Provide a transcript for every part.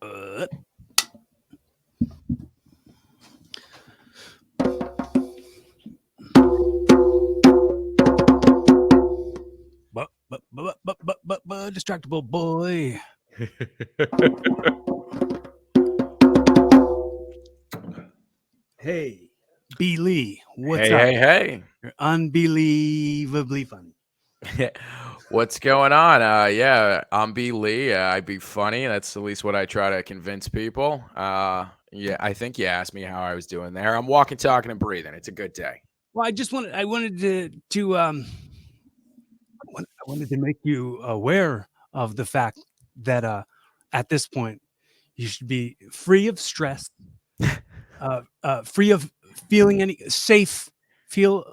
Uh, distractible boy. Hey, B. Lee, what's up? Hey. You're unbelievably funny. What's going on? Yeah, I'm B. Lee. I be funny. That's at least what I try to convince people. Yeah, I think you asked me how I was doing there. I'm walking, talking, and breathing. It's a good day. Well, I wanted to make you aware of the fact that at this point you should be free of stress, free of feeling any safe, feel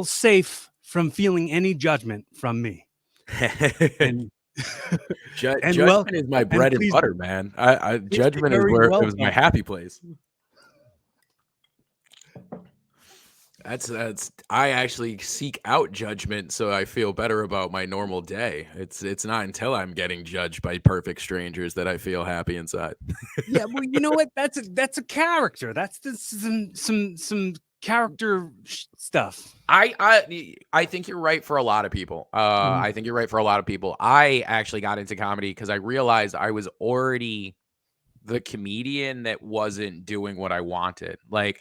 safe from feeling any judgment from me. And and well, Judgment is my and bread and please, butter, man. please be Judgment is very where it was my welcome. happy place. That's I actually seek out judgment so I feel better about my normal day. It's not until I'm getting judged by perfect strangers that I feel happy inside. Yeah, well, you know what? That's a character. That's some character stuff. I think you're right for a lot of people. I think you're right for a lot of people. I actually got into comedy because I realized I was already the comedian that wasn't doing what I wanted. Like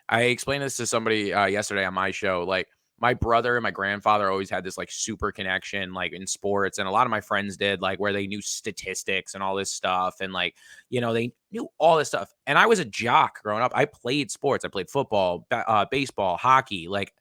I explained this to somebody yesterday on my show. Like my brother and my grandfather always had this like super connection, like in sports, and a lot of my friends did, like where they knew statistics and all this stuff, and like they knew all this stuff. And I was a jock growing up. I played sports. I played football, baseball, hockey. Like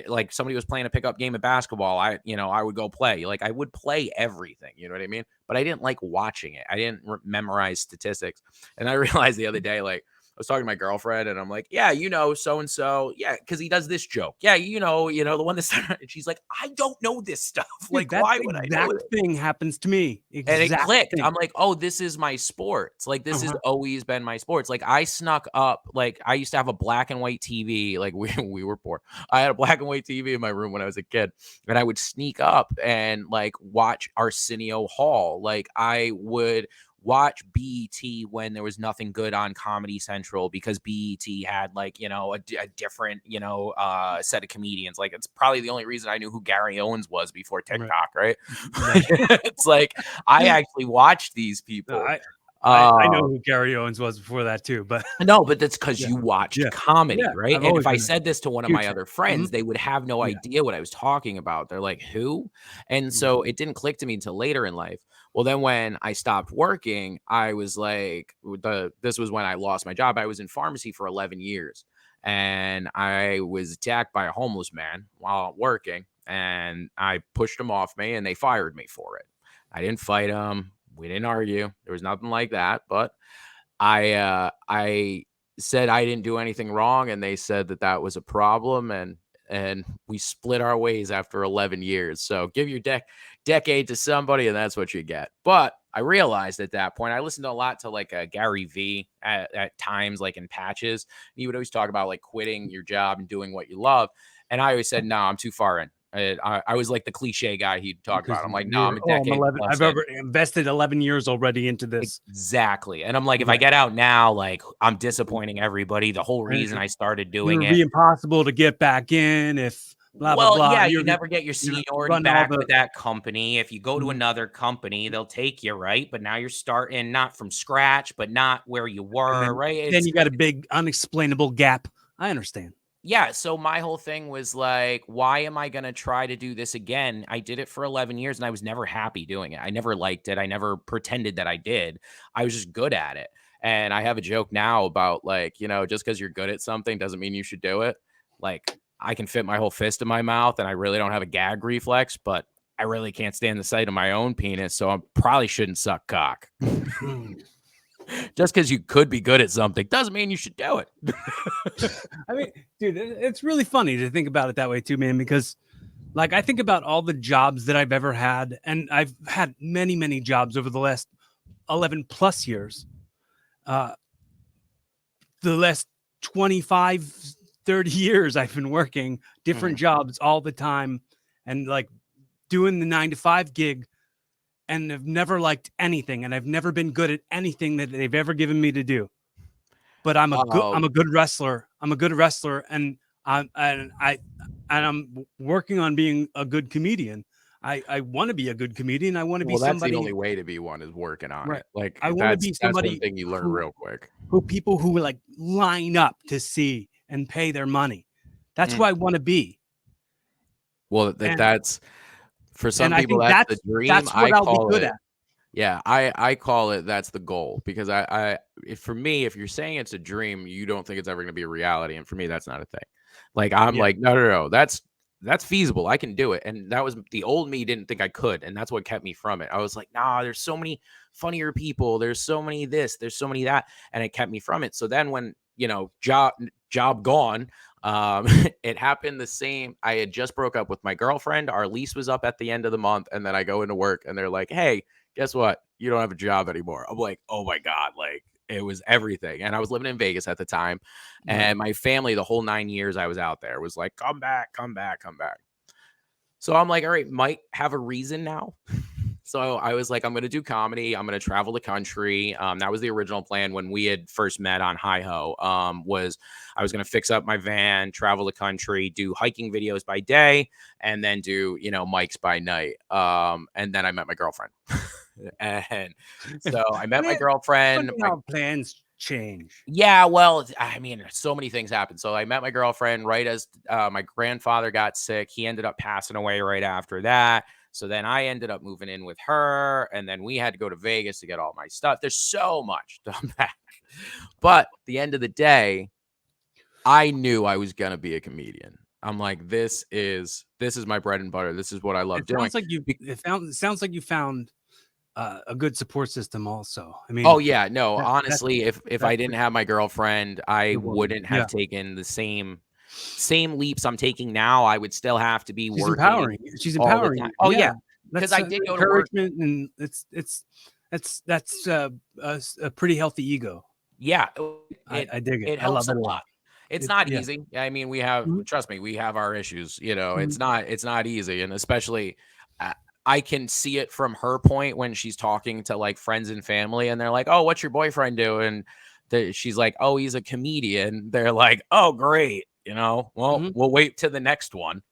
like somebody was playing a pickup game of basketball. I would go play. Like I would play everything. You know what I mean? But I didn't like watching it. I didn't memorize statistics. And I realized the other day, like I was talking to my girlfriend and I'm like, yeah, so and so. Yeah, because he does this joke. Yeah, the one that's and she's like, I don't know this stuff. Dude, Like, that why would I know exact it? thing happens to me. And it Exact clicked. thing. I'm like, oh, this is my sports. Like, this has Uh-huh. always been my sports. Like, I snuck up, like, I used to have a black and white TV. Like, we were poor. I had a black and white TV in my room when I was a kid. And I would sneak up and, like, watch Arsenio Hall. Like, I would watch BET when there was nothing good on Comedy Central because BET had, like, a different, set of comedians. Like, it's probably the only reason I knew who Gary Owens was before Right. TikTok, right? Right. It's like, I actually watched these No, people. I know Uh, who Gary Owens was before that too, but no, but that's because yeah, you watched yeah, comedy, yeah. right? I've And always if I been a said this to one of my huge fan. other friends, they would have no Yeah. idea what I was talking about. They're like, who? And Mhm. so it didn't click to me until later in life. Well, then when I stopped working, I was like, this was when I lost my job. I was in pharmacy for 11 years and I was attacked by a homeless man while working and I pushed him off me and they fired me for it. I didn't fight him. We didn't argue. There was nothing like that, but I said I didn't do anything wrong, and they said that that was a problem, and we split our ways after 11 years. So give your decade to somebody, and that's what you get. But I realized at that point, I listened a lot to like Gary V at times, like in patches. He would always talk about like quitting your job and doing what you love, and I always said, no, I'm too far in. I was like the cliche guy he'd talk Because about. I'm like, no, I'm you're a I'm decade 11. plus I've in. ever invested 11 years already into this. Exactly. And I'm like, if I Right. get out now, like I'm disappointing everybody. The whole And reason I started it doing would it. be impossible to get back in if blah blah Well, blah. yeah, you never get your You seniority run all back the with that company. If you go to Mhm. another company, they'll take you, right? But now you're starting not from scratch, but not where you And were, right? then you got a big unexplainable gap. I understand. Yeah, so my whole thing was like, why am I going to try to do this again? I did it for 11 years and I was never happy doing it. I never liked it. I never pretended that I did. I was just good at it. And I have a joke now about like, just because you're good at something doesn't mean you should do it. Like, I can fit my whole fist in my mouth and I really don't have a gag reflex, but I really can't stand the sight of my own penis. So I probably shouldn't suck cock. Mm. Just because you could be good at something doesn't mean you should do it. I mean, dude, it's really funny to think about it that way too, man, because like I think about all the jobs that I've ever had, and I've had many, many jobs over the last 11 plus years. Uh, the last 25, 30 years I've been working different Mhm. jobs all the time and like doing the 9 to 5 gig. and have never liked anything, and I've never been good at anything that they've ever given me to do. But I'm a good wrestler. I'm a good wrestler, and I'm working on being a good comedian. I want to be a good comedian. I want to be Well, that's the somebody, only way to be one, is working on right. it. Like, I want to be that's one somebody thing you learn real quick. who people who like line up to see and pay their money. That's who Mm. I want to be. Well, And that's for some I people, think that's the dream. that's what I I'll be call good it, at. yeah, I call it, that's the goal, because if, for me, if you're saying it's a dream, you don't think it's ever going to be a reality, and for me, that's not a thing. Like, I'm Yeah. like, no, that's feasible. I can do it, and that was the old me didn't think I could, and that's what kept me from it. I was like, nah, there's so many funnier people, there's so many this, there's so many that, and it kept me from it. So then when job gone, it happened the same. I had just broke up with my girlfriend. Our lease was up at the end of the month, and then I go into work, and they're like, hey, guess what? You don't have a job anymore. I'm like, oh my God. Like, it was everything. And I was living in Vegas at the time. Right. And my family, the whole 9 years I was out there, was like, come back, come back, come back. So I'm like, all right, might have a reason now. So I was like, I'm going to do comedy. I'm going to travel the country. That was the original plan when we had first met on Hi Ho. Was I was going to fix up my van, travel the country, do hiking videos by day, and then do mics by night. And then I met my girlfriend, and so I met my girlfriend. Funny how plans change. Yeah, well, I mean, so many things happened. So I met my girlfriend right as my grandfather got sick. He ended up passing away right after that. So then I ended up moving in with her, and then we had to go to Vegas to get all my stuff. There's so much to unpack. But at the end of the day, I knew I was gonna be a comedian. I'm like, this is my bread and butter. This is what I love doing. Sounds like you found a good support system also. I mean, Oh yeah, no, that's honestly, if I didn't have my girlfriend, I wouldn't have yeah. taken the same leaps I'm taking now. I would still have to be She's working empowering. She's all the empowering time. you. Oh Yeah. yeah, because That's I did go to work. encouragement, and that's a pretty healthy ego. Yeah, I dig it. it I love helps a it a lot. lot. It's not Yeah. easy. I mean, Mhm. trust me, we have our issues. Mhm. It's not easy, and especially uh, I can see it from her point when she's talking to like friends and family, and they're like, "Oh, what's your boyfriend doing?" She's like, "Oh, he's a comedian." They're like, "Oh, great." Well, Mhm. we'll wait to the next one.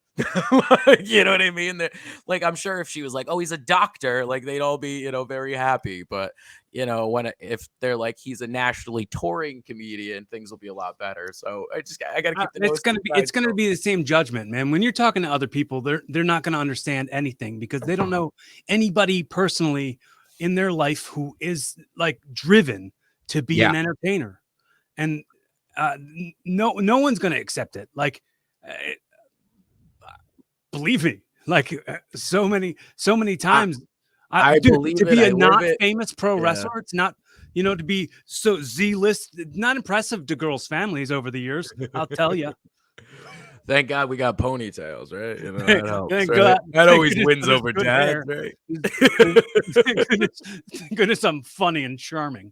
You know what I mean? Like, I'm sure if she was like, "Oh, he's a doctor," like they'd all be, very happy. But if they're like, he's a nationally touring comedian, things will be a lot better. So I got to keep the nose to the It's gonna grindstone. be the same judgment, man. When you're talking to other people, they're not gonna understand anything because they don't know anybody personally in their life who is like driven to be Yeah. an entertainer, and no one's gonna accept it. Like, uh, believe me, like so many I times, I dude, believe to it. be I a live not it. famous pro Yeah. wrestler, it's not, to be so Z-list, not impressive to girls' families over the years. I'll tell you. Thank God we got ponytails, right? Thank That helps, thank right? God, That thank always goodness wins for this over good dads, hair. right? Thank goodness I'm funny and charming.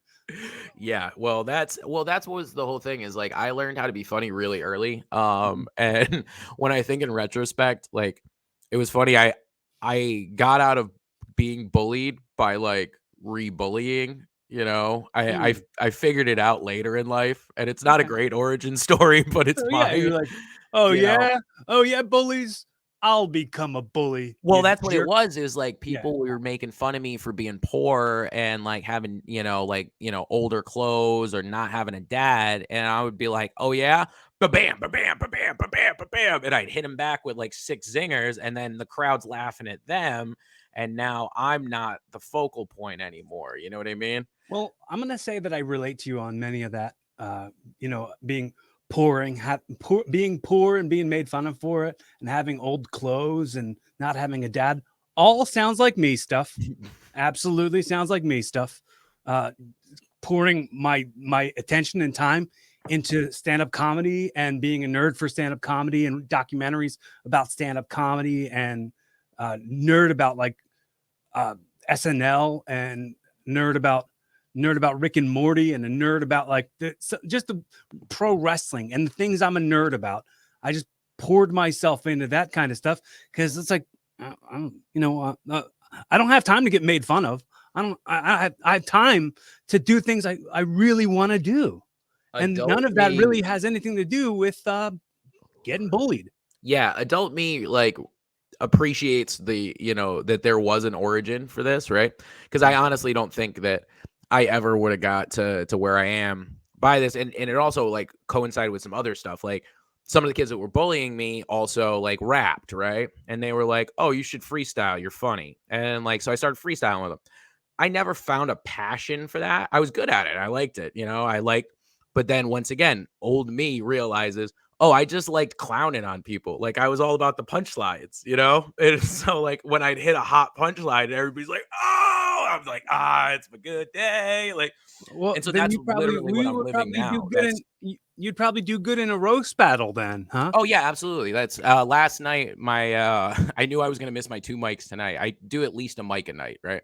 Yeah, that's what was the whole thing, is like I learned how to be funny really early. Mhm. And when I think in retrospect, like it was funny. I got out of being bullied by like re-bullying. Mm. I figured it out later in life, and it's not a Okay. great origin story, but it's So, yeah, mine. you're like, "Oh, You know, yeah? Oh, yeah, bullies? I'll become a bully, Well, you that's what it jerk." was, is like Yeah. people were making fun of me for being poor and like having, older clothes or not having a dad. And I would be like, oh yeah, ba bam, ba bam, ba bam, ba bam, ba bam. And I'd hit him back with like six zingers, and then the crowd's laughing at them. And now I'm not the focal point anymore. You know what I mean? Well, I'm gonna say that I relate to you on many of that. Being pouring, being poor and being made fun of for it, and having old clothes and not having a dad. All sounds like me stuff. Absolutely sounds like me stuff. Uh, Pouring my attention and time into stand-up comedy and being a nerd for stand-up comedy and documentaries about stand-up comedy and nerd about like uh, SNL and nerd about Rick and Morty and a nerd about like just the pro wrestling and the things I'm a nerd about. I just poured myself into that kind of stuff because it's like, I'm, I don't have time to get made fun of. I have time to do things I really want to do. And none Adult of that me, really has anything to do with getting bullied. yeah, adult me like appreciates the, that there was an origin for this, right? Because I honestly don't think that I ever would have got to where I am by this, and it also like coincided with some other stuff. Like some of the kids that were bullying me also like rapped, right? And they were like, "Oh, you should freestyle. You're funny." And like so I started freestyling with them. I never found a passion for that. I was good at it. I liked it, but then once again, old me realizes, oh, I just liked clowning on people. Like I was all about the punchlines. And so like when I'd hit a hot punchline, everybody's like, oh, I'm like, it's a good day. Like, Well, and so then that's you probably literally what we I'm would living probably do now. good in you'd probably do good in a roast battle then, huh? Oh yeah, absolutely. That's last night. My I knew I was gonna miss my 2 mics tonight. I do at least a mic a night, right?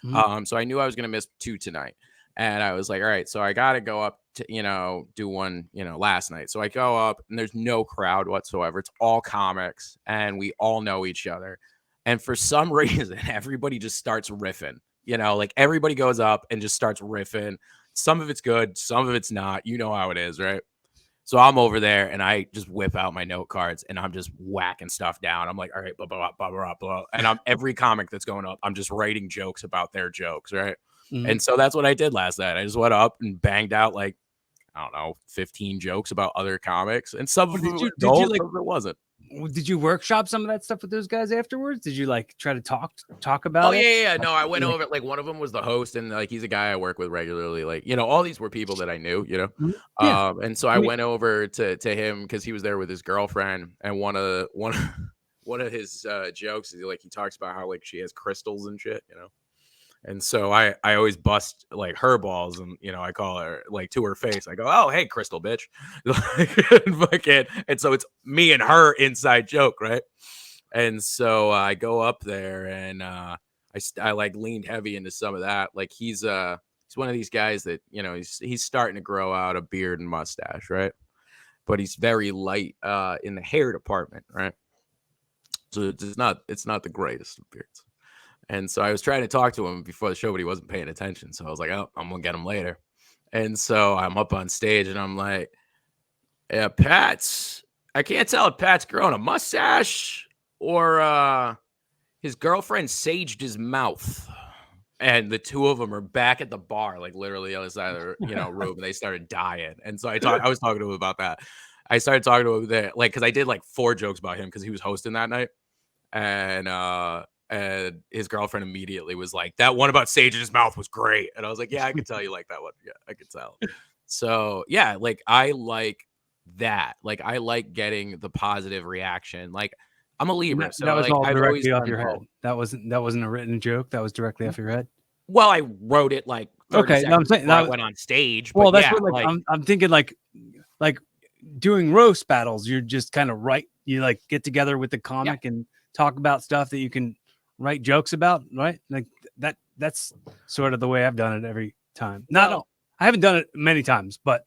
Mhm. So I knew I was gonna miss 2 tonight. And I was like, all right, so I gotta go up to, do one, last night. So I go up and there's no crowd whatsoever. It's all comics and we all know each other. And for some reason, everybody just starts riffing. Like everybody goes up and just starts riffing. Some of it's good, some of it's not. You know how it is, right? So I'm over there and I just whip out my note cards and I'm just whacking stuff down. I'm like, all right, blah, blah, blah, blah, blah, blah. And I'm every comic that's going up, I'm just writing jokes about their jokes, right? Mhm. And so that's what I did last night. I just went up and banged out like, I don't know, 15 jokes about other comics. And some Or of them were did you gold, like some of it wasn't. did you workshop some of that stuff with those guys afterwards? Did you like try to talk Oh about yeah, it? yeah, yeah. No, I went Like, over like one of them was the host, and like he's a guy I work with regularly. Like, all these were people that I knew. mhm. Yeah. And so I I mean, went over to him because he was there with his girlfriend, and one of his jokes is like he talks about how like she has crystals and shit. And so I always bust like her balls, and I call her like to her face. I go, "Oh, hey, crystal bitch," and so it's me and her inside joke, right? And so I go up there, and I like leaned heavy into some of that. Like he's one of these guys that he's starting to grow out a beard and mustache, right? But he's very light in the hair department, right? So it's not the greatest of beards. And so I was trying to talk to him before the show, but he wasn't paying attention. So I was like, oh, I'm gonna get him later. And so I'm up on stage and I'm like, yeah, I can't tell if Pat's growing a mustache or his girlfriend saged his mouth. And the two of them are back at the bar, like literally on the other side of the room, and they started dying. And so I was talking to him about that. I started talking to him there, like, because I did like 4 jokes about him because he was hosting that night. And his girlfriend immediately was like, that one about Sage in his mouth was great. And I was like, yeah, I could tell you like that one. Yeah, I could tell. So yeah, like I like that. Like I like getting the positive reaction. Like I'm a and Libra, that so was like all I've always directly off done your head. both. That wasn't a written joke. That was directly off your head. Well, I wrote it like 30 Okay, no, I'm seconds saying before I that. went on stage, Well, but that's yeah, what like like I'm thinking like doing roast battles. You're just kind of you like get together with the yeah. comic and talk about stuff that you can write jokes about, right? Like that's sort of the way I've done it every time. Not Well, all, I haven't done it many times, but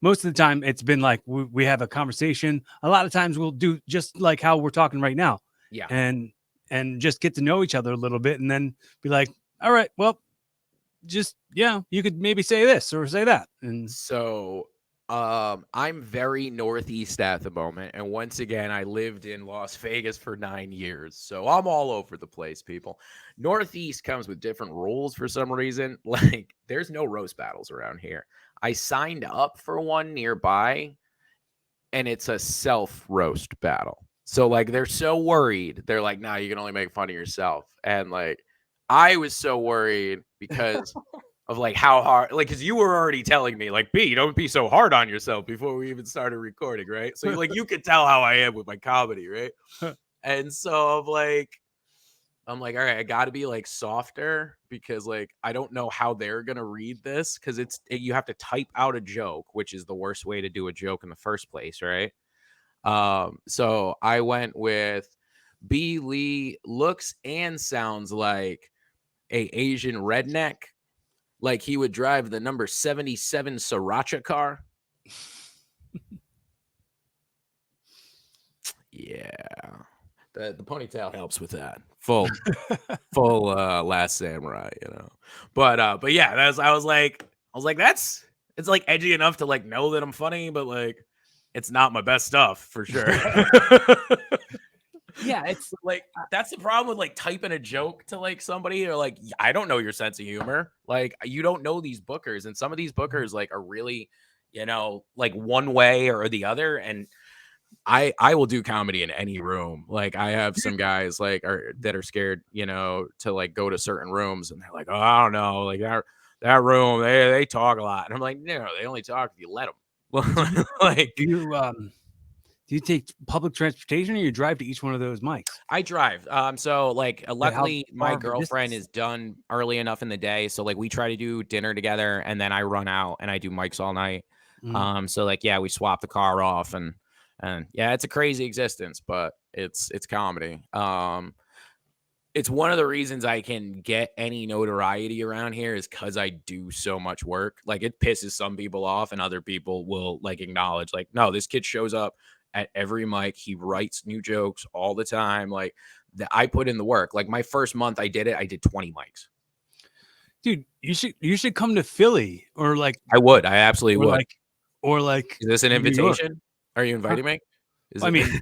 most of the time it's been like we have a conversation. A lot of times we'll do just like how we're talking right now, yeah. and just get to know each other a little bit, and then be like, all right, well, just you could maybe say this or say that, and So, I'm very northeast at the moment, and once again, I lived in Las Vegas for 9 years, so I'm all over the place, people. Northeast comes with different rules for some reason. Like, there's no roast battles around here. I signed up for one nearby, and it's a self roast battle. So like they're so worried. They're like, "Nah, you can only make fun of yourself." And like I was so worried because of like how hard, like, because you were already telling me like, B, don't be so hard on yourself before we even started recording, right? So like you could tell how I am with my comedy, right? And so I'm like, all right, I got to be like softer because like I don't know how they're gonna read this because you have to type out a joke, which is the worst way to do a joke in the first place, right? So I went with B. Lee looks and sounds like a Asian redneck, like he would drive the number 77 Sriracha car. Yeah, The ponytail helps with that. Full Last Samurai, you know. But yeah, I was like, that's it's like edgy enough to like know that I'm funny, but like it's not my best stuff for sure. Yeah, it's Like that's the problem with like typing a joke to like somebody or like I don't know your sense of humor. Like you don't know these bookers, and some of these bookers like are really, you know, like one way or the other. And I will do comedy in any room. Like I have some guys like that are scared, you know, to like go to certain rooms, and they're like, oh, I don't know, like that room they talk a lot, and I'm like, no, they only talk if you let them. Like do you take public transportation or you drive to each one of those mics? I drive. So like Like, how luckily my far of a girlfriend distance? is done early enough in the day. So like we try to do dinner together and then I run out and I do mics all night. Mhm. So like yeah, we swap the car off and yeah, it's a crazy existence, but it's comedy. It's one of the reasons I can get any notoriety around here is because I do so much work. Like it pisses some people off, and other people will like acknowledge, like, no, this kid shows up at every mic. He writes new jokes all the time. Like I put in the work. Like my first month I did 20 mics. Dude, you should come to Philly or like I would. I absolutely or would. like or like Is this an New York. invitation? Are you Huh? inviting me? Is I it? mean,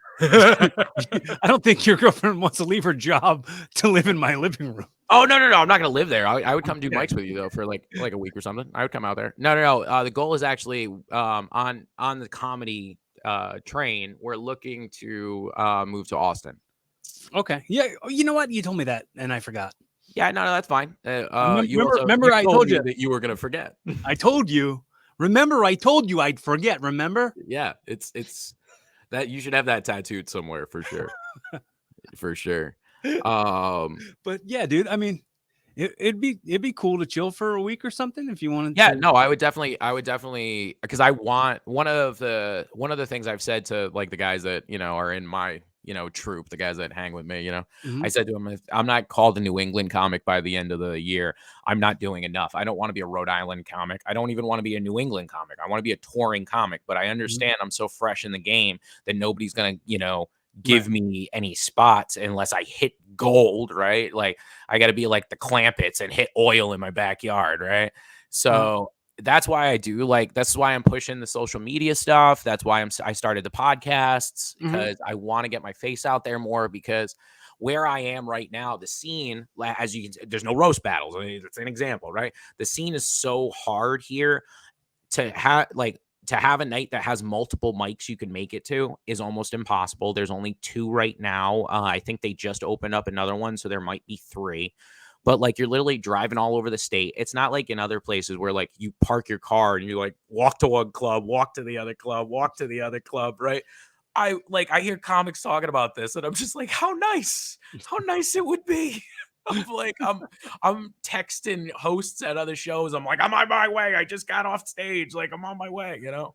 I don't think your girlfriend wants to leave her job to live in my living room. Oh no, no, no! I'm not gonna live there. I would come do Okay. mics with you though for like a week or something. I would come out there. No, no, no. The goal is actually on the comedy train. We're looking to move to Austin. Okay. Yeah. You know what? You told me that, and I forgot. Yeah, no, no, that's fine. You Remember, I told told me you. that you were gonna forget. I told you. Remember, I told you I'd forget. Remember? Yeah, it's that you should have that tattooed somewhere for sure, for sure. But yeah, dude. I mean, it'd be cool to chill for a week or something if you wanted Yeah, to. no, I would definitely because I want one of the things I've said to like the guys that, you know, are in my, you know, troop, the guys that hang with me, you know, I Mhm. said to them, if I'm not called a New England comic by the end of the year, I'm not doing enough. I don't want to be a Rhode Island comic. I don't even want to be a New England comic. I want to be a touring comic, but I Mhm. understand I'm so fresh in the game that nobody's gonna, you know, Right. give me any spots unless I hit gold, right? Like I got to be like the Clampets and hit oil in my backyard, right? Mhm. So that's why I do like that's why I'm pushing the social media stuff. That's why I started the podcasts Mhm. because I want to get my face out there more because where I am right now, the scene, as you can, there's no roast battles. I mean, it's an example, right? The scene is so hard here to have a night that has multiple mics you can make it to is almost impossible. There's only two right now. I think they just opened up another one, so there might be three. But like you're literally driving all over the state. It's not like in other places where like you park your car and you like walk to one club, walk to the other club, walk to the other club, right? I hear comics talking about this and I'm just like, how nice it would be. I'm like, I'm texting hosts at other shows. I'm like, I'm on my way. I just got off stage. Like, I'm on my way, you know?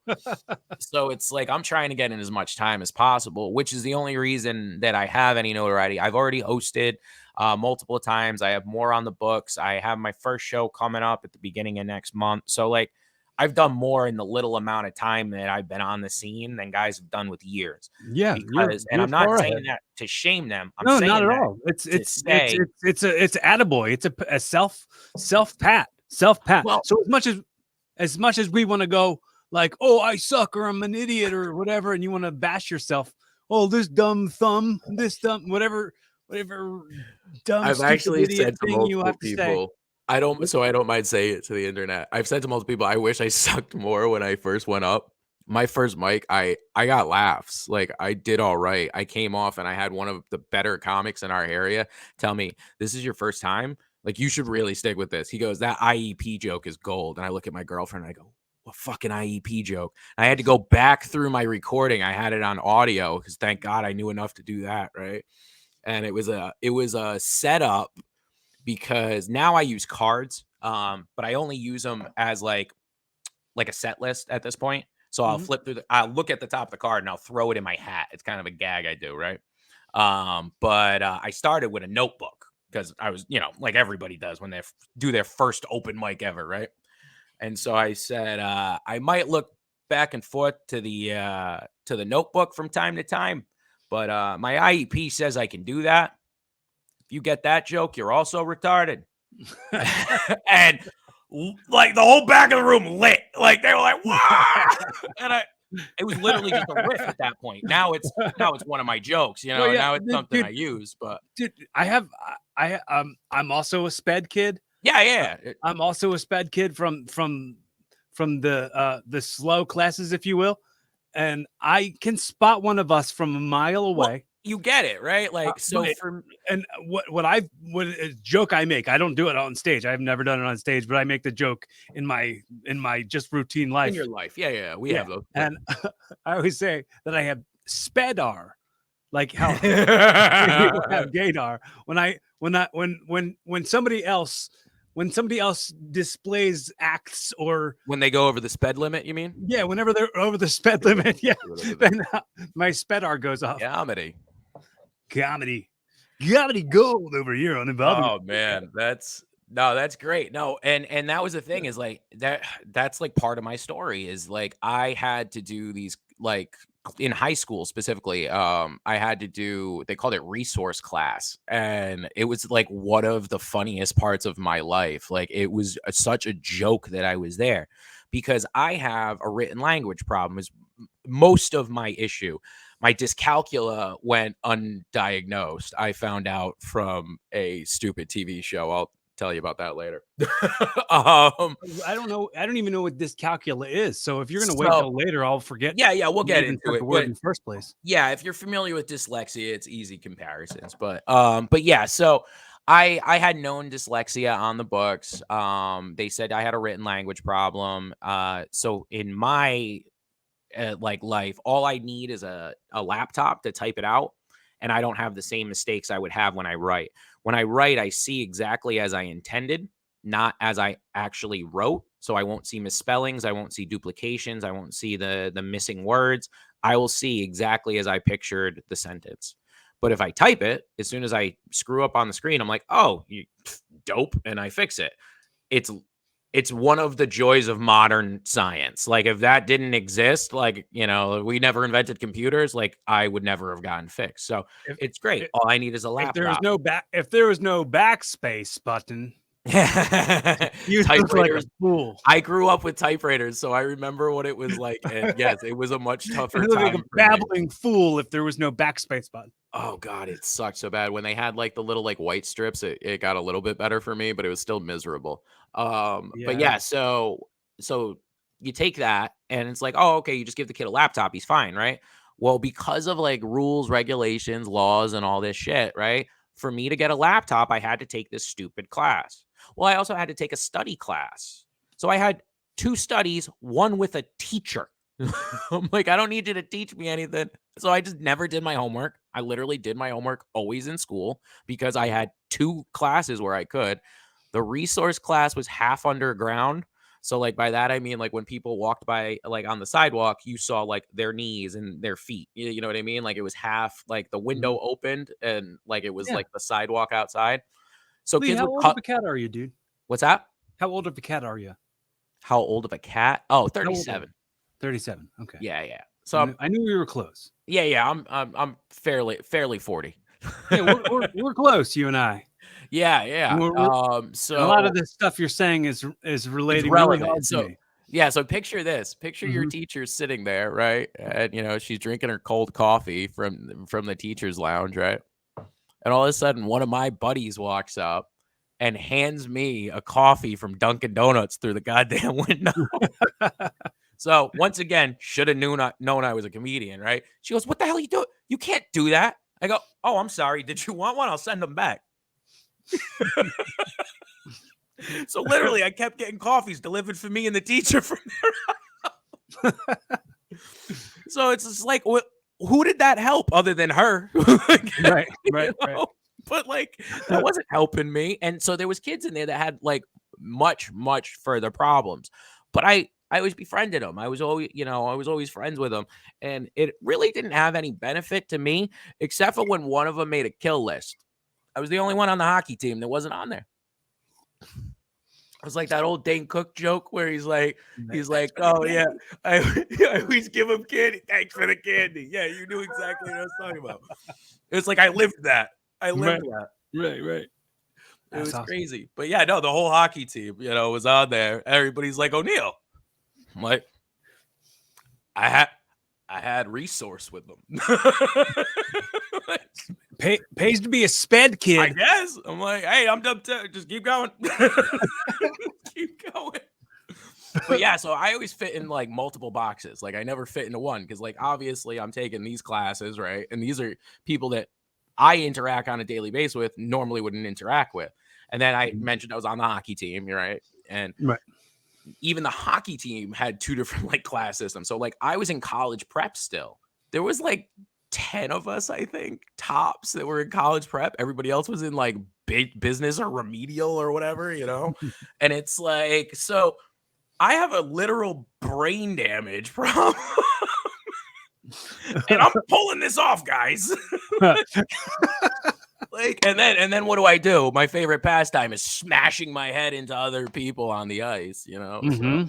So it's like I'm trying to get in as much time as possible, which is the only reason that I have any notoriety. I've already hosted multiple times. I have more on the books. I have my first show coming up at the beginning of next month. So like I've done more in the little amount of time that I've been on the scene than guys have done with years. Yeah, Because, and you're I'm not far saying ahead. that to shame them. I'm No, not saying at that all. to say, It's attaboy. It's a self pat. well, So as much as we want to go like, oh, I suck or I'm an idiot or whatever, and you want to bash yourself, oh, this dumb thumb, this dumb whatever dumb I've stupid actually idiot said to thing you multiple have to say. people, I don't mind saying it to the internet. I've said to multiple people, I wish I sucked more when I first went up. My first mic, I got laughs. Like I did all right. I came off and I had one of the better comics in our area tell me, "This is your first time? Like you should really stick with this." He goes, "That IEP joke is gold." And I look at my girlfriend and I go, "What fucking IEP joke?" And I had to go back through my recording. I had it on audio because thank God I knew enough to do that, right? And it was a setup because now I use cards, but I only use them as like a set list at this point. So I'll Mhm. flip through I'll look at the top of the card and I'll throw it in my hat. It's kind of a gag I do, right? But I started with a notebook because I was, you know, like everybody does when they do their first open mic ever, right? And so I said I might look back and forth to the notebook from time to time, But my IEP says I can do that. If you get that joke, you're also retarded. And like the whole back of the room lit. Like they were like, "Wow!" And it was literally just a riff at that point. Now it's one of my jokes, Well, yeah, now it's something dude, I use. But dude, I'm also a sped kid. yeah. I'm also a sped kid from the slow classes, if you will, and I can spot one of us from a mile away. Well, you get it, right? Like, so and what a joke I make, I don't do it on stage. I've never done it on stage, but I make the joke in my just routine life. In your life, yeah, we have those. And I always say that I have spedar, like how people have gaydar. When somebody else displays acts, or when they go over the sped limit, you mean? Yeah, whenever they're over the sped limit, yeah, then my spedar goes off. Comedy gold over here on Involving. Oh man, that's great. No, and that was the thing, is like that's like part of my story, is like I had to do these, like in high school specifically, I had to do, they called it resource class, and it was like one of the funniest parts of my life. Like it was such a joke that I was there, because I have a written language problem, is most of my issue. My dyscalculia went undiagnosed. I found out from a stupid TV show. I'll tell you about that later. I don't know. I don't even know what dyscalculia is. So if you're going to wait till later, I'll forget. Yeah, we'll get into it. The word in the first place. Yeah, if you're familiar with dyslexia, it's easy comparisons. But yeah. So I had known dyslexia on the books. They said I had a written language problem. So in my like life, all I need is a laptop to type it out, and I don't have the same mistakes I would have when I write. When I write, I see exactly as I intended, not as I actually wrote. So I won't see misspellings, I won't see duplications, I won't see the missing words. I will see exactly as I pictured the sentence. But if I type it, as soon as I screw up on the screen, I'm like, "Oh, you dope," and I fix it. It's one of the joys of modern science. Like if that didn't exist, like, we never invented computers, like I would never have gotten fixed. So it's great. All I need is a laptop. If there was no backspace button, you look like a fool. I grew up with typewriters, so I remember what it was like. And yes, it was a much tougher time. Like a babbling fool if there was no backspace button. Oh God, it sucked so bad. When they had like the little like white strips, it got a little bit better for me, but it was still miserable. But yeah, so you take that and it's like, oh, okay, you just give the kid a laptop, he's fine, right? Well, because of like rules, regulations, laws, and all this shit, right? For me to get a laptop, I had to take this stupid class. Well, I also had to take a study class. So I had 2 studies, one with a teacher. I'm like, I don't need you to teach me anything. So I just never did my homework. I literally did my homework always in school because I had 2 classes where I could. The resource class was half underground. So like by that, I mean, like when people walked by, like on the sidewalk, you saw like their knees and their feet. You know what I mean? Like it was half, like the window opened and like it was like the sidewalk outside. So Lee, kids how would old of a cat are you, dude? What's that? How old of a cat are you? How old of a cat? Oh, 37. 37. Okay. Yeah. So I knew we were close. Yeah. I'm fairly 40. Yeah, we're close, you and I. Yeah. So a lot of this stuff you're saying is relating really hard to me. Yeah, so picture this. Picture your teacher sitting there, right? And she's drinking her cold coffee from the teacher's lounge, right? And all of a sudden, one of my buddies walks up and hands me a coffee from Dunkin' Donuts through the goddamn window. So once again, should have known I was a comedian, right? She goes, "What the hell are you doing? You can't do that." I go, "Oh, I'm sorry. Did you want one? I'll send them back." So literally, I kept getting coffees delivered for me and the teacher from there. So it's just like, who did that help other than her? Right. But like, that wasn't helping me. And so there was kids in there that had like much, much further problems. But I always befriended them. I was always friends with them. And it really didn't have any benefit to me, except for when one of them made a kill list. I was the only one on the hockey team that wasn't on there. It was like that old Dane Cook joke where he's like, oh yeah, I always give him candy. Thanks for the candy. Yeah, you knew exactly what I was talking about. It's like I lived that. Right. That. Right. It was crazy. But yeah, no, the whole hockey team, was on there. Everybody's like, O'Neal. I'm like, I had resource with them. Pays to be a sped kid. I guess. I'm like, hey, I'm done. Just keep going. Keep going. But yeah, so I always fit in like multiple boxes. Like I never fit into one because like obviously I'm taking these classes, right? And these are people that I interact on a daily basis with, normally wouldn't interact with. And then I mentioned I was on the hockey team, right? And even the hockey team had 2 different like class systems. So like I was in college prep still. There was like 10 of us, I think, tops that were in college prep. Everybody else was in like business or remedial or whatever, And it's like, so I have a literal brain damage problem. And I'm pulling this off, guys. Like, and then what do? My favorite pastime is smashing my head into other people on the ice, Mm-hmm.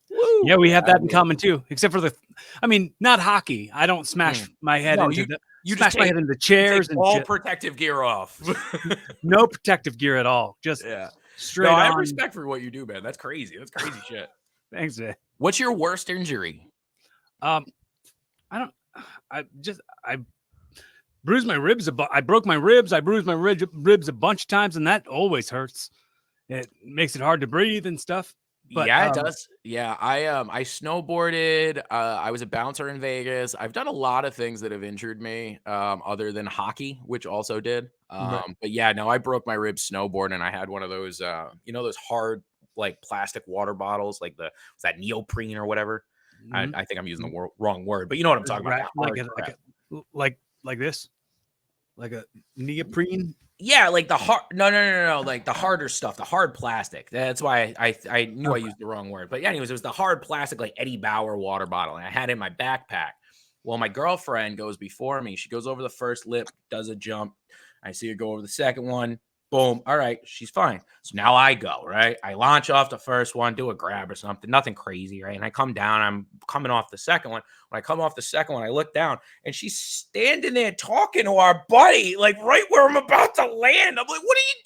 So, yeah, we have that in common too, except for not hockey. I don't smash my head into my head into chairs and all protective gear off. No protective gear at all. Just straight on. I have respect for what you do, man. That's crazy. That's crazy shit. Thanks, man. What's your worst injury? I bruised my ribs. I broke my ribs. I bruised my ribs a bunch of times, and that always hurts. It makes it hard to breathe and stuff. But, yeah, it does. Yeah, I snowboarded. I was a bouncer in Vegas. I've done a lot of things that have injured me, other than hockey, which also did. But yeah, no, I broke my ribs snowboarding, and I had one of those, those hard like plastic water bottles, like was that neoprene or whatever. I think I'm using the wrong word, but you know what I'm talking about. Like this, like a neoprene. Yeah, like the hard. No, like the harder stuff, the hard plastic. That's why I knew I used the wrong word. But anyways, it was the hard plastic, like Eddie Bauer water bottle, and I had it in my backpack. Well, my girlfriend goes before me. She goes over the first lip, does a jump. I see her go over the second one. Boom. All right, she's fine. So now I go, right? I launch off the first one, do a grab or something, nothing crazy, right? And I come down, I'm coming off the second one. When I come off the second one, I look down and she's standing there talking to our buddy, like right where I'm about to land. I'm like, what are you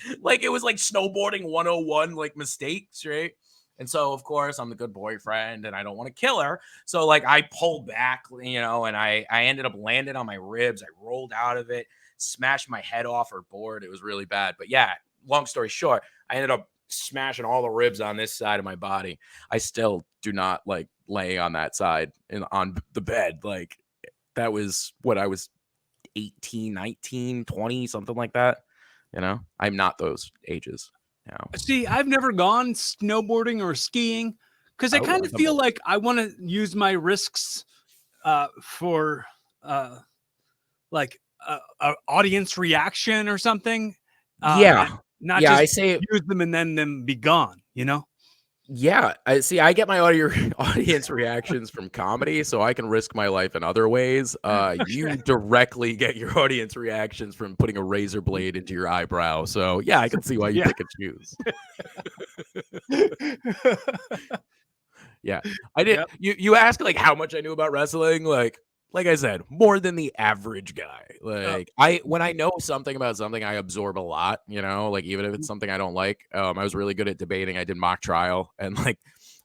doing? like it was like snowboarding 101, like mistakes, right? And so, of course, I'm the good boyfriend and I don't want to kill her. So like I pulled back, and I ended up landing on my ribs. I rolled out of it, smashed my head off her board. It was really bad. But yeah, long story short, I ended up smashing all the ribs on this side of my body. I still do not like laying on that side on the bed. Like that was what I was 18, 19, 20, something like that. I'm not those ages. See, I've never gone snowboarding or skiing because I kind of feel like I want to use my risks for like audience reaction or something. I say use them and then them be gone. Yeah, I get my audience reactions from comedy, so I can risk my life in other ways. You directly get your audience reactions from putting a razor blade into your eyebrow. So yeah, I can see why you pick and choose. Yeah, I did. Yep. You asked like how much I knew about wrestling, like I said, more than the average guy. Like when I know something about something, I absorb a lot, like even if it's something I don't like. I was really good at debating. I did mock trial and like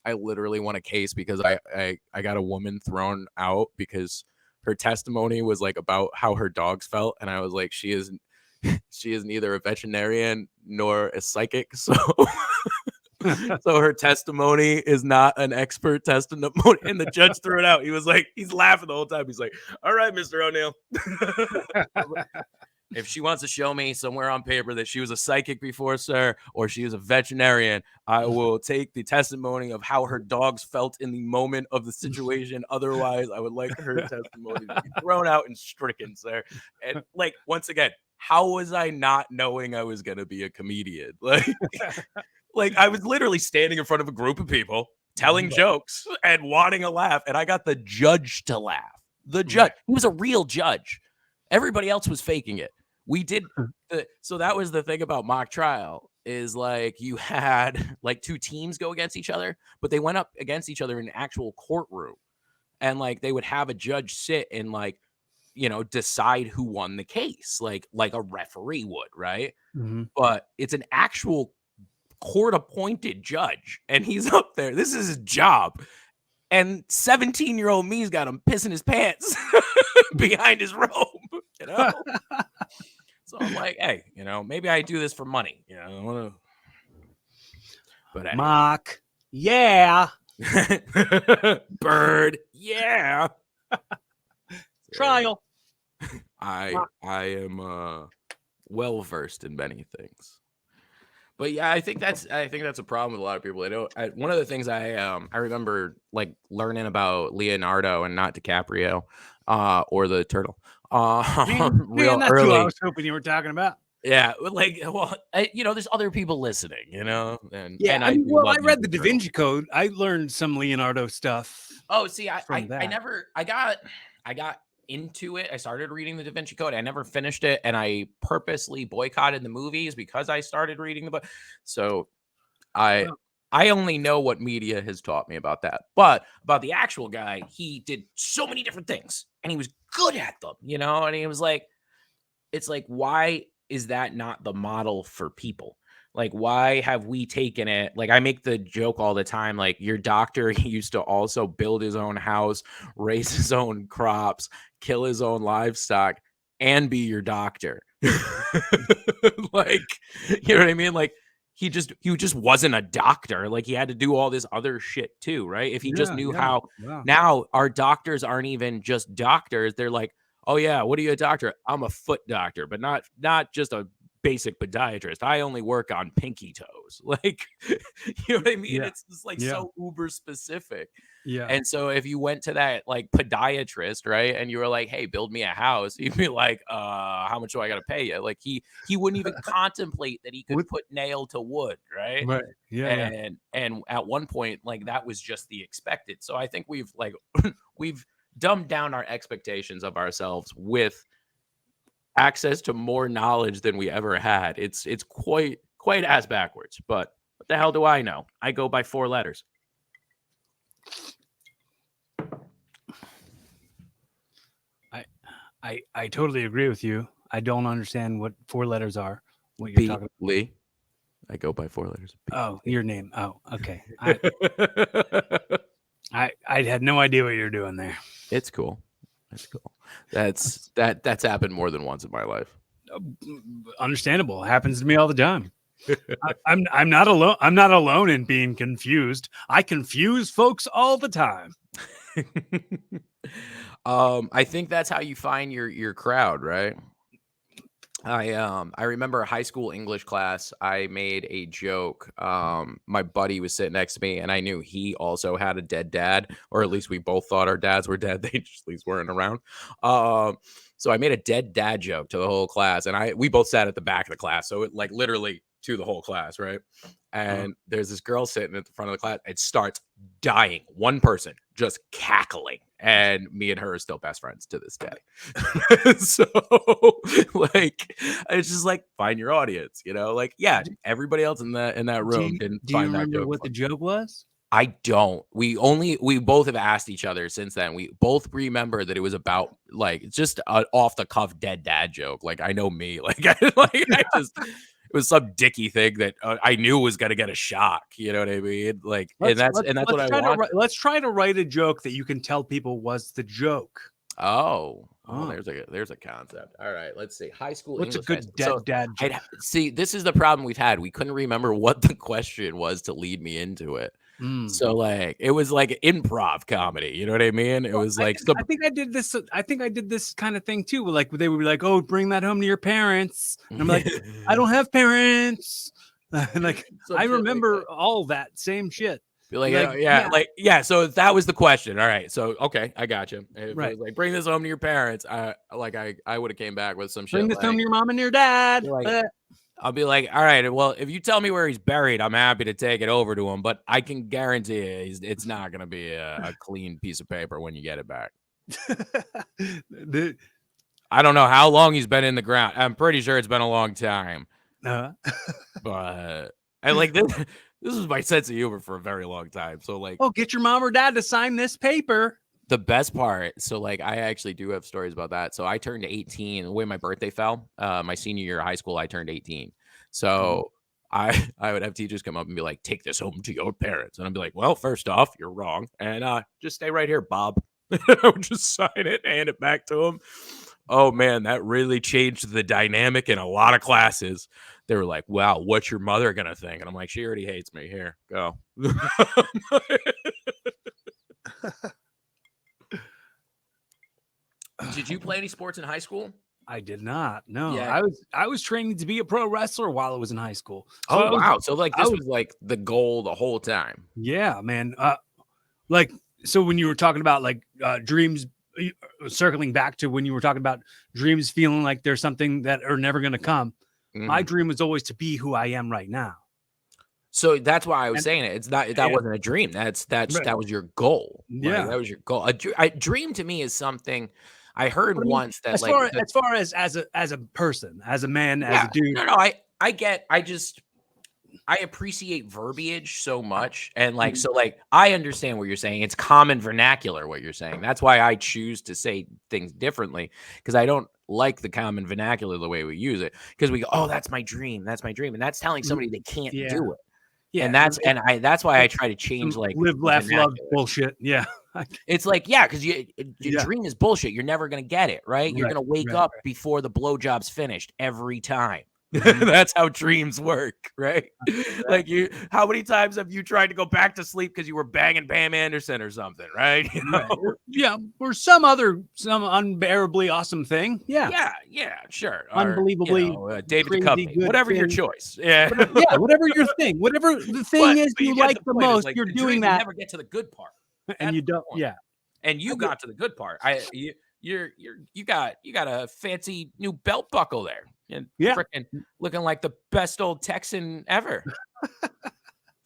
I literally won a case because I got a woman thrown out because her testimony was like about how her dogs felt. And I was like, she is neither a veterinarian nor a psychic. So so her testimony is not an expert testimony, and the judge threw it out. He was like, he's laughing the whole time. He's like, all right, Mr. O'Neal. If she wants to show me somewhere on paper that she was a psychic before, sir, or she was a veterinarian, I will take the testimony of how her dogs felt in the moment of the situation. Otherwise, I would like her testimony to be thrown out and stricken, sir. And like, once again, how was I not knowing I was going to be a comedian? Like I was literally standing in front of a group of people telling jokes and wanting a laugh. And I got the judge to laugh. The judge, he was a real judge. Everybody else was faking it. We did. So that was the thing about mock trial. is like you had like two teams go against each other, but they went up against each other in an actual courtroom. And like they would have a judge sit and like, decide who won the case, like a referee would, right? Mm-hmm. But it's an actual court appointed judge, and he's up there. This is his job. And 17-year-old me's got him pissing his pants behind his robe, you know? So I'm like, hey, maybe I do this for money, But anyway. Mock, yeah. Bird, yeah. Trial. I am well versed in many things. But yeah, I think that's a problem with a lot of people. One of the things I remember like learning about Leonardo and not DiCaprio, or the turtle, real that's early. who I was hoping you were talking about. Yeah, like, well, there's other people listening, and yeah, and I read the Da turtle. Vinci Code. I learned some Leonardo stuff. Oh, see, I got into it. I started reading the Da Vinci Code. I never finished it, and I purposely boycotted the movies because I started reading the book. So I only know what media has taught me about that. But about the actual guy, he did so many different things, and he was good at them, and he was like, it's like, why is that not the model for people? Like, why have we taken it? Like, I make the joke all the time, like, your doctor, he used to also build his own house, raise his own crops, kill his own livestock, and be your doctor. Like, you know what I mean? Like, he just wasn't a doctor. Like, he had to do all this other shit too, right? If he just knew how. Now our doctors aren't even just doctors. They're like, oh yeah, what are you a doctor? I'm a foot doctor, but not just a basic podiatrist. I only work on pinky toes. Like, you know what I mean? Yeah. It's just like so uber specific. Yeah. And so if you went to that like podiatrist, right, and you were like, hey, build me a house, he'd be like, how much do I gotta pay you? Like he wouldn't even contemplate that he could put nail to wood, right? Right. Yeah. And at one point, like that was just the expected. So I think we've dumbed down our expectations of ourselves with access to more knowledge than we ever had. It's quite ass backwards, but what the hell do I know? I go by 4 letters. I totally agree with you. I don't understand what 4 letters are. What you're talking about. Lee. I go by 4 letters. Oh, your name. Oh, okay. I had no idea what you're doing there. It's cool. It's cool. That's happened more than once in my life. Understandable. It happens to me all the time. I'm not alone. I'm not alone in being confused. I confuse folks all the time. I think that's how you find your crowd, right? I remember a high school English class. I made a joke. My buddy was sitting next to me, and I knew he also had a dead dad, or at least we both thought our dads were dead. They just at least weren't around. So I made a dead dad joke to the whole class, and we both sat at the back of the class, so it like literally to the whole class, right? And there's this girl sitting at the front of the class. It starts dying. One person just cackling. And me and her are still best friends to this day. So, like, it's just like, find your audience, Like, yeah, everybody else in that room didn't find that joke. Do you remember what the joke was? I don't. We both have asked each other since then. We both remember that it was about like just an off the cuff dead dad joke. Like, I know me. Like, it was some dicky thing that I knew was going to get a shock. You know what I mean? Like, that's what I want. Let's try to write a joke that you can tell people was the joke. Oh, there's a concept. All right, let's see. High school. What's English a good dad joke? See, this is the problem we've had. We couldn't remember what the question was to lead me into it. So like it was like improv comedy, you know what I mean? It was like I think I did this kind of thing too. Like they would be like, "Oh, bring that home to your parents," and I'm like, "I don't have parents." Like I remember all that same shit. Like, yeah. So that was the question. All right. So okay, I got you. Right. It was like, bring this home to your parents. I would have came back with some shit. Bring this home to your mom and your dad. I'll be like, all right, well, if you tell me where he's buried, I'm happy to take it over to him, but I can guarantee you it's not going to be a clean piece of paper when you get it back. I don't know how long he's been in the ground. I'm pretty sure it's been a long time. But I like this. This was my sense of humor for a very long time. So like, oh, get your mom or dad to sign this paper. the best part, so like I actually do have stories about that. So I turned 18 the way my birthday fell. My senior year of high school, I turned 18. So I would have teachers come up and be like, take this home to your parents. And I'd be like, well, first off, you're wrong. And just stay right here, Bob. I would just sign it, hand it back to him. Oh man, that really changed the dynamic in a lot of classes. They were like, wow, what's your mother gonna think? And I'm like, she already hates me. Here, go. Did you play any sports in high school? I did not. No, Yeah. I was training to be a pro wrestler while I was in high school. So Oh, wow. So, like, this was was, like, the goal the whole time. yeah, man. Like, so when you were talking about like dreams, circling back to when you were talking about dreams, feeling like there's something that are never going to come. My Mhm. dream was always to be who I am right now. So, that's why I was And saying it. It's not that yeah, wasn't a dream. That right. was your goal. Like, Yeah. that was your goal. A dream to me is something I heard But I mean, once that, like, the as far as a person, as a man, as a yeah. dude. No, I appreciate verbiage so much. And like, Mhm. so like, I understand what you're saying. It's common vernacular, what you're saying. That's why I choose to say things differently, because I don't like the common vernacular the way we use it. Because we go, oh, that's my dream. That's my dream. And that's telling somebody they can't Yeah. do it. Yeah. And that's why I try to change Some like live, the laugh, love vernacular. bullshit. Yeah. It's like, yeah, because your Yeah. dream is bullshit. You're never gonna get it, right? You're Right. gonna wake Right. up before the blowjob's finished every time. Mhm. That's how dreams work, right? Like Exactly. how many times have you tried to go back to sleep because you were banging Pam Anderson or something, right? You know? Right. Yeah. Or some unbearably awesome thing. Yeah. Yeah, sure. Or Unbelievably David crazy Duchovny, good whatever your thing. choice. Yeah, Whatever your thing, whatever the thing but is you you get like the the point. Is most, like you're the doing dream, you that, never get to the good part. and That's you the don't. point. Yeah. And you got to the good part. You got a fancy new belt buckle there, and Yeah. freaking looking like the best old Texan ever.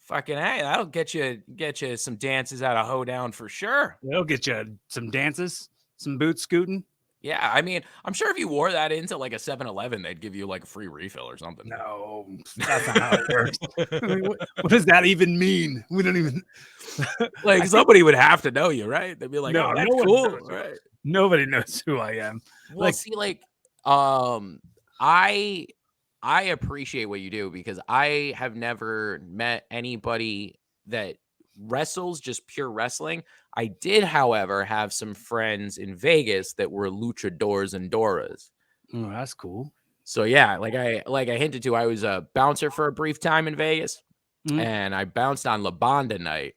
Fucking hey, that'll get you some dances out of Hoedown for sure. They'll get you some dances, some boot scooting. Yeah, I mean, I'm sure if you wore that into like a 7-Eleven, they'd give you like a free refill or something. No, that's not how it works. I mean, what does that even mean? We don't even. Like I think somebody would have to know you, right? They'd be like, no, "Oh, no that's one cool." knows. Right. Nobody knows who I am. Well, Like, see, like, I appreciate what you do because I have never met anybody that wrestles just pure wrestling. I did, however, have some friends in Vegas that were luchadors and doras. oh, that's cool. So yeah, like I hinted to, I was a bouncer for a brief time in Vegas, Mhm. and I bounced on La Banda night.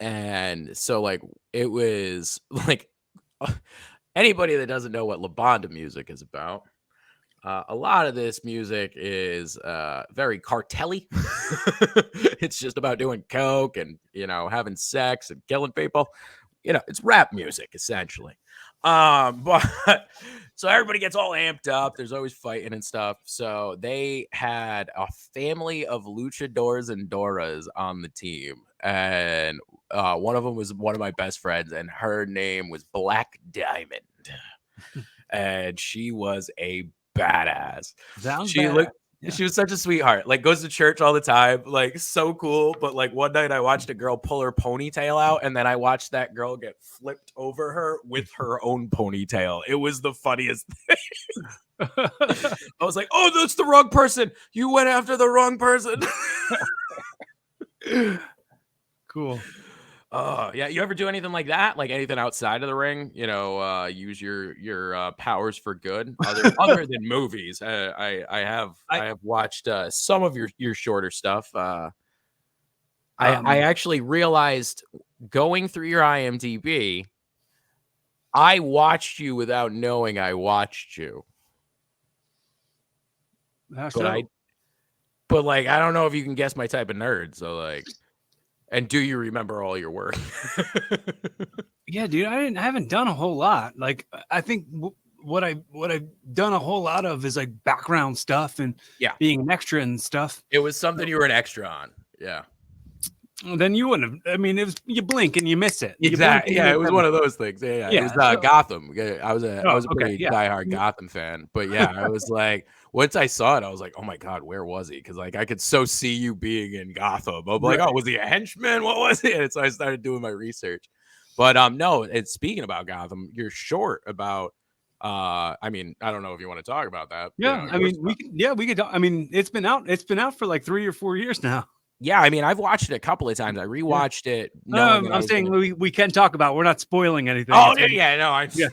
And so like it was like anybody that doesn't know what La Banda music is about, a lot of this music is very cartelly. It's just about doing coke and having sex and killing people. It's rap music essentially. But so everybody gets all amped up. There's always fighting and stuff. So they had a family of luchadors and doras on the team, and one of them was one of my best friends, and her name was Black Diamond, and she was a badass. Sounds She bad. looked she was such a sweetheart. Like goes to church all the time, like so cool. But like one night I watched a girl pull her ponytail out, and then I watched that girl get flipped over her with her own ponytail. It was the funniest thing. I was like, "Oh, that's the wrong person. You went after the wrong person." Cool. Yeah. You ever do anything like that? Like anything outside of the ring? Use your powers for good, other than movies. I have watched some of your shorter stuff. I Um, actually realized going through your IMDb, I watched you without knowing I watched you. how But so? like I don't know if you can guess my type of nerd. So like, and do you remember all your work? Yeah, dude, I haven't done a whole lot. Like, I think what I've done a whole lot of is like background stuff and Yeah. being an extra and stuff. It was something you were an extra on. Yeah. Well, then you wouldn't have. I mean, it was you blink and you miss it. You blink Exactly. and you Yeah, it miss was one of those things. Yeah. It was so- Gotham. Yeah, I was a okay, pretty yeah. diehard Gotham fan. But yeah, I was like, once I saw it, I was like, oh my God, where was he? Because like I could so see you being in Gotham. I'm like, Right. oh, was he a henchman? What was he? And so I started doing my research. But no, it's speaking about Gotham, you're short about I mean, I don't know if you want to talk about that. Yeah, I mean, we could. I mean, it's been out for like 3 or 4 years now. Yeah, I mean, I've watched it a couple of times. I rewatched it. I'm saying we can talk about. We're not spoiling anything. Oh yeah, no, yeah.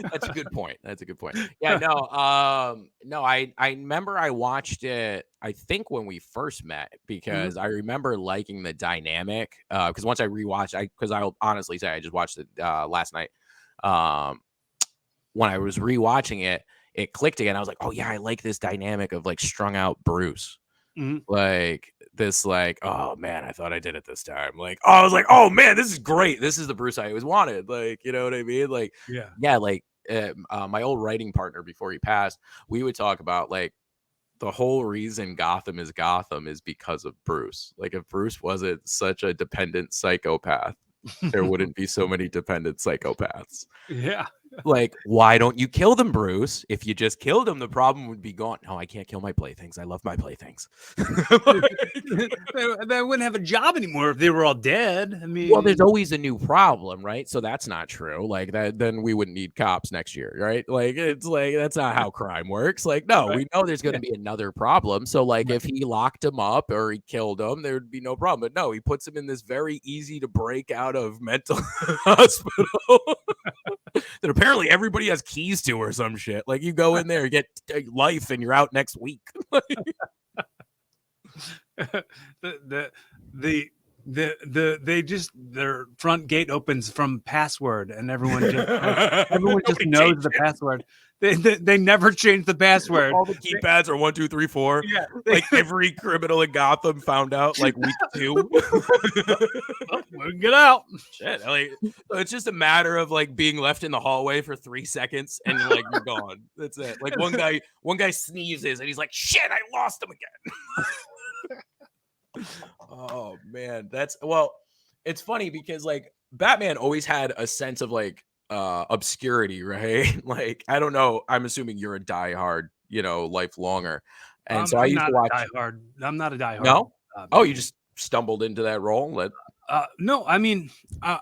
That's a good point. That's a good point. Yeah, no, no, I remember I watched it. I think when we first met because I remember liking the dynamic. Because once I rewatched, because I'll honestly say I just watched it last night. When I was rewatching it, it clicked again. I was like, oh yeah, I like this dynamic of like strung out Bruce. Like this, like, oh man, I thought I did it this time. Like, oh, I was like, oh man, this is great. This is the Bruce I always wanted. Like, you know what I mean? Like, yeah, like my old writing partner before he passed, we would talk about like the whole reason Gotham is because of Bruce. Like, if Bruce wasn't such a dependent psychopath, there wouldn't be so many dependent psychopaths. Yeah. Like, why don't you kill them, Bruce? If you just killed them, the problem would be gone. No, I can't kill my playthings. I love my playthings. They wouldn't have a job anymore if they were all dead. I mean, well, there's always a new problem, right? So that's not true. Like that, then we wouldn't need cops next year, right? Like it's like that's not how crime works. Like, no, we know there's going to be another problem. So, like, if he locked him up or he killed him, there would be no problem. But no, he puts him in this very easy to break out of mental hospital. That apparently everybody has keys to or some shit. Like you go in there, you get life, and you're out next week. Their front gate opens from password, and everyone just knows the password. They never change the password. All the keypads are 1, 2, 3, 4. Yeah, like every criminal in Gotham found out like week 2. Get out. Shit, like it's just a matter of like being left in the hallway for 3 seconds and like you're gone. That's it. Like one guy sneezes and he's like, "Shit, I lost him again." Oh man, it's funny because like Batman always had a sense of like obscurity, right? Like I don't know, I'm assuming you're a diehard, lifelonger, and so I used to watch diehard. I'm not a diehard. No, you just stumbled into that role. No, I mean, I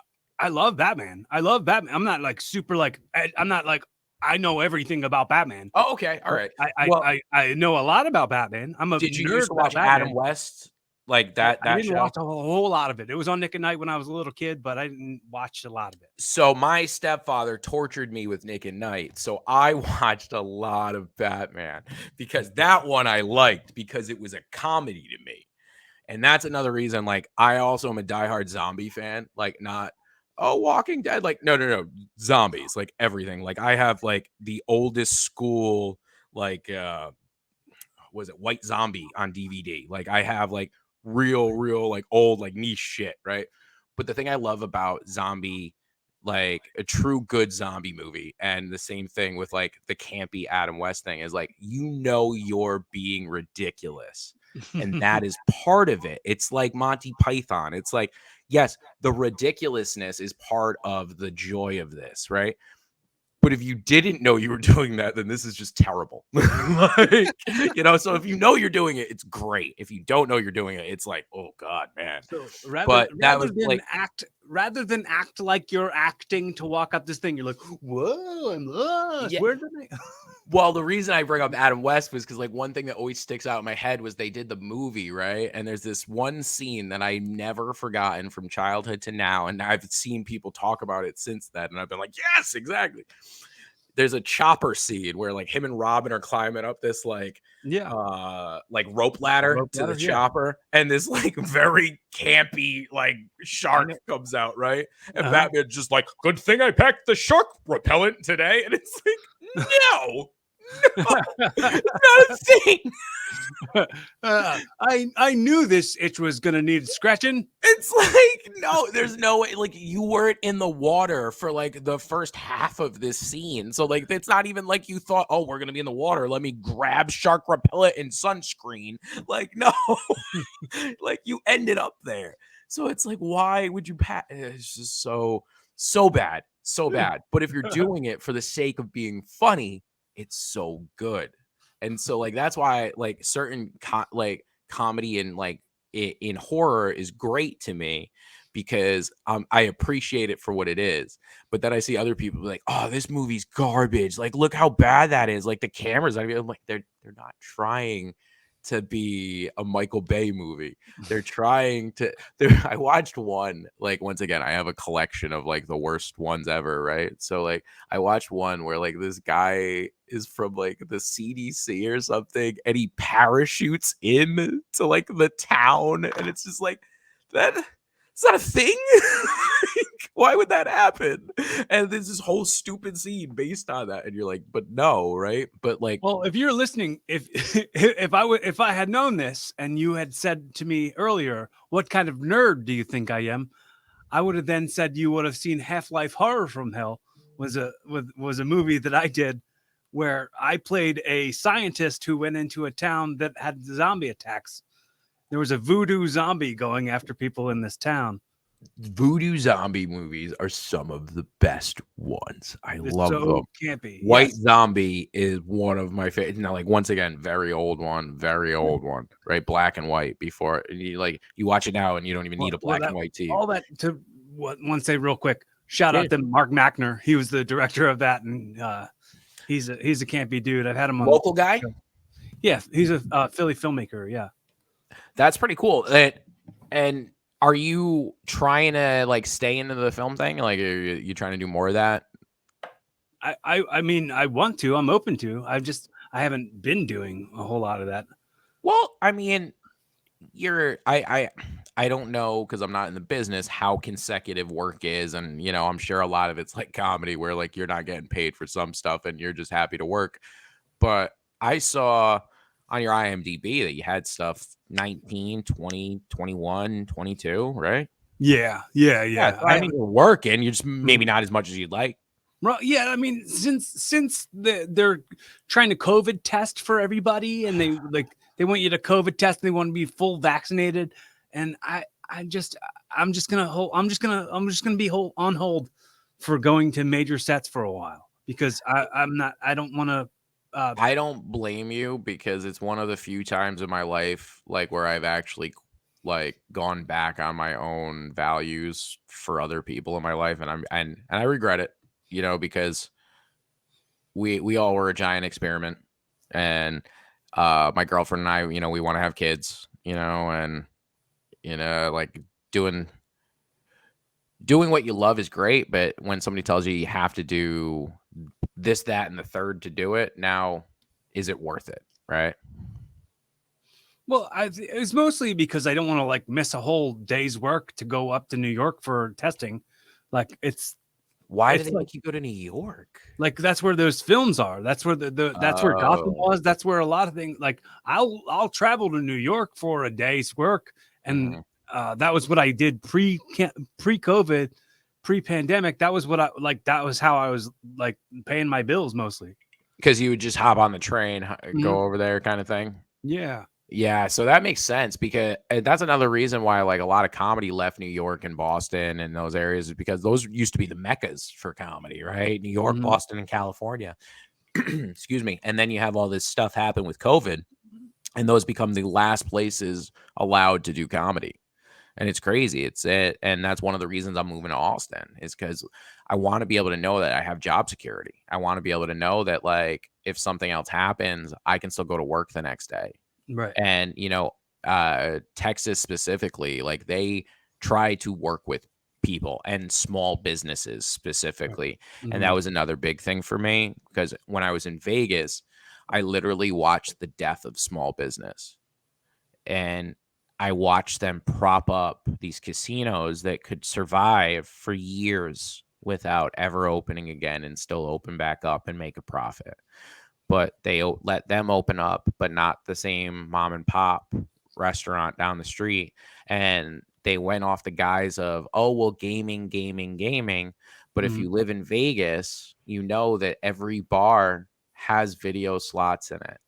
love Batman. I'm not like super like I'm not like I know everything about Batman. Oh, okay, all right. I know a lot about Batman. Did you used to watch Adam West? Like that I didn't show? watch a whole lot of it. It was on Nick at Night when I was a little kid, but I didn't watch a lot of it. So my stepfather tortured me with Nick at Night. So I watched a lot of Batman because that one I liked because it was a comedy to me. And that's another reason, like, I also am a diehard zombie fan. Like, not, Walking Dead. Like, no. Zombies, like everything. Like, I have, like, the oldest school, like, was it White Zombie on DVD? Like, I have, like, real like old like niche shit, right? But the thing I love about zombie, like a true good zombie movie, and the same thing with like the campy Adam West thing, is like you're being ridiculous, and that is part of it. It's like Monty Python. It's like, yes, the ridiculousness is part of the joy of this, right? But if you didn't know you were doing that, then this is just terrible. Like, so if you know you're doing it, it's great. If you don't know you're doing it, it's like, oh God, man. So rather than act like you're acting to walk up this thing, you're like, whoa, I'm lost. Yeah. Where did I? Well, the reason I bring up Adam West was because like one thing that always sticks out in my head was they did the movie, right? And there's this one scene that I never forgotten from childhood to now. And I've seen people talk about it since then. And I've been like, yes, exactly. There's a chopper scene where like him and Robin are climbing up this like rope ladder to the chopper, and this like very campy like shark comes out, right? And Batman's just like, good thing I packed the shark repellent today. And it's like, no, not a thing. I knew this itch was gonna need scratching. It's like, no, there's no way. Like, you weren't in the water for like the first half of this scene. So, like, it's not even like you thought, oh, we're going to be in the water. Let me grab shark repellent and sunscreen. Like, no, like, you ended up there. So, it's like, why would you It's just so bad. So bad. But if you're doing it for the sake of being funny, it's so good. And so, like, that's why, like, certain comedy and like, in horror is great to me because I appreciate it for what it is. But then I see other people be like, "Oh, this movie's garbage. Like, look how bad that is. Like the cameras." I'm like, they're not trying to be a Michael Bay movie. They're trying to. I watched one. Like, once again, I have a collection of like the worst ones ever, right? So like I watched one where like this guy is from like the CDC or something, and he parachutes in to like the town, and it's just like that. It's not a thing. Like, why would that happen? And there's this whole stupid scene based on that, and you're like, but no, right? But like, Well, if you're listening, if if I had known this and you had said to me earlier, what kind of nerd do you think I am? I would have then said you would have seen Half-Life Horror from Hell was a movie that I did where I played a scientist who went into a town that had zombie attacks. There was a voodoo zombie going after people in this town. voodoo zombie movies are some of the best ones. I It's love so them. campy. White Yes. Zombie is one of my favorite. Now, like, once again, very old one, right? Black and white. Before you watch it now, and you don't even need a black and white TV. All that to want to say real quick. Shout Yeah. out to Mark Mackner. He was the director of that, and he's a campy dude. I've had him on Local guy. Yeah, he's a Philly filmmaker. Yeah. That's pretty cool. And are you trying to like stay into the film thing? Like, are you trying to do more of that? I mean, I want to. I'm open to. I haven't been doing a whole lot of that. Well, I mean, I don't know because I'm not in the business how consecutive work is, and I'm sure a lot of it's like comedy where like you're not getting paid for some stuff and you're just happy to work. But I saw on your IMDb that you had stuff 19, 20, 21, 22, right? Yeah. Yeah, so I mean, you're working, you're just maybe not as much as you'd like. Well, yeah. I mean, since they're trying to COVID test for everybody, and they want you to COVID test, and they want to be full vaccinated, and I'm just gonna hold. I'm just gonna be on hold for going to major sets for a while because I'm not. I don't want to. I don't blame you because it's one of the few times in my life like where I've actually like gone back on my own values for other people in my life, and I regret it, because we all were a giant experiment, and my girlfriend and I, we want to have kids, and like doing what you love is great, but when somebody tells you you have to do this, that, and the third to do it, now is it worth it, right? Well, it's mostly because I don't want to like miss a whole day's work to go up to New York for testing. Like Why do it's they like make you go to New York? like that's where those films are. That's where that's where Gotham Oh. was. That's where a lot of things like I'll travel to New York for a day's work, and Mhm. that was what I did pre-COVID, pre-pandemic. That was what I like. That was how I was like paying my bills mostly. Because you would just hop on the train, Mhm. go over there kind of thing? Yeah. Yeah, so that makes sense because that's another reason why like a lot of comedy left New York and Boston and those areas is because those used to be the meccas for comedy, right? New York, Mhm. Boston, and California. Excuse me. And then you have all this stuff happen with COVID, and those become the last places allowed to do comedy. And it's crazy. And that's one of the reasons I'm moving to Austin is because I want to be able to know that I have job security. I want to be able to know that like if something else happens, I can still go to work the next day. Right. And Texas specifically, like they try to work with people and small businesses specifically. And that Mhm. was another big thing for me because when I was in Vegas, I literally watched the death of small business, and I watched them prop up these casinos that could survive for years without ever opening again and still open back up and make a profit. but they let them open up, but not the same mom and pop restaurant down the street. And they went off the guise of, oh, well, gaming, gaming, gaming. But if Mhm. you live in Vegas, you know that every bar has video slots in it.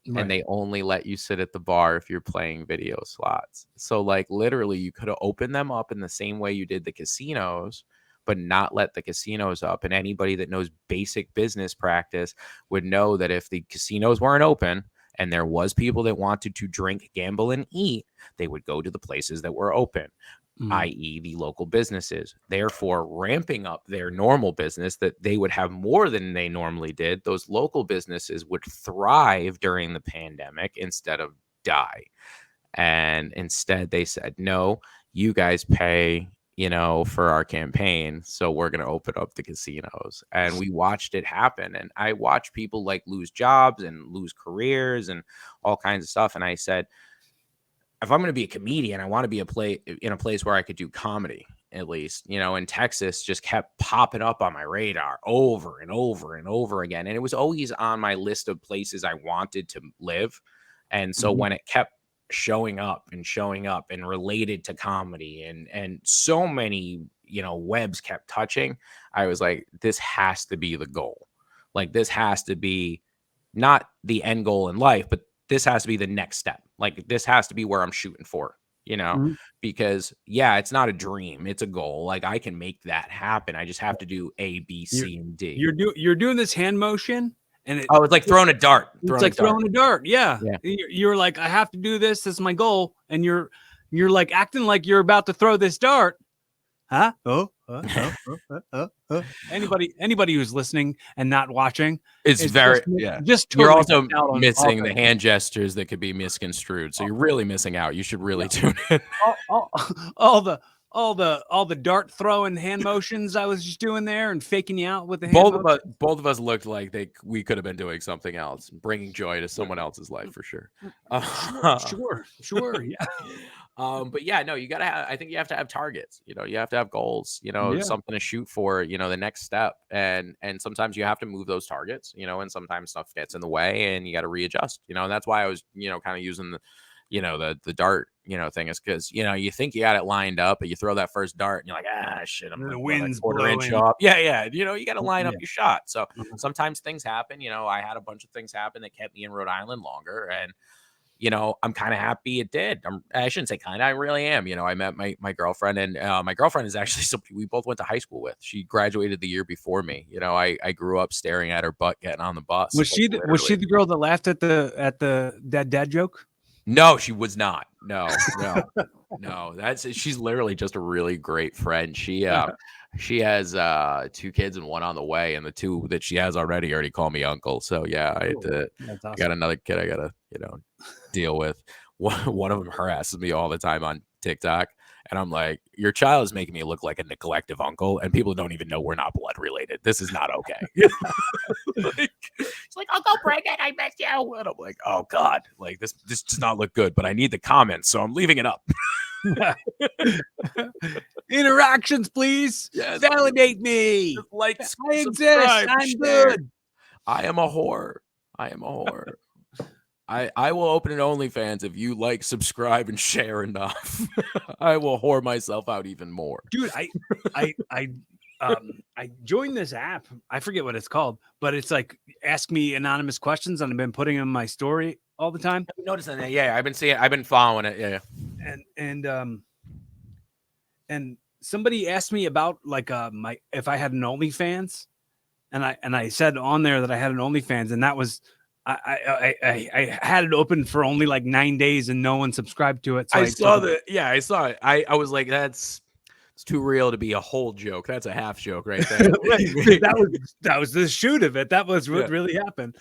And Right. they only let you sit at the bar if you're playing video slots. So like literally you could have opened them up in the same way you did the casinos, but not let the casinos up. And anybody that knows basic business practice would know that if the casinos weren't open and there was people that wanted to drink, gamble, and eat, they would go to the places that were open, i.e. the local businesses, therefore ramping up their normal business that they would have more than they normally did. Those local businesses would thrive during the pandemic instead of die. And instead they said, no, you guys pay, for our campaign. So we're going to open up the casinos. And we watched it happen. And I watched people like lose jobs and lose careers and all kinds of stuff. And I said, if I'm going to be a comedian, I want to be in a place where I could do comedy, at least, and Texas just kept popping up on my radar over and over and over again. And it was always on my list of places I wanted to live. And so when it kept showing up and related to comedy and so many, webs kept touching, I was like, this has to be the goal. Like this has to be not the end goal in life, but this has to be the next step. Like this has to be where I'm shooting for, Mhm. because it's not a dream, it's a goal. Like I can make that happen. I just have to do A, B, You're C, and D. you're doing this hand motion, and Oh, it's like throwing a dart. it's like throwing a dart. Yeah. Yeah. You're like, I have to do this. This is my goal, and you're like acting like you're about to throw this dart. Huh? Anybody who's listening and not watching, It's is very, just You're totally also missed out on missing the things. hand gestures that could be misconstrued. So you're really missing out. You should really tune in. all the dart throwing hand motions I was just doing there and faking you out with the hand Both motion. of us looked like we could have been doing something else, bringing joy to someone else's life for sure. Sure, yeah. But yeah, no, you gotta have, I think you have to have targets, you have to have goals, Yeah. something to shoot for, the next step. And sometimes you have to move those targets, and sometimes stuff gets in the way and you got to readjust, and that's why I was, kind of using the dart, thing is because, you think you got it lined up, but you throw that first dart and you're like, shit, I'm And the like, what, a wind's quarter inch blowing. off. Yeah. You got to line up Yeah. your shot. So Mhm. sometimes things happen, I had a bunch of things happen that kept me in Rhode Island longer. And I'm kind of happy it did. I shouldn't say kind of, I really am. I met my girlfriend, and my girlfriend is actually somebody we both went to high school with. She graduated the year before me. I grew up staring at her butt getting on the bus. Was Like, was she literally. the girl that laughed at the dad joke? No, she was not. No. She's literally just a really great friend. She has 2 kids and 1 on the way, and the 2 that she has already call me uncle. So yeah, Cool. That's I got awesome. another kid I gotta, deal with. One of them harasses me all the time on TikTok. And I'm like, your child is making me look like a neglective uncle, and people don't even know we're not blood related. This is not okay. She's like, Uncle Bregan, I miss you. And I'm like, oh God, like this does not look good, but I need the comments, so I'm leaving it up. Interactions, please. Yes. Validate me. Just like, I exist. subscribe, I'm share. good. I am a whore. I will open an OnlyFans if you like, subscribe, and share enough. I will whore myself out even more. Dude, I joined this app. I forget what it's called, but it's like ask me anonymous questions, and I've been putting in my story all the time. I've been noticing that. Yeah, I've been following it. Yeah. And somebody asked me about like if I had an OnlyFans, and I said on there that I had an OnlyFans, and that was I had it open for only like 9 days, and no one subscribed to it. So I saw that. Yeah, I saw it. I was like, it's too real to be a whole joke. That's a half joke right there. that was the shoot of it. That was what really happened.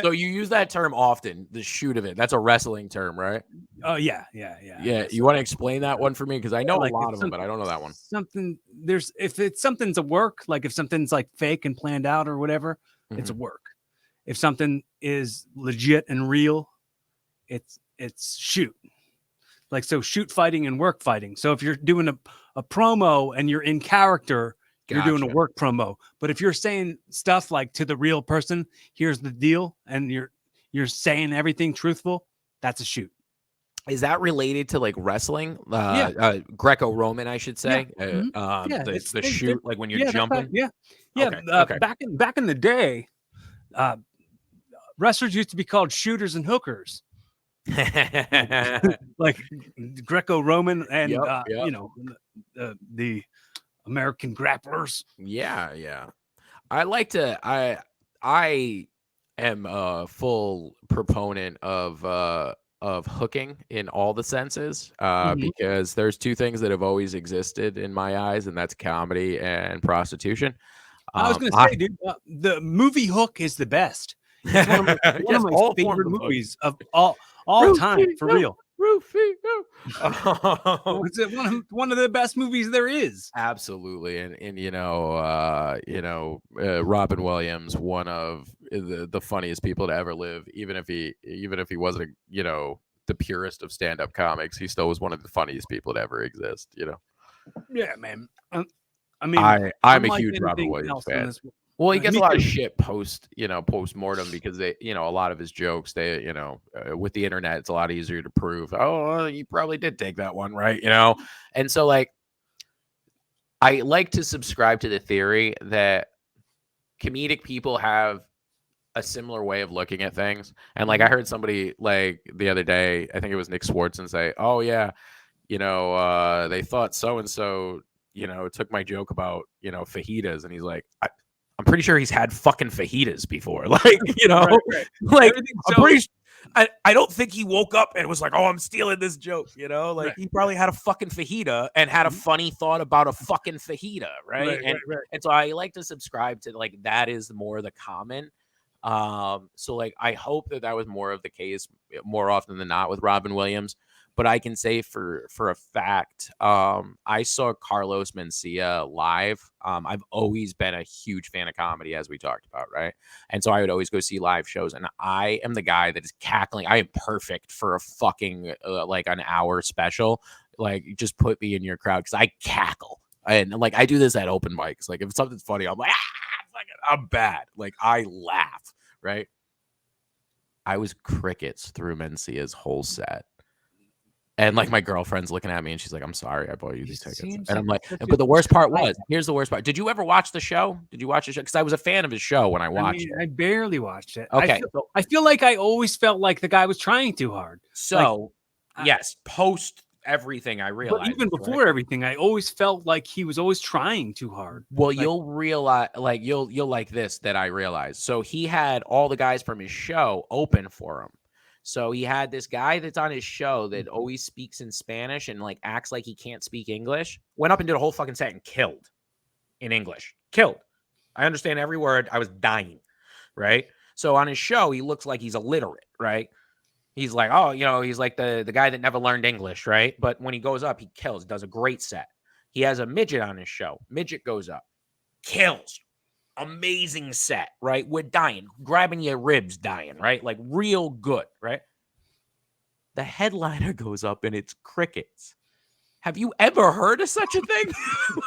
So you use that term often, the shoot of it. That's a wrestling term, right? Oh yeah. You want to explain that one for me? Because I know like a lot of them, but I don't know that one. If it's something's a work, like if something's like fake and planned out or whatever, it's a work. If something is legit and real, it's shoot. Like, so shoot fighting and work fighting. So if you're doing a promo and you're in character, You're doing a Gotcha. work promo. But if you're saying stuff like to the real person, here's the deal, and you're saying everything truthful, that's a shoot. Is that related to like wrestling? Yeah. Greco-Roman, I should Yeah. say. Mhm. Yeah, it's The they shoot, like when you're yeah, that's right. jumping. Yeah. Yeah, Okay. Okay. back in the day, uh, wrestlers used to be called shooters and hookers. Like like Greco-Roman and, Yep. Yep. the American grapplers. Yeah. Yeah. I like to. I am a full proponent of hooking in all the senses, Mhm. because there's two things that have always existed in my eyes, and that's comedy and prostitution. I was gonna I say, dude, the movie Hook is the best. It's one of yes, my all forms favorite of hooking. movies of all time, for Rufio, real. Rufio. It's one of the best movies there is. Absolutely, and Robin Williams, one of the funniest people to ever live. Even if he wasn't, the purest of stand up comics, he still was one of the funniest people to ever exist. Yeah, man. I mean, I'm a unlike huge Robin anything Williams else in fan. this Well, he gets a me lot of too. shit post mortem because a lot of his jokes, with the internet, it's a lot easier to prove. Oh, well, you probably did take that one, right? And so like, I like to subscribe to the theory that comedic people have a similar way of looking at things. And like, I Mhm. heard somebody like the other day, I think it was Nick Swartzen, say, "Oh yeah, they thought so and so, took my joke about fajitas," and he's like, I'm pretty sure he's had fucking fajitas before. Like, Right, right. like Everything's I'm so pretty I don't think he woke up and was like, "Oh, I'm stealing this joke," like right, he probably had a fucking fajita and had a mhm, funny thought about a fucking fajita, right? right, And right, right. and so I like to subscribe to like that is more the common. So like I hope that was more of the case more often than not with Robin Williams. But I can say for a fact, I saw Carlos Mencia live. I've always been a huge fan of comedy, as we talked about, right? And so I would always go see live shows, and I am the guy that is cackling. I am perfect for a fucking like an hour special. Like, just put me in your crowd because I cackle, and like I do this at open mics. Like if something's funny, I'm like, fuck it, I'm bad. Like I laugh, right? I was crickets through Mencia's whole set. And like my girlfriend's looking at me and she's like, "I'm sorry, I bought you He these tickets." seems And I'm like like, such a but the worst part shy. was, here's the worst part. Did you ever watch the show? Did you watch the show? Because I was a fan of his show when I I watched mean, it. I barely watched it. Okay. I feel like I always felt like the guy was trying too hard. Like, So I yes, post everything I but realized even this, right? before everything, I always felt like he was always trying too hard. Well, Like, you'll realize, like you'll like this that I realized. So he had all the guys from his show open for him. So he had this guy that's on his show that always speaks in Spanish and like acts like he can't speak English. Went up and did a whole fucking set and killed in English. Killed. I understand every word. I was dying, right? So on his show, he looks like he's illiterate, right? He's like, oh, he's like the guy that never learned English, right? But when he goes up, he kills, does a great set. He has a midget on his show. Midget goes up, kills, amazing set, right? We're dying, grabbing your ribs, dying, right? Like real good, right? The headliner goes up and it's crickets. Have you ever heard of such a thing?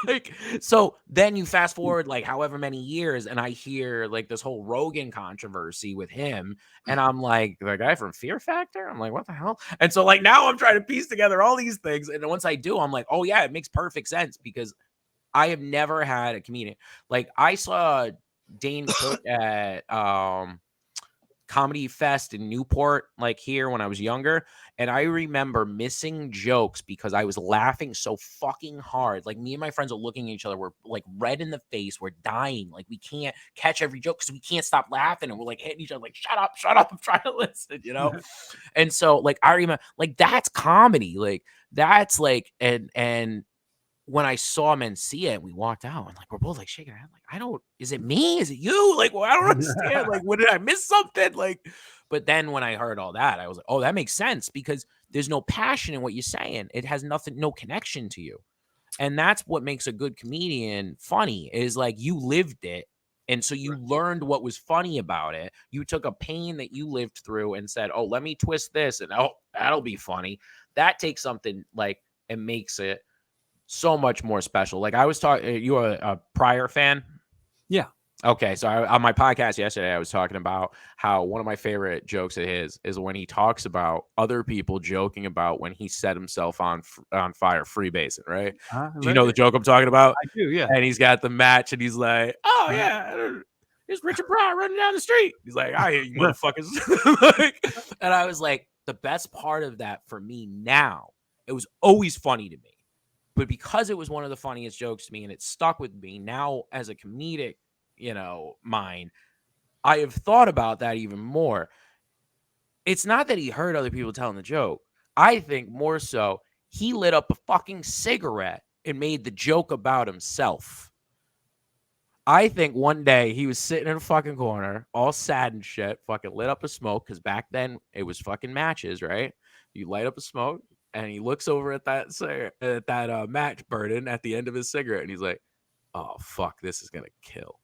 Like, so then you fast forward like however many years, and I hear like this whole Rogan controversy with him, and I'm like, the guy from Fear Factor? I'm like, what the hell? And so like now I'm trying to piece together all these things, and once I do, I'm like, oh yeah, it makes perfect sense because I have never had a comedian. Like I saw Dane Cook at Comedy Fest in Newport, like here when I was younger. And I remember missing jokes because I was laughing so fucking hard. Like me and my friends are looking at each other. We're like red in the face. We're dying. Like we can't catch every joke because we can't stop laughing. And we're like hitting each other like, shut up, shut up. I'm trying to listen. And so like I remember like that's comedy. Like that's like and when I saw Mencia and we walked out and like we're both like shaking our head, like, I don't, is it me? Is it you? Like, well, I don't understand. Like, what did I miss something? Like, but then when I heard all that, I was like, oh, that makes sense because there's no passion in what you're saying. It has nothing, no connection to you. And that's what makes a good comedian funny is like you lived it. And so you learned what was funny about it. You took a pain that you lived through and said, oh, let me twist this and oh, that'll be funny. That takes something like and makes it so much more special. Like I was talking, you are a Pryor fan? Yeah. Okay, so on my podcast yesterday, I was talking about how one of my favorite jokes of his is when he talks about other people joking about when he set himself on fire freebasing, right? Do you know the joke I'm talking about? I do, yeah. And he's got the match, and he's like, "Oh yeah, it's Richard Pryor running down the street." He's like, "I hear you motherfuckers." And I was like, the best part of that for me now, it was always funny to me, but because it was one of the funniest jokes to me, and it stuck with me now as a comedic, mind, I have thought about that even more. It's not that he heard other people telling the joke. I think more so he lit up a fucking cigarette and made the joke about himself. I think one day he was sitting in a fucking corner, all sad and shit, fucking lit up a smoke, because back then it was fucking matches, right? You light up a smoke, and he looks over at that match burning at the end of his cigarette, and he's like, "Oh fuck, this is gonna kill."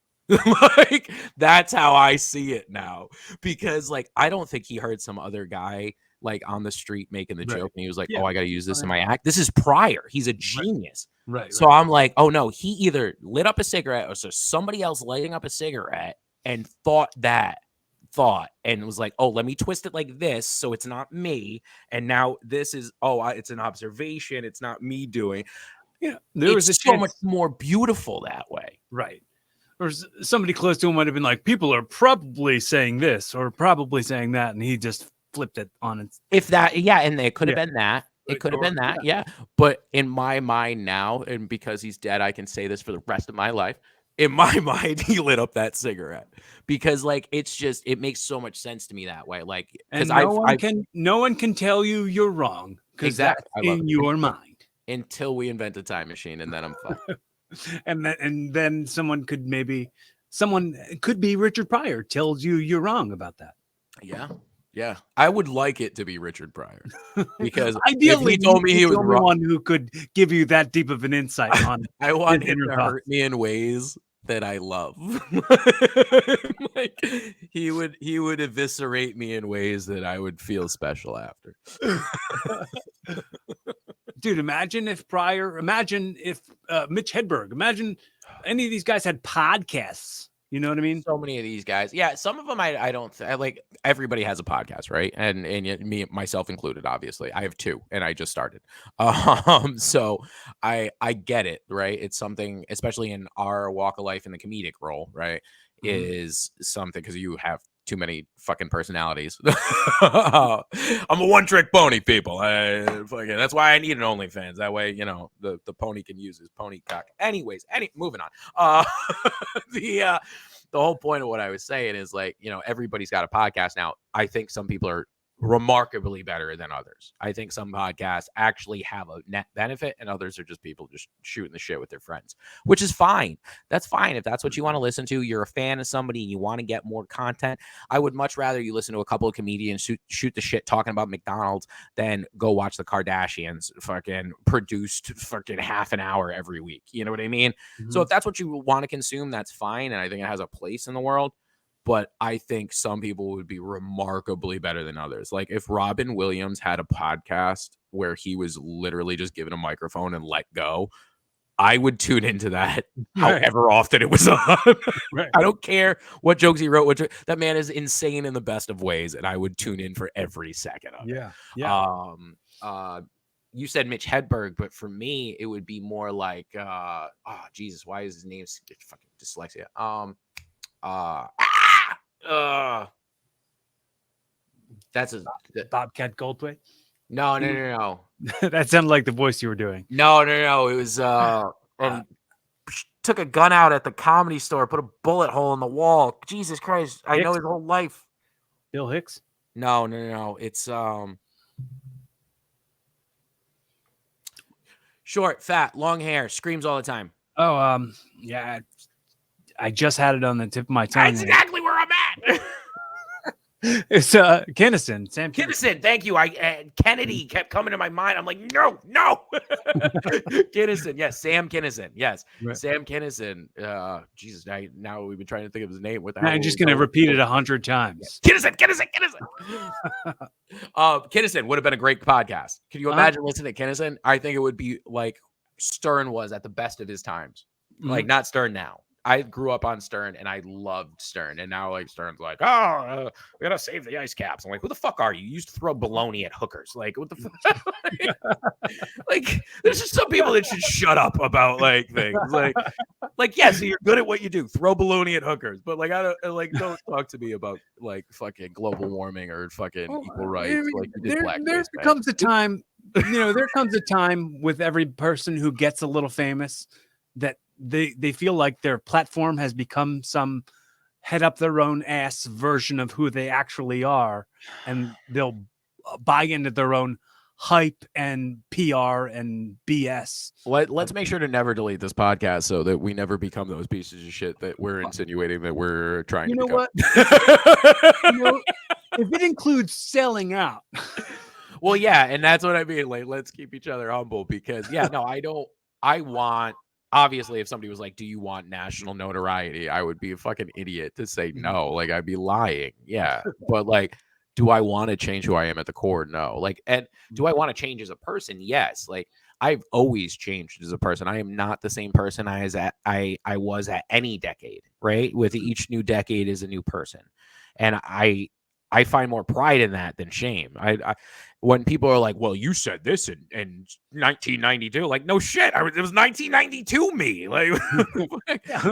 Like that's how I see it now, because like I don't think he heard some other guy like on the street making the joke, and he was like, "Oh, I gotta use this in my act." This is Pryor. He's a genius. Right. So I'm like, oh no, he either lit up a cigarette or so somebody else lighting up a cigarette and thought and was like, "Oh, let me twist it like this so it's not me." And now this is, it's an observation. It's not me doing. Yeah, there was so much more beautiful that way. Right. Or somebody close to him might have been like, people are probably saying this or probably saying that, and he just flipped it on its. If that, yeah, and it could have been that. It could have been that, yeah. But in my mind now, and because he's dead, I can say this for the rest of my life. In my mind, he lit up that cigarette because, like, it makes so much sense to me that way. Like, because no one can tell you you're wrong because exactly that's in your mind until we invent a time machine, and then I'm fine. and then someone could be Richard Pryor tells you you're wrong about that. Yeah. I would like it to be Richard Pryor because ideally if he told me he was wrong, one who could give you that deep of an insight on. I want him to hurt me in ways that I love. Like he would eviscerate me in ways that I would feel special after. Dude, imagine if Mitch Hedberg, imagine any of these guys had podcasts. You know what I mean? So many of these guys. Yeah, some of them I don't like. Everybody has a podcast, right? And me, myself included, obviously. I have 2 and I just started. So I get it, right? It's something, especially in our walk of life in the comedic role, right? Mm-hmm. Is something because you have too many fucking personalities. I'm a one-trick pony, people. That's why I need an OnlyFans. That way, the pony can use his pony cock. Anyways, moving on. The whole point of what I was saying is like, everybody's got a podcast now. I think some people are remarkably better than others. I think some podcasts actually have a net benefit and others are just people just shooting the shit with their friends, which is fine. That's fine. If that's what you want to listen to, you're a fan of somebody and you want to get more content. I would much rather you listen to a couple of comedians shoot the shit talking about McDonald's than go watch the Kardashians fucking produced fucking half an hour every week. You know what I mean? Mm-hmm. So if that's what you want to consume, that's fine. And I think it has a place in the world. But I think some people would be remarkably better than others. Like if Robin Williams had a podcast where he was literally just given a microphone and let go, I would tune into that however often it was on. Right. I don't care what jokes he wrote. That man is insane in the best of ways, and I would tune in for every second of it. Yeah. You said Mitch Hedberg, but for me, it would be more like, Jesus, why is his name fucking dyslexia? That's a Bobcat Goldthwait. No. That sounded like the voice you were doing. No. It was took a gun out at the Comedy Store, put a bullet hole in the wall. Jesus Christ, I know his whole life. Bill Hicks. No. It's short, fat, long hair, screams all the time. Oh, yeah. I just had it on the tip of my tongue. That's exactly where I'm at. It's Kinison, Sam Kinison. Thank you. Kennedy kept coming to my mind. I'm like, no. Kinison. Yes, Sam Kinison. Yes, right. Sam Kinison. Jesus. Now we've been trying to think of his name. I'm just gonna repeat it 100 times. Kinison. Kinison would have been a great podcast. Can you imagine listening to Kinison? I think it would be like Stern was at the best of his times. Like, Mhm. not Stern now. I grew up on Stern and I loved Stern. And now, like, Stern's like, oh, we gotta save the ice caps. I'm like, who the fuck are you? You used to throw baloney at hookers. Like, what the fuck? Like, there's just some people that should shut up about like things. Like, yeah, so you're good at what you do. Throw baloney at hookers. But like, don't talk to me about like fucking global warming or fucking Well, equal I rights. mean, Like, you did there blackface, man. comes a time, there comes a time with every person who gets a little famous that they feel like their platform has become some head up their own ass version of who they actually are, and they'll buy into their own hype and PR and BS. Let's make sure to never delete this podcast so that we never become those pieces of shit that we're insinuating that we're trying You to know become. what? If it includes selling out. Well, yeah, and that's what I mean. Like, let's keep each other humble because, yeah, no, I want, obviously, if somebody was like, do you want national notoriety? I would be a fucking idiot to say no. Like, I'd be lying. Yeah. But, like, do I want to change who I am at the core? No. Like, and do I want to change as a person? Yes. Like, I've always changed as a person. I am not the same person I was at any decade, right? With each new decade is a new person. And I find more pride in that than shame. When people are like, "Well, you said this in 1992," like, no shit, it was 1992 me. Like,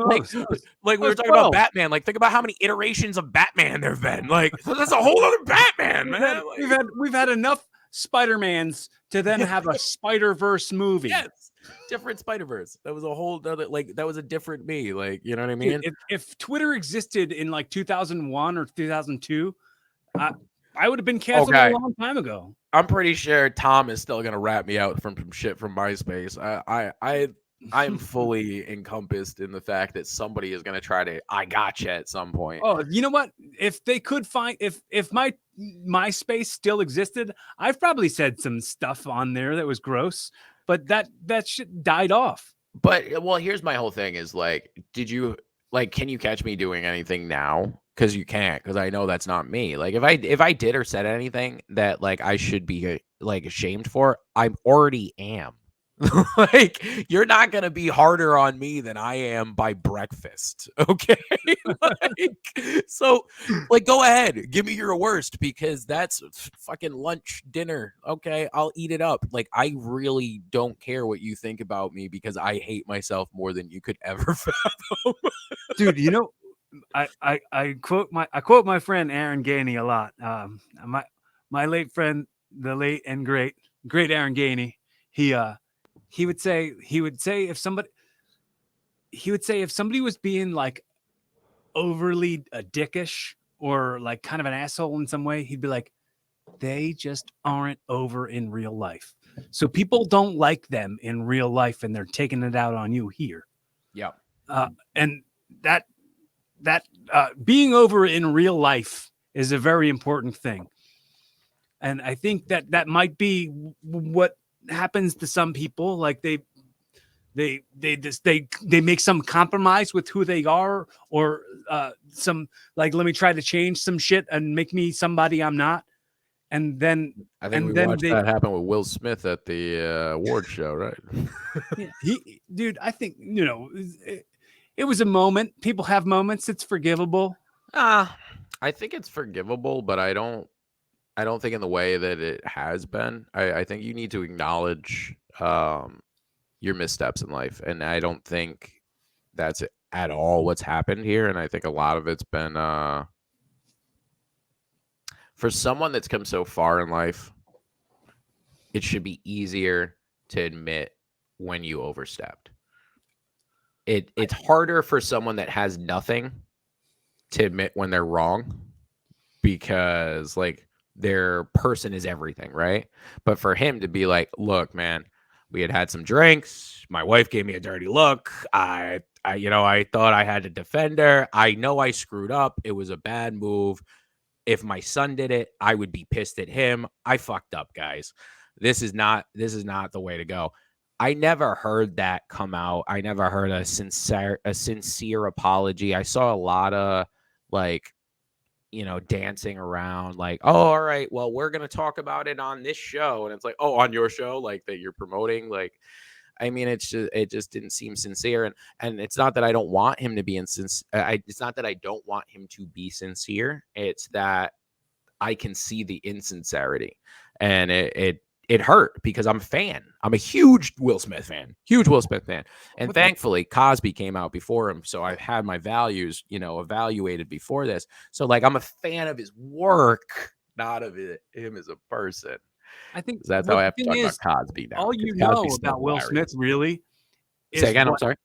like we were talking about Batman. Like, think about how many iterations of Batman there've been. Like, that's a whole other Batman, man. We've had enough Spider-Mans to then have a Spider-Verse movie. Yes, different Spider-Verse. That was a whole other, like, that was a different me. Like, you know what I mean? Dude, if Twitter existed in like 2001 or 2002, I would have been canceled a long time ago. I'm pretty sure Tom is still gonna rat me out from some shit from MySpace. I'm fully encompassed in the fact that somebody is gonna try to I gotcha at some point. Oh, you know what? If they could find if my MySpace still existed, I've probably said some stuff on there that was gross, but that shit died off. But well, here's my whole thing is like, can you catch me doing anything now? Because you can't, because I know that's not me. Like, if I did or said anything that like I should be like ashamed for, I already am. Like, you're not gonna be harder on me than I am by breakfast, okay? Like, so, like, go ahead, give me your worst, because that's fucking lunch, dinner, okay? I'll eat it up. Like, I really don't care what you think about me because I hate myself more than you could ever fathom. Dude, you know, I quote my friend Aaron Gainey a lot. My late friend, the late and great Aaron Gainey, he would say if somebody was being like overly dickish or like kind of an asshole in some way, he'd be like, they just aren't over in real life. So people don't like them in real life and they're taking it out on you here. Yeah. And that being over in real life is a very important thing. And I think that might be what happens to some people. Like they make some compromise with who they are, or some like, let me try to change some shit and make me somebody I'm not. And then I think we watched that happen with Will Smith at the award show, right? Yeah, dude, I think, it was a moment. People have moments. It's forgivable. I think it's forgivable, but I don't think in the way that it has been. I think you need to acknowledge your missteps in life, and I don't think that's at all what's happened here. And I think a lot of it's been for someone that's come so far in life, it should be easier to admit when you overstepped. It's harder for someone that has nothing to admit when they're wrong, because like their person is everything, right? But for him to be like, look, man, we had some drinks. My wife gave me a dirty look. I thought I had to defend her. I know I screwed up. It was a bad move. If my son did it, I would be pissed at him. I fucked up, guys. This is not the way to go. I never heard that come out. I never heard a sincere apology. I saw a lot of like, dancing around like, oh, all right, well, we're going to talk about it on this show. And it's like, oh, on your show, like that you're promoting. Like, I mean, it just didn't seem sincere, and it's not that I don't want him to be insincere. It's not that I don't want him to be sincere. It's that I can see the insincerity, and it hurt because I'm a fan. I'm a huge Will Smith fan, and thankfully Cosby came out before him, so I've had my values, evaluated before this. So like, I'm a fan of his work, not of him as a person. I think That's how I have to talk about Cosby now. All you know about Will Smith really is Say again, I'm sorry.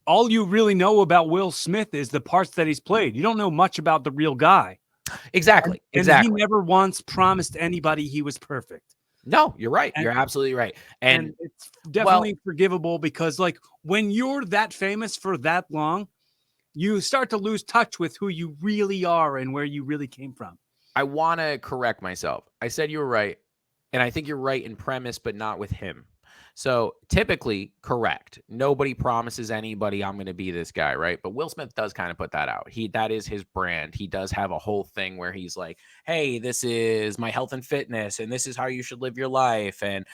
All you really know about Will Smith is the parts that he's played. You don't know much about the real guy. Exactly. And he never once promised anybody he was perfect. No, you're right. You're absolutely right. And it's definitely forgivable because, like, when you're that famous for that long, you start to lose touch with who you really are and where you really came from. I want to correct myself. I said you were right. And I think you're right in premise, but not with him. So typically, correct. Nobody promises anybody I'm going to be this guy, right? But Will Smith does kind of put that out. That is his brand. He does have a whole thing where he's like, "Hey, this is my health and fitness, and this is how you should live your life, and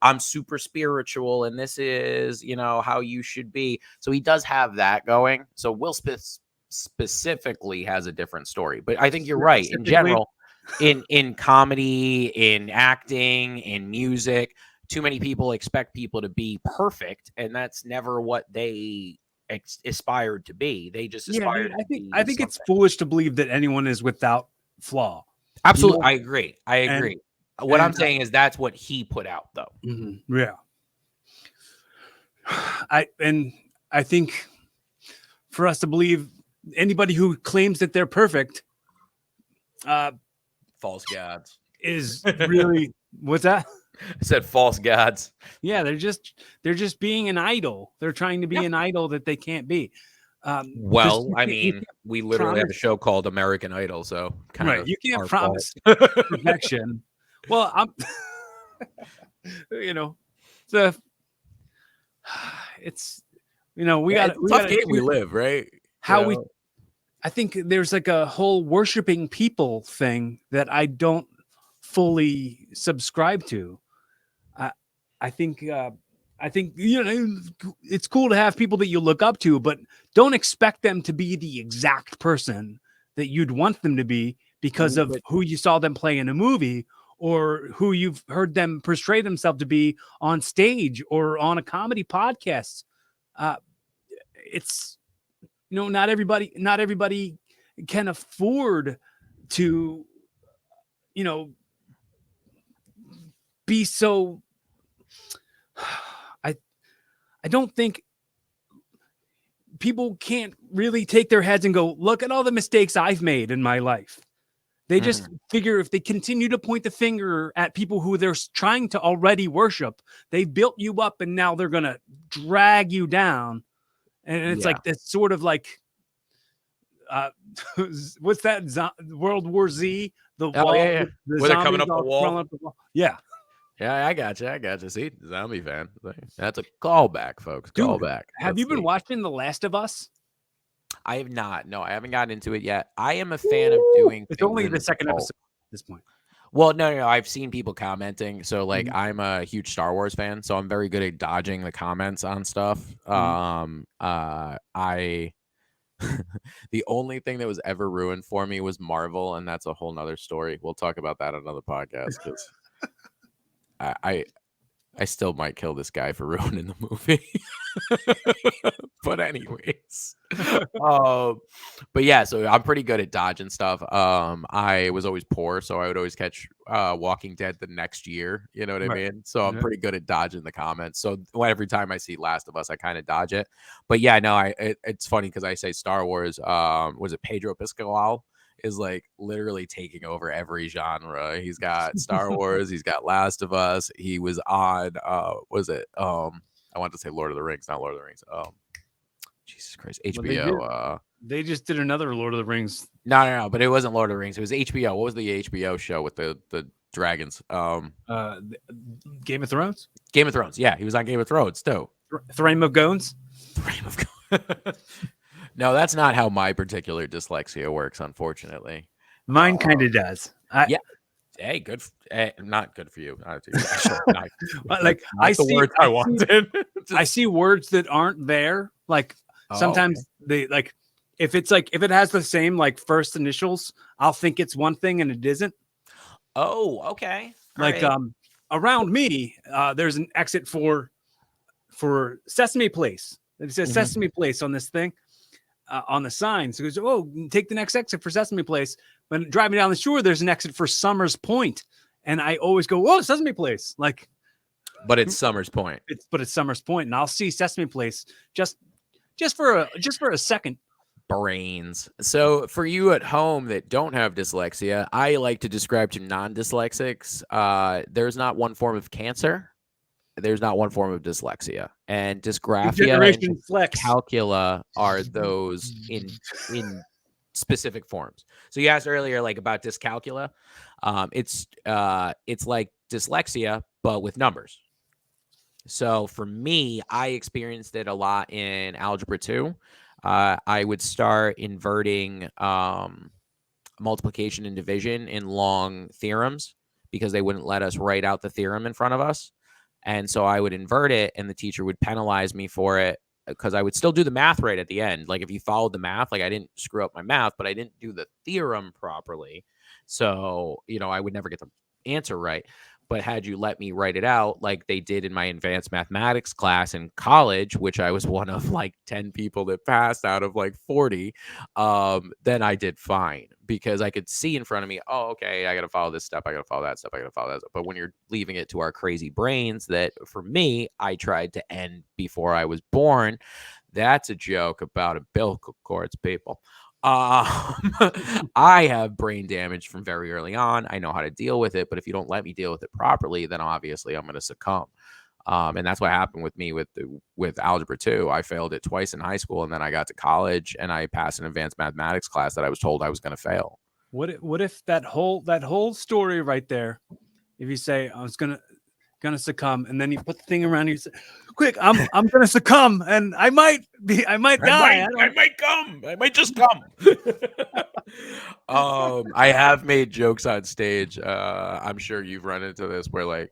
I'm super spiritual, and this is, how you should be." So he does have that going. So Will Smith specifically has a different story. But I think you're right in general. In comedy, in acting, in music, too many people expect people to be perfect, and that's never what they aspired to be. They just aspired to be I think it's foolish to believe that anyone is without flaw. Absolutely. I agree. What I'm saying is that's what he put out, though. Mm-hmm. Yeah. I think for us to believe anybody who claims that they're perfect, false gods is really what's that? I said false gods. Yeah, they're just being an idol. They're trying to be an idol that they can't be. Well, I mean, we literally have a show called American Idol, so right. You can't promise perfection. Well, I'm, it's we got tough game we live, right? I think there's like a whole worshiping people thing that I don't fully subscribe to. I think it's cool to have people that you look up to, but don't expect them to be the exact person that you'd want them to be because of who you saw them play in a movie or who you've heard them portray themselves to be on stage or on a comedy podcast. It's not everybody can afford to be so. I don't think people can't really take their heads and go, look at all the mistakes I've made in my life. They just figure if they continue to point the finger at people who they're trying to already worship, they built you up and now they're going to drag you down. And it's like, it's sort of like, what's that? World War Z? The wall, where they're coming up the wall. Yeah. Yeah, I got you. See, zombie fan. That's a callback, folks. Callback. Have you been watching The Last of Us? I have not. No, I haven't gotten into it yet. I am a fan of doing. It's only the second episode at this point. Well, no. I've seen people commenting. So, like, I'm a huge Star Wars fan, so I'm very good at dodging the comments on stuff. The only thing that was ever ruined for me was Marvel, and that's a whole nother story. We'll talk about that on another podcast because I still might kill this guy for ruining the movie. But anyways, but yeah, so I'm pretty good at dodging stuff. I was always poor, so I would always catch Walking Dead the next year. You know what I mean? So I'm pretty good at dodging the comments. So every time I see Last of Us, I kind of dodge it. But yeah, no, it's funny because I say Star Wars. Was it Pedro Pascal? Is like literally taking over every genre. He's got Star Wars, he's got Last of Us. He was on was it I wanted to say Lord of the Rings, not Lord of the Rings. Jesus Christ, HBO. They just did another Lord of the Rings. No, but it wasn't Lord of the Rings. It was HBO. What was the HBO show with the dragons? Game of Thrones? Game of Thrones. Yeah, he was on Game of Thrones too. Thrame of Gones? Thrame of Gones. No, that's not how my particular dyslexia works, unfortunately. Mine kind of does. Yeah. Hey, not good for you. Not, Like that's not the words I wanted. I see words that aren't there. Like Oh, sometimes they like if it has the same like first initials, I'll think it's one thing and it isn't. oh, okay. All Like right. around me, there's an exit for Sesame Place. It says Mhm. Sesame Place on this thing on the sign. So it goes, oh, take the next exit for Sesame Place. But driving down the shore, there's an exit for Summers Point, and I always go, oh, Sesame Place. Like But it's Summers Point. it's Summers Point, and I'll see Sesame Place just for a second. Brains. So for you at home that don't have dyslexia, I like to describe to non-dyslexics, there's not one form of cancer. There's not one form of dyslexia. And dysgraphia and Generation Flex. calcula are those in specific forms. So you asked earlier like about dyscalculia. It's like dyslexia, but with numbers. So for me, I experienced it a lot in algebra 2. I would start inverting multiplication and division in long theorems because they wouldn't let us write out the theorem in front of us. And so I would invert it, and the teacher would penalize me for it because I would still do the math right at the end. Like if you followed the math, like I didn't screw up my math, but I didn't do the theorem properly. So, I would never get the answer right. But had you let me write it out like they did in my advanced mathematics class in college, which I was one of like 10 people that passed out of like 40, then I did fine because I could see in front of me, oh, okay, I got to follow this step. I got to follow that step. I got to follow that step. But when you're leaving it to our crazy brains that for me, I tried to end before I was born, that's a joke about umbilical cords, people. I have brain damage from very early on. I know how to deal with it, but if you don't let me deal with it properly, then obviously I'm going to succumb. And that's what happened with me with algebra 2. I failed it twice in high school, and then I got to college and I passed an advanced mathematics class that I was told I was going to fail. What if that whole story right there, if you say I was gonna succumb, and then you put the thing around you, say, quick, I'm gonna succumb, and I might die. I might just come. I have made jokes on stage. I'm sure you've run into this where like,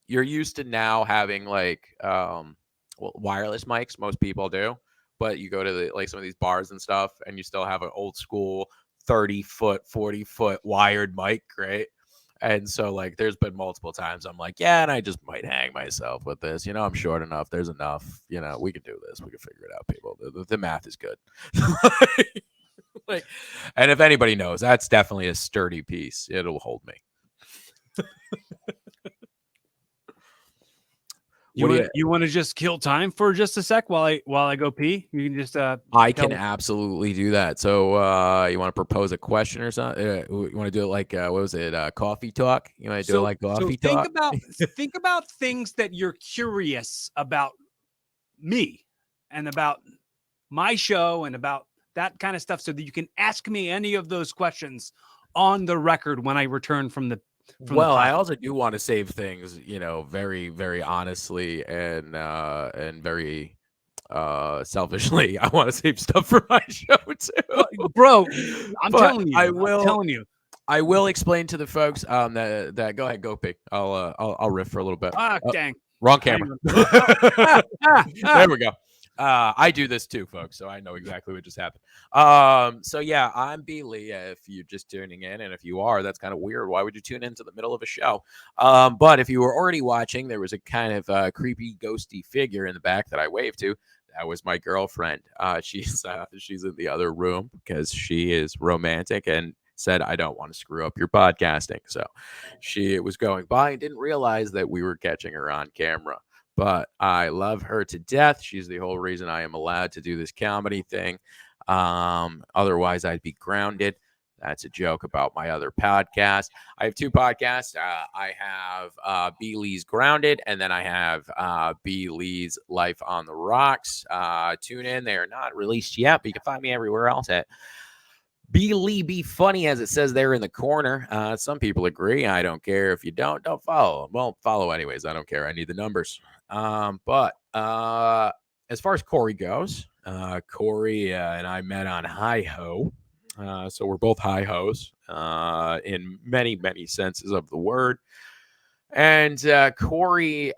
you're used to now having like, wireless mics. Most people do, but you go to like some of these bars and stuff, and you still have an old school 30-foot, 40-foot wired mic, right? And so, like, there's been multiple times I'm like, yeah, and I just might hang myself with this. I'm short enough. There's enough. We can do this. We can figure it out, people. The math is good. Like, and if anybody knows, that's definitely a sturdy piece. It'll hold me. You want to just kill time for just a sec while I go pee? You can just I can absolutely do that. So you want to propose a question or something? You want to do it like what was it? Coffee talk? You want to do it like coffee think talk? think about things that you're curious about me and about my show and about that kind of stuff, so that you can ask me any of those questions on the record when I return from the Well, I podcast. also do want to save things, very, very honestly and very selfishly. I want to save stuff for my show too. Well, bro, I'm But telling you. I'm telling you. I will explain to the folks that go ahead, go pick. I'll riff for a little bit. Ah, dang. Wrong camera. There we go. I do this too, folks, so I know exactly what just happened. So yeah, I'm B. Lee. If you're just tuning in, and if you are, that's kind of weird. Why would you tune into the middle of a show? But if you were already watching, there was a kind of creepy, ghosty figure in the back that I waved to. That was my girlfriend. She's in the other room because she is romantic and said, I don't want to screw up your podcasting. So she was going by and didn't realize that we were catching her on camera. But I love her to death. She's the whole reason I am allowed to do this comedy thing. Otherwise, I'd be grounded. That's a joke about my other podcast. I have 2 podcasts. I have B. Lee's Grounded, and then I have B. Lee's Life on the Rocks. Tune in. They are not released yet, but you can find me everywhere else at B. Lee Be Funny, as it says there in the corner. Some people agree. I don't care if you don't follow. Well, follow anyways. I don't care. I need the numbers. But as far as Cory goes, Cory and I met on Hi Ho. So we're both Hi Hos. in many, many senses of the word. And Cory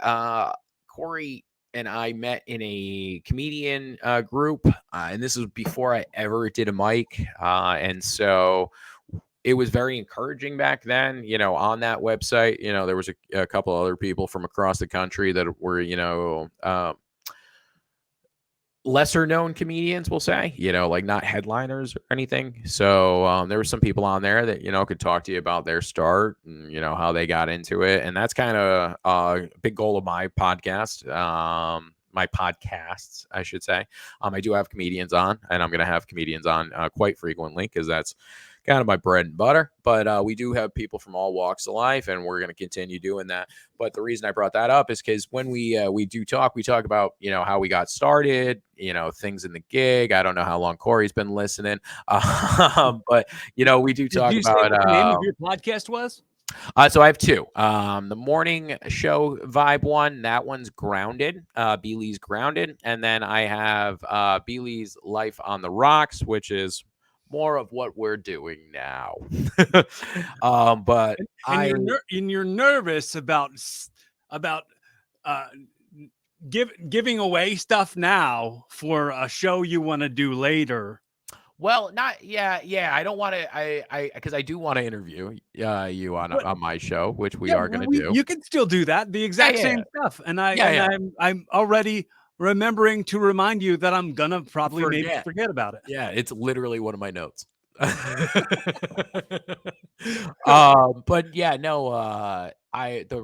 and I met in a comedian group, and this was before I ever did a mic. And so it was very encouraging back then, on that website. There was a couple other people from across the country that were, lesser known comedians, we'll say, like not headliners or anything. So there were some people on there that, could talk to you about their start and, how they got into it. And that's kind of a big goal of my podcast. My podcasts, I should say. I do have comedians on, and I'm going to have comedians on quite frequently because that's kind of my bread and butter. But we do have people from all walks of life, and we're going to continue doing that. But the reason I brought that up is because when we talk about, how we got started, things in the gig. I don't know how long Cory's been listening, but, we do talk Did you about say what the name of your podcast was? So I have two. The morning show vibe one, that one's Grounded, Beely's Grounded. And then I have Beely's Life on the Rocks, which is more of what we're doing now. But you're nervous about giving away stuff now for a show you want to do later. Well, I don't want to. Because I do want to interview you on my show, which we are going to do. You can still do that, the exact same stuff, and I'm already remembering to remind you that I'm gonna probably maybe forget about it. Yeah, it's literally one of my notes. But yeah, no.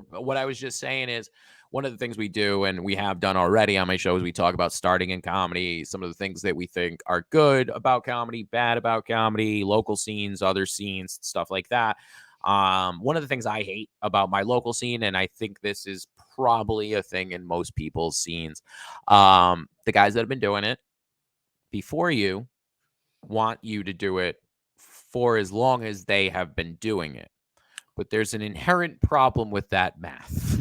What I was just saying is, one of the things we do, and we have done already on my show, is we talk about starting in comedy, some of the things that we think are good about comedy, bad about comedy, local scenes, other scenes, stuff like that. One of the things I hate about my local scene, and I think this is probably a thing in most people's scenes, the guys that have been doing it before you want you to do it for as long as they have been doing it. But there's an inherent problem with that math.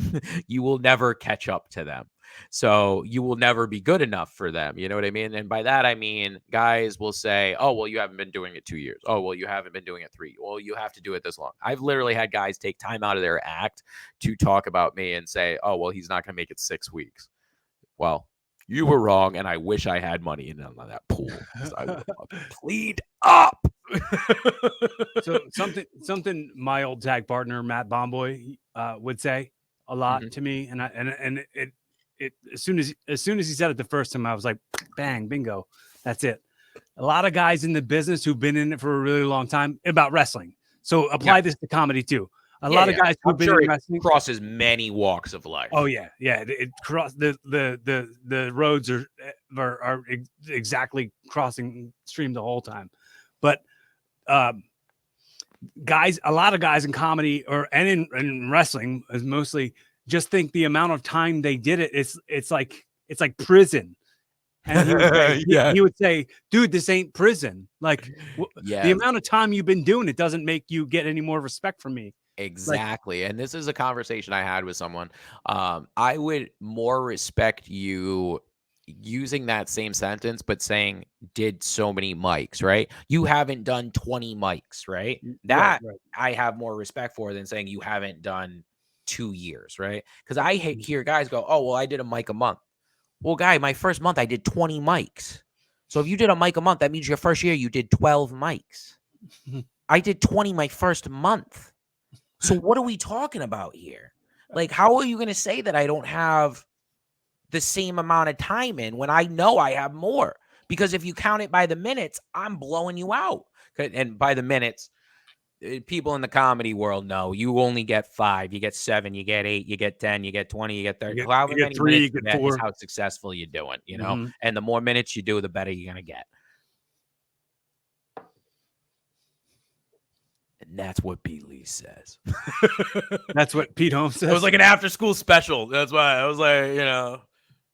You will never catch up to them. So you will never be good enough for them. You know what I mean? And by that, I mean, guys will say, oh, well, you haven't been doing it 2 years. Oh, well, you haven't been doing it 3. Well, you have to do it this long. I've literally had guys take time out of their act to talk about me and say, oh, well, he's not going to make it 6 weeks. Well, you were wrong, and I wish I had money in on that pool. I would have cleaned up. So something my old tag partner Matt Bomboy would say a lot to me, and it as soon as he said it the first time, I was like, bang, bingo, that's it. A lot of guys in the business who've been in it for a really long time about wrestling. So apply this to comedy too. A lot of guys who've been in wrestling crosses many walks of life. Oh yeah, it cross the roads are exactly crossing stream the whole time, but guys, a lot of guys in comedy and in wrestling is mostly just think the amount of time they did it, it's like prison. And he would say, dude, this ain't prison. Like the amount of time you've been doing it doesn't make you get any more respect from me. Exactly. And this is a conversation I had with someone. I would more respect you using that same sentence, but saying did so many mics, right? You haven't done 20 mics, right? That right. I have more respect for than saying you haven't done 2 years, right? Because I hear guys go, oh, well, I did a mic a month. Well, guy, my first month I did 20 mics. So if you did a mic a month, that means your first year you did 12 mics. I did 20 my first month. So what are we talking about here? Like, how are you going to say that I don't have the same amount of time in when I know I have more? Because if you count it by the minutes, I'm blowing you out. And by the minutes, people in the comedy world know you only get 5, you get 7, you get 8, you get 10, you get 20, you get 30. However many 3, minutes you get 4 is how successful you're doing, you know? And the more minutes you do, the better you're going to get. And that's what Pete Lee says. That's what Pete Holmes says. It was like an after-school special. That's why I was like,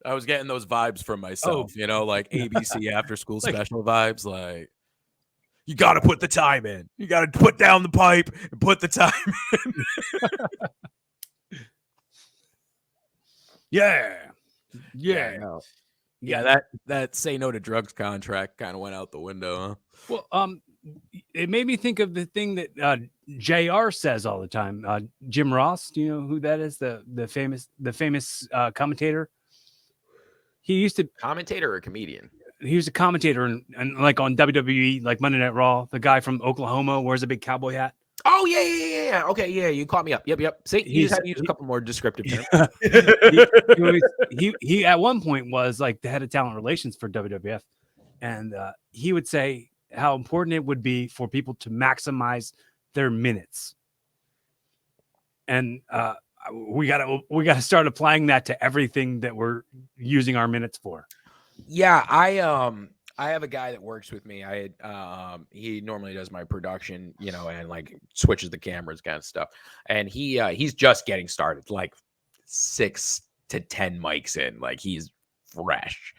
I was getting those vibes from myself, like ABC after-school special vibes. Like, you got to put the time in. You got to put down the pipe and put the time in. Yeah. That say no to drugs contract kind of went out the window, huh? Well, it made me think of the thing that JR says all the time. Jim Ross, do you know who that is? The famous commentator. He used to Commentator or comedian? he was a commentator and like on WWE, like Monday Night Raw. The guy from Oklahoma wears a big cowboy hat. Oh yeah. Okay, yeah, you caught me up. Yep. See, you just had to use a couple more descriptive terms. he at one point was like the head of talent relations for WWF, and he would say how important it would be for people to maximize their minutes, and we gotta start applying that to everything that we're using our minutes for. Yeah, I have a guy that works with me. He normally does my production, and like switches the cameras kind of stuff. And he's just getting started, like 6 to 10 mics in, like he's fresh.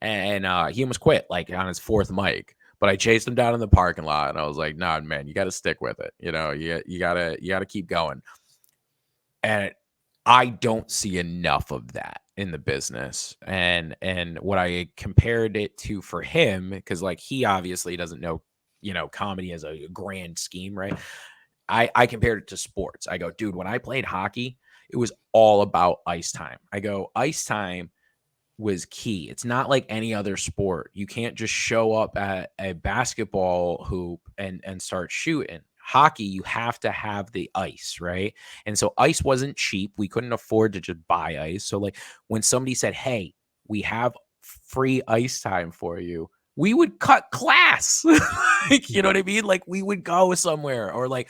And he almost quit like on his 4th mic. But I chased him down in the parking lot and I was like, "Nah, man, you got to stick with it. You got to keep going." And I don't see enough of that in the business. And what I compared it to for him, because like he obviously doesn't know, comedy as a grand scheme, right? I compared it to sports. I go, dude, when I played hockey, it was all about ice time. I go, ice time was key. It's not like any other sport. You can't just show up at a basketball hoop and start shooting. Hockey, you have to have the ice, right? And so ice wasn't cheap. We couldn't afford to just buy ice. So like when somebody said, "Hey, we have free ice time for you," we would cut class. Like, you know what I mean? Like we would go somewhere, or like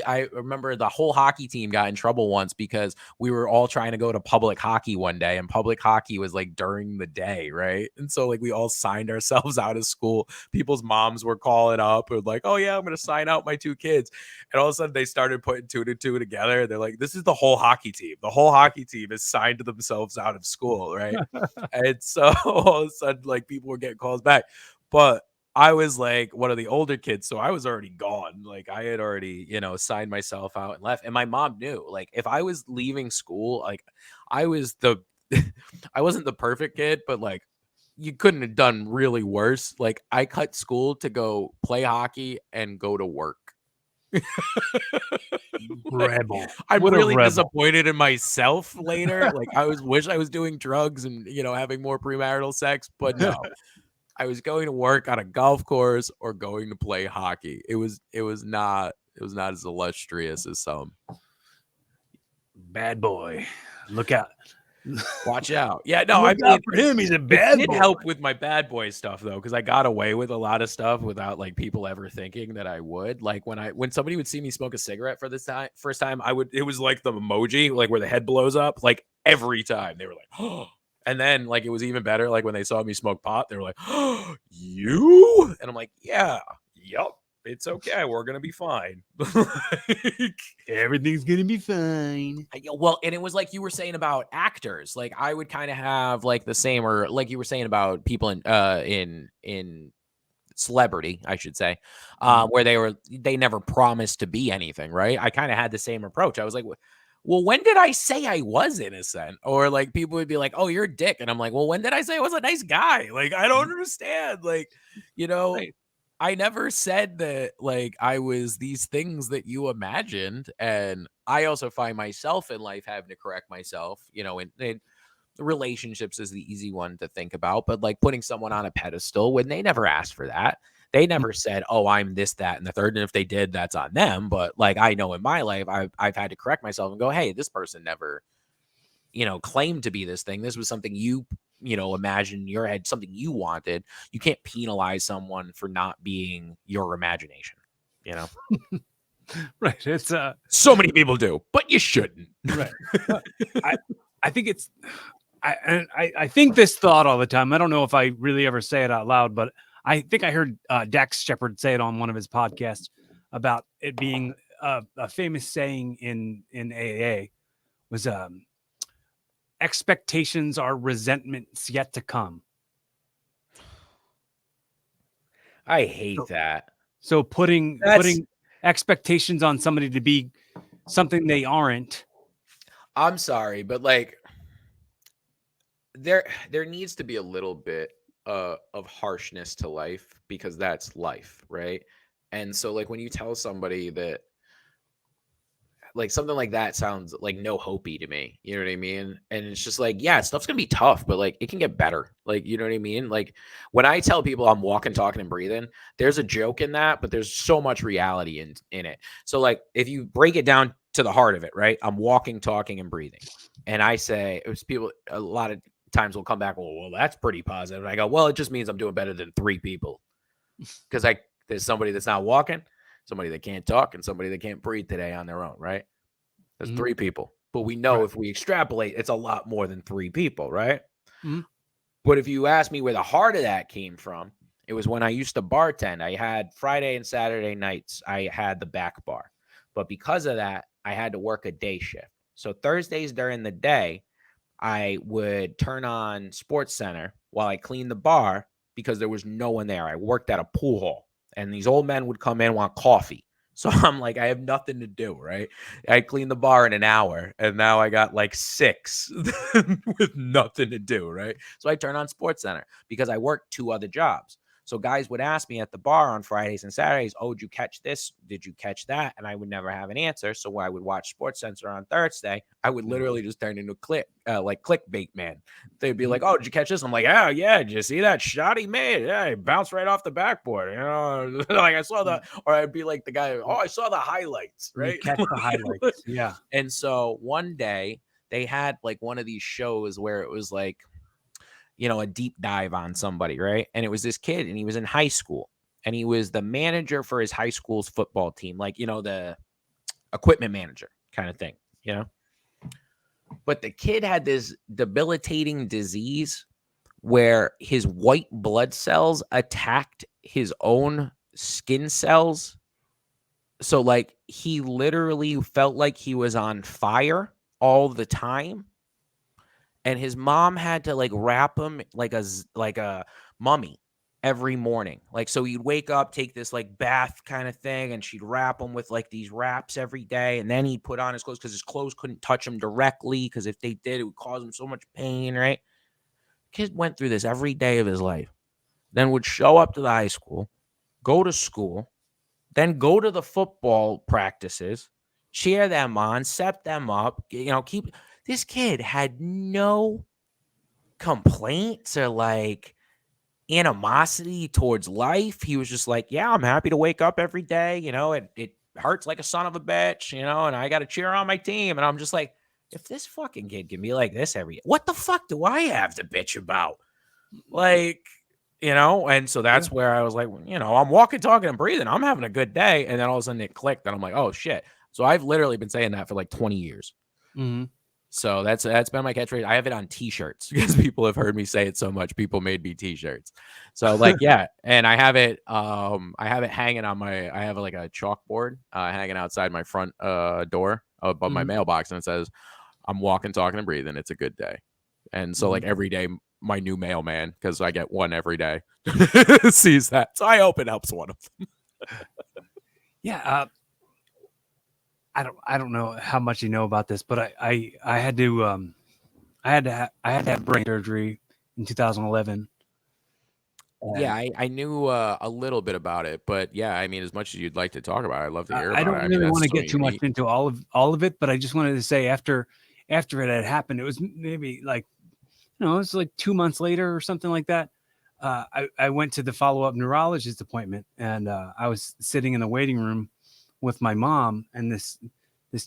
I remember the whole hockey team got in trouble once because we were all trying to go to public hockey one day, and public hockey was like during the day, right? And so like we all signed ourselves out of school. People's moms were calling up and like, "Oh yeah, I'm going to sign out my 2 kids." And all of a sudden they started putting 2 to 2 together. They're like, "This is the whole hockey team. The whole hockey team is signed themselves out of school," right? And so all of a sudden like people were getting calls back. But I was like one of the older kids, so I was already gone. Like I had already, signed myself out and left. And my mom knew, like, if I was leaving school, like I was I wasn't the perfect kid, but like you couldn't have done really worse. Like I cut school to go play hockey and go to work. Rebel. I'm What a really rebel. disappointed in myself later. Like wish I was doing drugs and having more premarital sex, but no. I was going to work on a golf course or going to play hockey. It was not as illustrious as some. Bad boy. Look out. Watch out. Yeah, no, Look out for him. He's a bad it did boy. help with my bad boy stuff though, because I got away with a lot of stuff without like people ever thinking that I would. Like when somebody would see me smoke a cigarette for this first time, it was like the emoji, like where the head blows up, like every time. They were like, "Oh." And then like it was even better, like when they saw me smoke pot, they were like, "Oh, you?" And I'm like, "Yeah, yup. It's okay. We're gonna be fine." Everything's gonna be fine. Well, and it was like you were saying about actors. Like I would kind of have like the same, or like you were saying about people in celebrity, I should say, where they never promised to be anything, right? I kind of had the same approach. I was like, well, when did I say I was innocent? Or like people would be like, "Oh, you're a dick," and I'm like, well, when did I say I was a nice guy? Like I don't understand. Like Right. I never said that like I was these things that you imagined. And I also find myself in life having to correct myself, in relationships is the easy one to think about, but like putting someone on a pedestal when they never asked for that. They never said, "Oh, I'm this, that, and the third." And if they did, that's on them. But like I know in my life, I've had to correct myself and go, "Hey, this person never, claimed to be this thing. This was something you imagine in your head, something you wanted. You can't penalize someone for not being your imagination." Right. It's So many people do, but you shouldn't. right. I think it's I think this thought all the time. I don't know if I really ever say it out loud, but I think I heard Dax Shepard say it on one of his podcasts about it being a famous saying in AA was expectations are resentments yet to come. I hate that. So putting expectations on somebody to be something they aren't. I'm sorry, but like there needs to be a little bit of harshness to life, because that's life, right? And so like when you tell somebody that like something like that sounds like no hopey to me. You know what I mean? And it's just like, yeah, stuff's gonna be tough, but like it can get better. Like, you know what I mean? Like when I tell people I'm walking, talking, and breathing, there's a joke in that, but there's so much reality in it. So like if you break it down to the heart of it, right? I'm walking, talking, and breathing. And I say it was people a lot of times will come back, well, that's pretty positive. And I go, well, it just means I'm doing better than 3 people. Because there's somebody that's not walking, somebody that can't talk, and somebody that can't breathe today on their own, right? There's 3 people. But we know Right. if we extrapolate, it's a lot more than 3 people, right? Mhm. But if you ask me where the heart of that came from, it was when I used to bartend. I had Friday and Saturday nights, I had the back bar. But because of that, I had to work a day shift. So Thursdays during the day, I would turn on Sports Center while I cleaned the bar because there was no one there. I worked at a pool hall, and these old men would come in, want coffee. So I'm like, I have nothing to do, right? I cleaned the bar in an hour, and now I got like 6 with nothing to do, right? So I turn on Sports Center because I worked 2 other jobs. So guys would ask me at the bar on Fridays and Saturdays, "Oh, did you catch this? Did you catch that?" And I would never have an answer. So when I would watch Sports Center on Thursday, I would literally just turn into like clickbait man. They'd be like, "Oh, did you catch this?" I'm like, "Oh yeah, did you see that shot he made? Yeah, he bounced right off the backboard. You know, like I saw the." Or I'd be like the guy, "Oh, I saw the highlights." You Right? catch the highlights. Yeah. And so one day they had like one of these shows where it was like, a deep dive on somebody, right? And it was this kid, and he was in high school, and he was the manager for his high school's football team, like, the equipment manager kind of thing, you know? But the kid had this debilitating disease where his white blood cells attacked his own skin cells. So, like, he literally felt like he was on fire all the time, and his mom had to like wrap him like a mummy every morning. Like so he'd wake up, take this like bath kind of thing, and she'd wrap him with like these wraps every day, and then he'd put on his clothes because his clothes couldn't touch him directly because if they did, it would cause him so much pain, right? Kid went through this every day of his life, then would show up to the high school, go to school, then go to the football practices, cheer them on, set them up, keep this kid had no complaints or like animosity towards life. He was just like, yeah, I'm happy to wake up every day. It hurts like a son of a bitch, and I got to cheer on my team. And I'm just like, if this fucking kid can be like this what the fuck do I have to bitch about? Like, and so that's where I was like, I'm walking, talking, and breathing. I'm having a good day. And then all of a sudden it clicked. And I'm like, oh shit. So I've literally been saying that for like 20 years. Mm-hmm. So that's been my catchphrase. I have it on t-shirts because people have heard me say it so much. People made me t-shirts. So like, yeah. And I have it hanging on I have like a chalkboard hanging outside my front door above my mailbox. And it says, I'm walking, talking, and breathing. It's a good day. And so like every day, my new mailman, because I get one every day, sees that. So I hope it helps one of them. Yeah. I don't know how much you know about this, but I had to have brain surgery in 2011. Yeah, I knew a little bit about it, but yeah, I mean, as much as you'd like to talk about it, I'd love to hear I about it. don't I mean, really want that's to so get too much unique. into all of it, but I just wanted to say after it had happened, it was maybe like it was like 2 months later or something like that. I went to the follow-up neurologist appointment, and I was sitting in the waiting room with my mom and this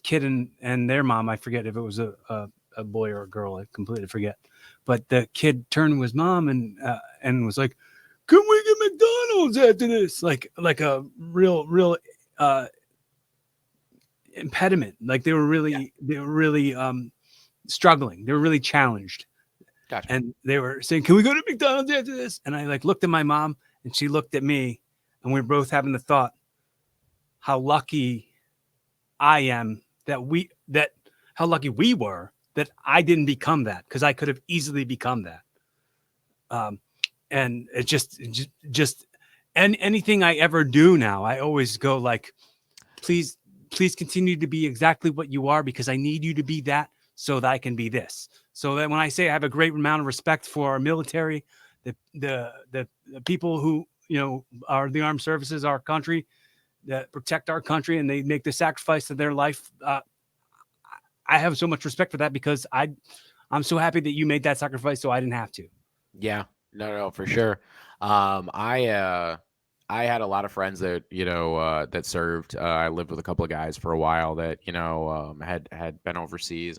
kid and their mom. I forget if it was a boy or a girl. I completely forget. But the kid turned to his mom and was like, "Can we get McDonald's after this?" Like a real impediment. Like they were really struggling. They were really challenged. Gotcha. And they were saying, "Can we go to McDonald's after this?" And I like looked at my mom, and she looked at me, and we were both having the thought, how lucky I am how lucky we were that I didn't become that, because I could have easily become that. And it just and anything I ever do now, I always go like, please continue to be exactly what you are, because I need you to be that so that I can be this. So that when I say I have a great amount of respect for our military, the people who are the armed services, our country, that protect our country and they make the sacrifice of their life. I have so much respect for that because I'm so happy that you made that sacrifice so I didn't have to. Yeah, no, for sure. I had a lot of friends that that served. I lived with a couple of guys for a while that had been overseas,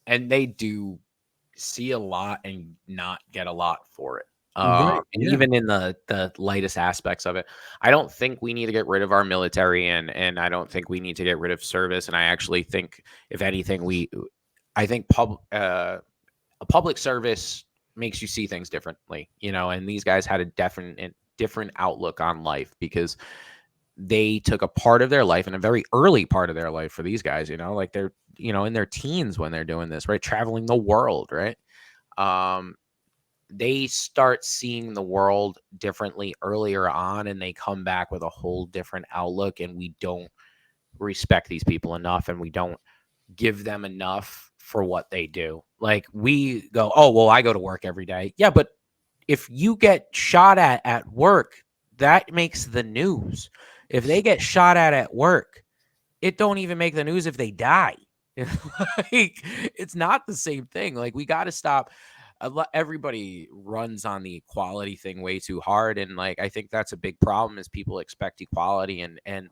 and they do see a lot and not get a lot for it. Right. And Yeah. even in the lightest aspects of it, I don't think we need to get rid of our military, and I don't think we need to get rid of service. And I actually think, if anything, I think a public service makes you see things differently, and these guys had a different outlook on life because they took a part of their life, and a very early part of their life for these guys, like they're, in their teens when they're doing this, right? Traveling the world, right? They start seeing the world differently earlier on, and they come back with a whole different outlook, and we don't respect these people enough, and we don't give them enough for what they do. Like, we go, oh, well, I go to work every day. Yeah, but if you get shot at work, that makes the news. If they get shot at work, it don't even make the news if they die. Like, it's not the same thing. Like, we got to stop. Everybody runs on the equality thing way too hard, and like, I think that's a big problem is people expect equality, and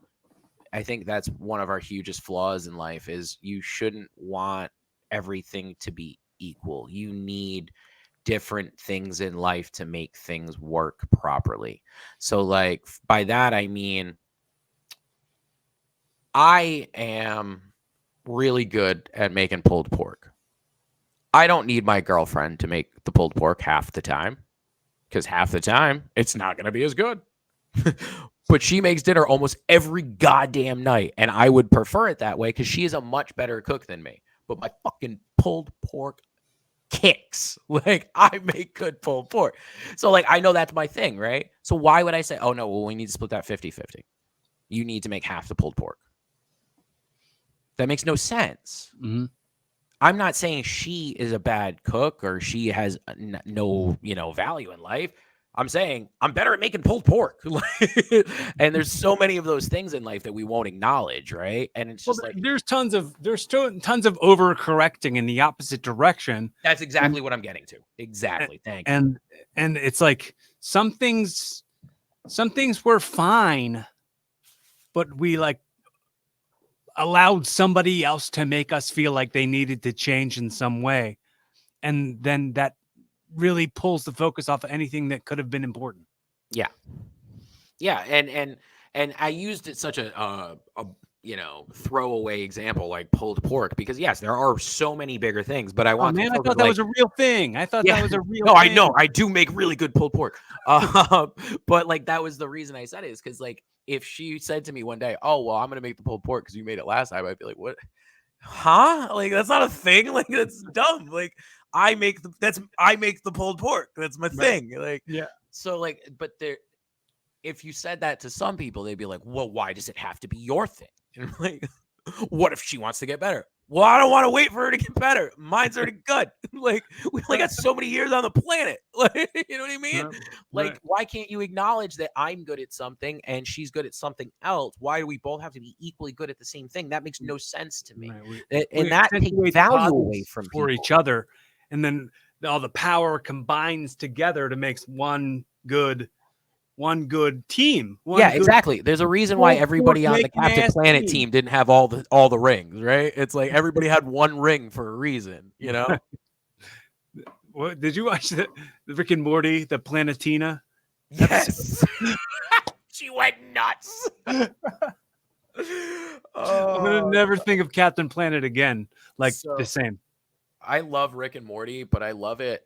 I think that's one of our hugest flaws in life is you shouldn't want everything to be equal. You need different things in life to make things work properly. So like, by that I mean, I am really good at making pulled pork. I don't need my girlfriend to make the pulled pork half the time, because half the time it's not going to be as good. But she makes dinner almost every goddamn night, and I would prefer it that way because she is a much better cook than me. But my fucking pulled pork kicks. Like, I make good pulled pork. So like, I know that's my thing, right? So why would I say, oh no, well, we need to split that 50-50. You need to make half the pulled pork. That makes no sense. Mm-hmm. I'm not saying she is a bad cook or she has no, value in life. I'm saying I'm better at making pulled pork. And there's so many of those things in life that we won't acknowledge, right? And it's just like, there's tons of overcorrecting in the opposite direction. that's exactly what I'm getting to. Exactly. Thank you. And it's like some things were fine, but we like allowed somebody else to make us feel like they needed to change in some way, and then that really pulls the focus off of anything that could have been important. Yeah. And I used it such a throwaway example like pulled pork because yes, there are so many bigger things, but I want I thought that was a real thing. I thought that was a real no, thing. I know I do make really good pulled pork. But like, that was the reason I said it, is because like, if she said to me one day, oh, well, I'm going to make the pulled pork because you made it last time, I'd be like, what? Huh? Like, that's not a thing. Like, that's dumb. Like, I make the pulled pork. That's my thing. Like, yeah. So like, but if you said that to some people, they'd be like, well, why does it have to be your thing? And I'm like, what if she wants to get better? Well, I don't want to wait for her to get better. Mine's already good. Like, we only got so many years on the planet. Like, you know what I mean? Like, why can't you acknowledge that I'm good at something and she's good at something else? Why do we both have to be equally good at the same thing? That makes no sense to me. And that takes value away from for each other. And then all the power combines together to make one good team. Exactly. There's a reason why everybody on the Captain Planet team didn't have all the rings, right? It's like everybody had one ring for a reason, you know? What, did you watch the Rick and Morty, the Planetina? Yes. She went nuts. I'm gonna never think of Captain Planet again the same. I love Rick and Morty, but I love it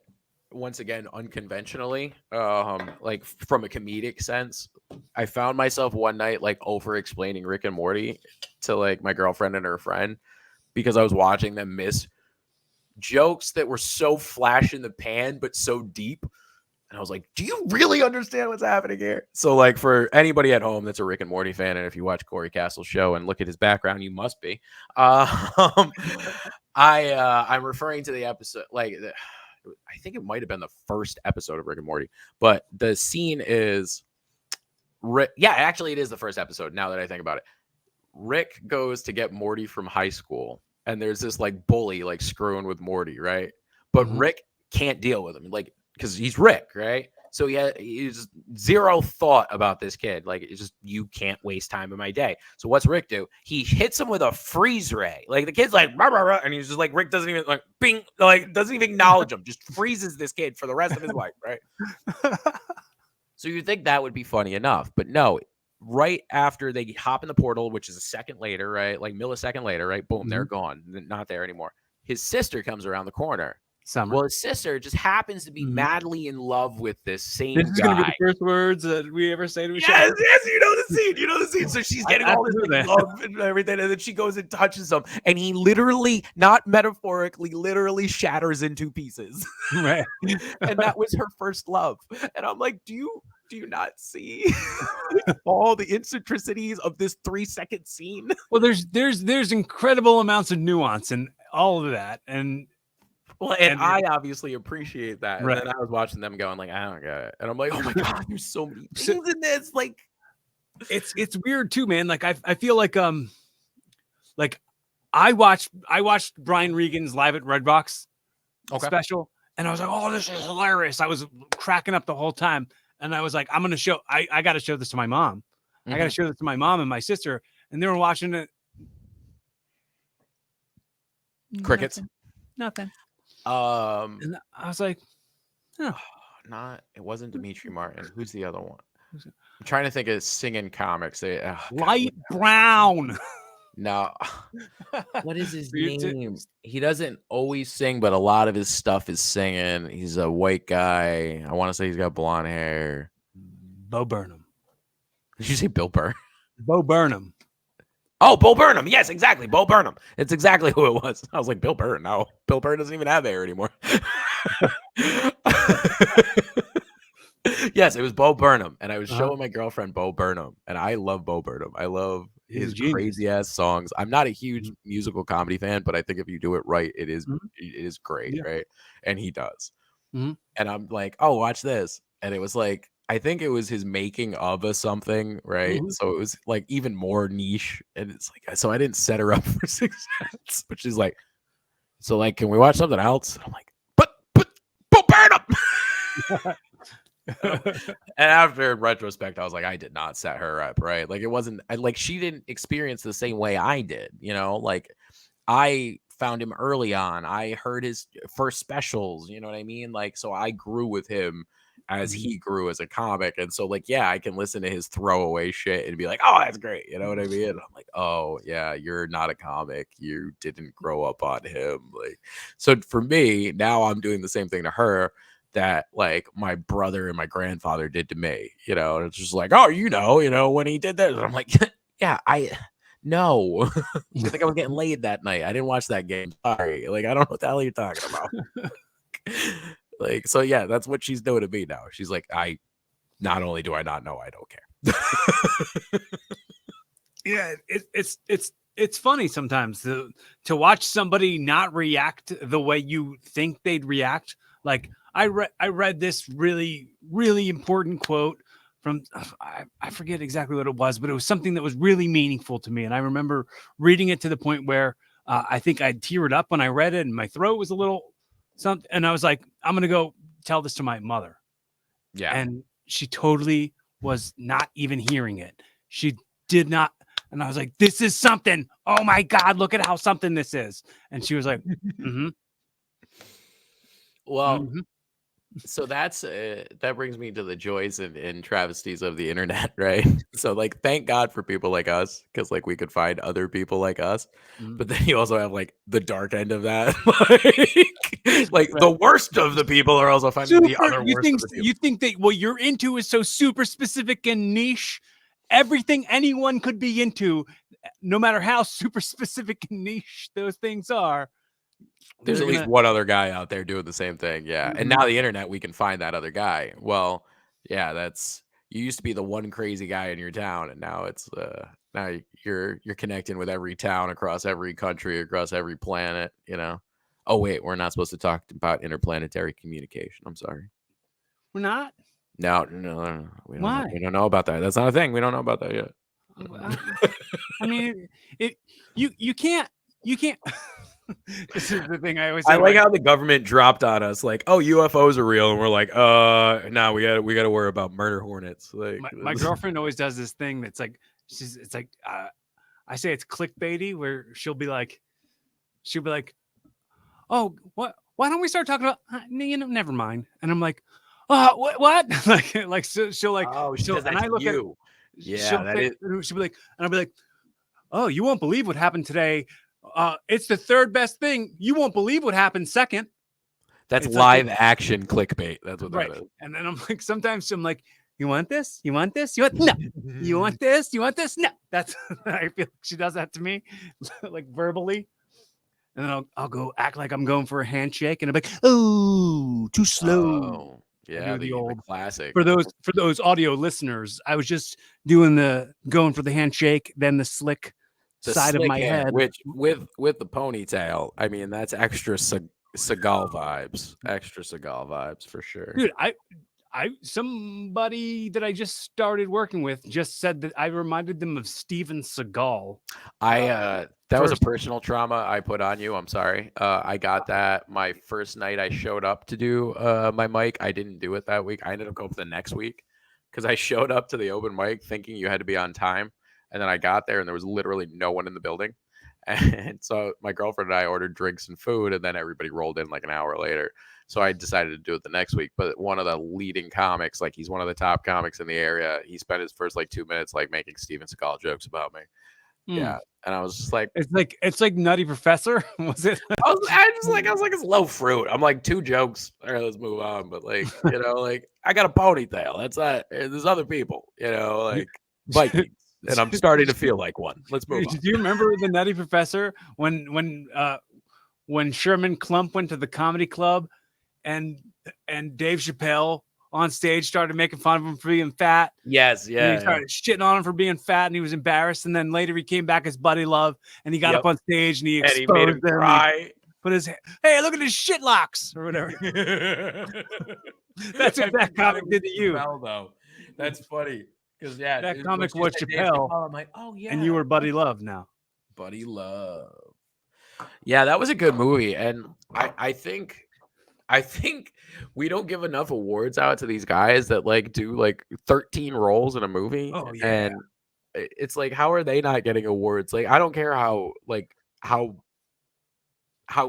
once again unconventionally, like from a comedic sense. I found myself one night like over explaining Rick and Morty to like my girlfriend and her friend because I was watching them miss jokes that were so flash in the pan but so deep, and I was like, do you really understand what's happening here? So like, for anybody at home that's a Rick and Morty fan, and if you watch Cory Castle's show and look at his background, you must be. I'm referring to the episode, like I think it might have been the first episode of Rick and Morty, but the scene is Rick, yeah, actually, it is the first episode. Now that I think about it, Rick goes to get Morty from high school, and there's this like bully like screwing with Morty, right? But Rick can't deal with him, like because he's Rick, right? So he's zero thought about this kid. Like it's just you can't waste time in my day. So what's Rick do? He hits him with a freeze ray. Like the kid's like, rah, rah, rah, and he's just like Rick doesn't even like bing, like doesn't even acknowledge him. Just freezes this kid for the rest of his life, right? So you think that would be funny enough, but no. Right after they hop in the portal, which is a second later, right? Like millisecond later, right? Boom, they're gone. Not there anymore. His sister comes around the corner. Summer. Well, his sister just happens to be madly in love with this same guy. This is going to be the first words that we ever say to each other. other. Yes, you know the scene. You know the scene. So she's getting all this like, love and everything, and then she goes and touches him, and he literally, not metaphorically, literally shatters into pieces. Right. And that was her first love. And I'm like, do you not see all the eccentricities of this 3-second scene? Well, there's incredible amounts of nuance in all of that, and I obviously appreciate that. Right. And then I was watching them going like, I don't get it, and I'm like, oh my god, there's so many things in this. Like, it's weird too, man. Like I feel like I watched Brian Regan's Live at Redbox special, and I was like, oh, this is hilarious. I was cracking up the whole time. And I was like, I'm going to show, I got to show this to my mom. I got to show this to my mom and my sister. And they were watching it. Crickets. Nothing. And I was like, oh. It wasn't Dimitri Martin. Who's the other one? I'm trying to think of singing comics. Light Brown. No. What is his name? He doesn't always sing, but a lot of his stuff is singing. He's a white guy. I want to say he's got blonde hair. Bo Burnham. Did you say Bill Burr? Bo Burnham. Oh, Bo Burnham. Yes, exactly. Bo Burnham. It's exactly who it was. I was like, Bill Burr. No, Bill Burr doesn't even have hair anymore. Yes, it was Bo Burnham. And I was showing my girlfriend Bo Burnham. And I love Bo Burnham. I love his crazy ass songs. I'm not a huge musical comedy fan, but I think if you do it right, it is great, right? And he does. And I'm like, oh, watch this. And it was like, I think it was his making of a something, right? So it was like even more niche. And it's like, so I didn't set her up for success. But she's like, so like, can we watch something else? And I'm like, but Bo Burnham. And after in retrospect, I was like, I did not set her up, right? Like it wasn't like she didn't experience the same way I did, you know, like I found him early on. I heard his first specials, you know what I mean? Like, so I grew with him as he grew as a comic. And so like, yeah, I can listen to his throwaway shit and be like, oh, that's great. You know what I mean? And I'm like, oh yeah, you're not a comic. You didn't grow up on him. Like, so for me, now I'm doing the same thing to her that like my brother and my grandfather did to me, you know, and it's just like, oh, you know, when he did that, and I'm like, yeah, no, I think I was getting laid that night. I didn't watch that game. Sorry. Like, I don't know what the hell you're talking about. Like, so yeah, that's what she's doing to me now. She's like, not only do I not know, I don't care. Yeah. It's funny sometimes to watch somebody not react the way you think they'd react. Like I read this really, really important quote from, I forget exactly what it was, but it was something that was really meaningful to me. And I remember reading it to the point where I think I teared up when I read it and my throat was a little something. And I was like, I'm going to go tell this to my mother. Yeah. And she totally was not even hearing it. She did not. And I was like, this is something. Oh my God, look at how something this is. And she was like, Well, so that's that brings me to the joys and travesties of the internet, right? So like, thank God for people like us, because like we could find other people like us. But then you also have like the dark end of that, like the worst of the people are also finding the other worst. You think that what you're into is so super specific and niche? Everything anyone could be into, no matter how super specific and niche those things are. There's at least one other guy out there doing the same thing. Yeah. And now the internet, we can find that other guy. Well, yeah, you used to be the one crazy guy in your town. And now it's, now you're connecting with every town across every country, across every planet, you know? Oh, wait, we're not supposed to talk about interplanetary communication. I'm sorry. We're not? No, Why? we don't know about that. That's not a thing. We don't know about that yet. I mean, you can't. This is the thing I always I say. like how the government dropped on us, like, "Oh, UFOs are real," and we're like, no, we got to worry about murder hornets." Like, my girlfriend always does this thing that's like it's like I say it's clickbaity, where she'll be like, "Oh, what? Why don't we start talking about? Never mind." And I'm like, "Oh, what?" like so she'll like oh, she says and that I to look at you. Yeah, she'll that say, is. she'll be like, and I'll be like, "Oh, you won't believe what happened today. It's the third best thing. You won't believe what happened second." That's It's like live action clickbait. That's what right. that is. And then I'm like, sometimes I'm like, "You want this? You want this? You want no? You want this? You want this? No." That's I feel like she does that to me, like verbally. And then I'll go act like I'm going for a handshake, and I'm like, "Oh, too slow." Oh, I yeah, do the the old classic. for those audio listeners. I was just doing the going for the handshake, then the slick The side of slick my hair, head. which with the ponytail, I mean, that's extra Seagal vibes. Extra Seagal vibes for sure. Dude, somebody that I just started working with just said that I reminded them of Steven Seagal. That was a First, personal trauma I put on you. I'm sorry. I got that my first night I showed up to do my mic. I didn't do it that week. I ended up going for the next week because I showed up to the open mic thinking you had to be on time. And then I got there and there was literally no one in the building. And so my girlfriend and I ordered drinks and food, and then everybody rolled in like an hour later. So I decided to do it the next week. But one of the leading comics, like he's one of the top comics in the area, he spent his first like 2 minutes like making Steven Seagal jokes about me. Yeah. And I was just like, it's like Nutty Professor. Was it? I was like, it's low fruit. I'm like, 2 jokes. All right, let's move on. But like, like I got a ponytail. That's not. There's other people. Like Vikings, and I'm starting to feel like one. Let's move on. Do you remember the Nutty Professor when Sherman Klump went to the comedy club and Dave Chappelle on stage started making fun of him for being fat? Yes, And yeah. he started shitting on him for being fat, and he was embarrassed. And then later he came back as Buddy Love, and he got up on stage and he exposed and he made him them. cry. Put his hey, look at his shit locks or whatever. That's what that comic did to you. Chappelle, though. That's funny because that comic was Chappelle. I'm like, oh yeah, and you were Buddy Love now. Buddy Love. Yeah, that was a good movie, and I think we don't give enough awards out to these guys that like do like 13 roles in a movie. Oh yeah. And it's like, how are they not getting awards? Like, I don't care how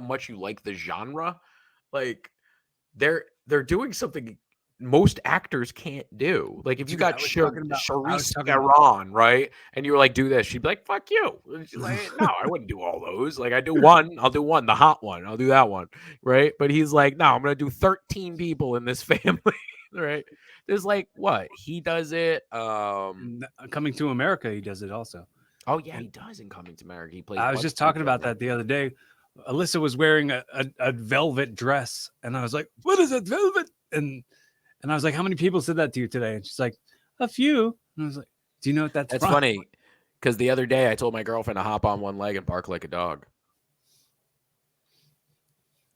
much you like the genre, like they're doing something most actors can't do. Like if you got Charlize Theron, right, and you were like, do this, she'd be like, fuck you. And she's like, no, I wouldn't do all those. Like I do one, I'll do one, the hot one, I'll do that one, right? But he's like, no, I'm gonna do 13 people in this family. Right? There's like, what, he does it. Coming to America, he does it also. Oh yeah, he does in Coming to America. He plays. I was just talking about that the other day. Alyssa was wearing a velvet dress, and I was like, "What is it, velvet?" And I was like, "How many people said that to you today?" And she's like, "A few." And I was like, "Do you know what that's from?" Funny, because the other day I told my girlfriend to hop on one leg and bark like a dog.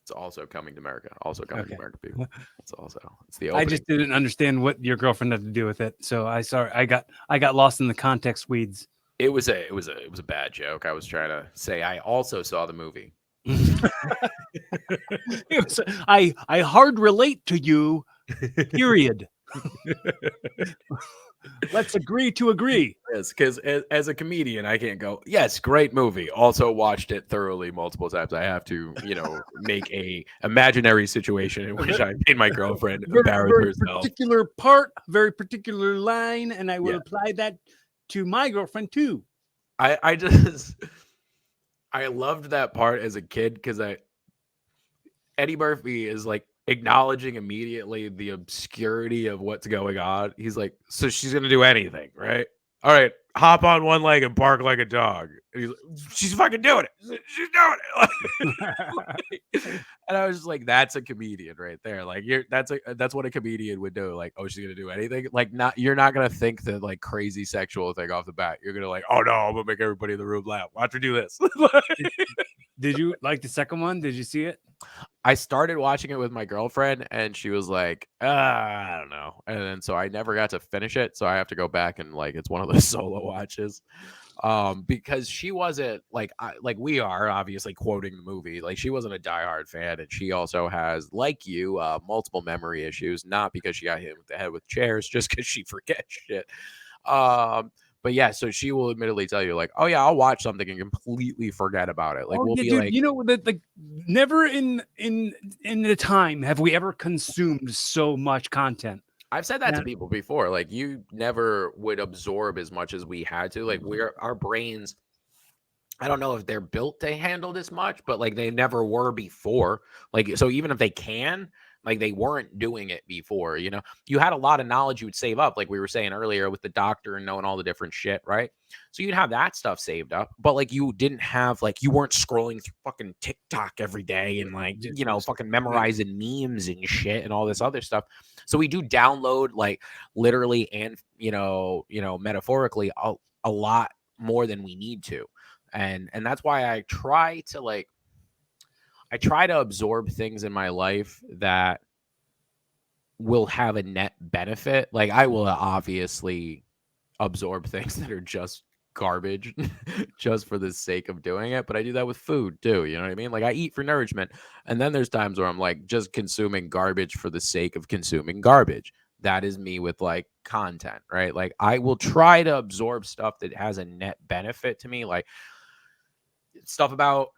It's also Coming to America. Also Coming to America, people. It's the opening. I just didn't understand what your girlfriend had to do with it, so I got lost in the context weeds. It was a bad joke. I was trying to say I also saw the movie. I hard relate to you. Period. Let's agree to agree. Yes, because as a comedian, I can't go, yes, great movie. Also watched it thoroughly multiple times. I have to, make a imaginary situation in which I made my girlfriend embarrass herself. Particular part, very particular line, and I will apply that to my girlfriend too. I loved that part as a kid because Eddie Murphy is like acknowledging immediately the obscurity of what's going on. He's like, so she's gonna do anything, right? All right, hop on one leg and bark like a dog. And he's like, she's fucking doing it. She's doing it. And I was just like, that's a comedian right there. Like that's what a comedian would do. Like, oh, she's gonna do anything. Like, you're not gonna think the like crazy sexual thing off the bat. You're gonna like, oh no, I'm gonna make everybody in the room laugh. Watch her do this. Did you like the second one? Did you see it? I started watching it with my girlfriend, and she was like, I don't know. And then so I never got to finish it. So I have to go back and like it's one of those solo watches. Because she wasn't like we are obviously quoting the movie. Like she wasn't a diehard fan, and she also has, like you, multiple memory issues, not because she got hit with the head with chairs, just because she forgets shit. But yeah, so she will admittedly tell you, like, oh yeah, I'll watch something and completely forget about it. Like we'll be dude, like, you know that like never in the time have we ever consumed so much content. I've said that to people before. Like you never would absorb as much as we had to. Like our brains, I don't know if they're built to handle this much, but like they never were before. Like, so even if they can, like they weren't doing it before, you know, you had a lot of knowledge you would save up. Like we were saying earlier with the doctor and knowing all the different shit. Right. So you'd have that stuff saved up, but like you didn't have, like, you weren't scrolling through fucking TikTok every day and like, you know, fucking memorizing memes and shit and all this other stuff. So we do download, like, literally and, metaphorically a lot more than we need to. And that's why I try to absorb things in my life that will have a net benefit. Like I will obviously absorb things that are just garbage just for the sake of doing it, but I do that with food too, you know what I mean? Like I eat for nourishment, and then there's times where I'm like just consuming garbage for the sake of consuming garbage. That is me with like content, right? Like I will try to absorb stuff that has a net benefit to me, like stuff about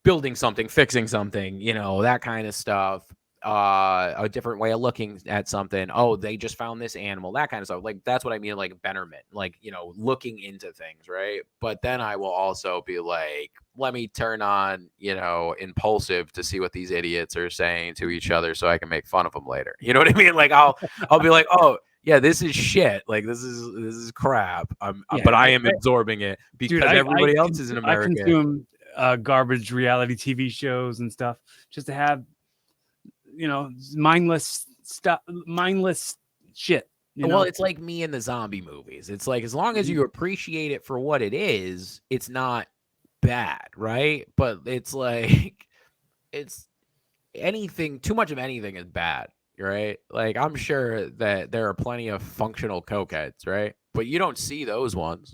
building something, fixing something, that kind of stuff. A different way of looking at something. Oh, they just found this animal, that kind of stuff. Like that's what I mean, like betterment, like, looking into things, right? But then I will also be like, let me turn on, Impulsive to see what these idiots are saying to each other so I can make fun of them later. You know what I mean? Like I'll be like, oh yeah, this is shit. Like this is crap. But I am absorbing it because everybody else is in America. I consume garbage reality TV shows and stuff just to have, mindless shit. Well, it's like me in the zombie movies. It's like, as long as you appreciate it for what it is, it's not bad, right? But it's like, it's anything, too much of anything is bad, right? Like, I'm sure that there are plenty of functional cokeheads, right? But you don't see those ones.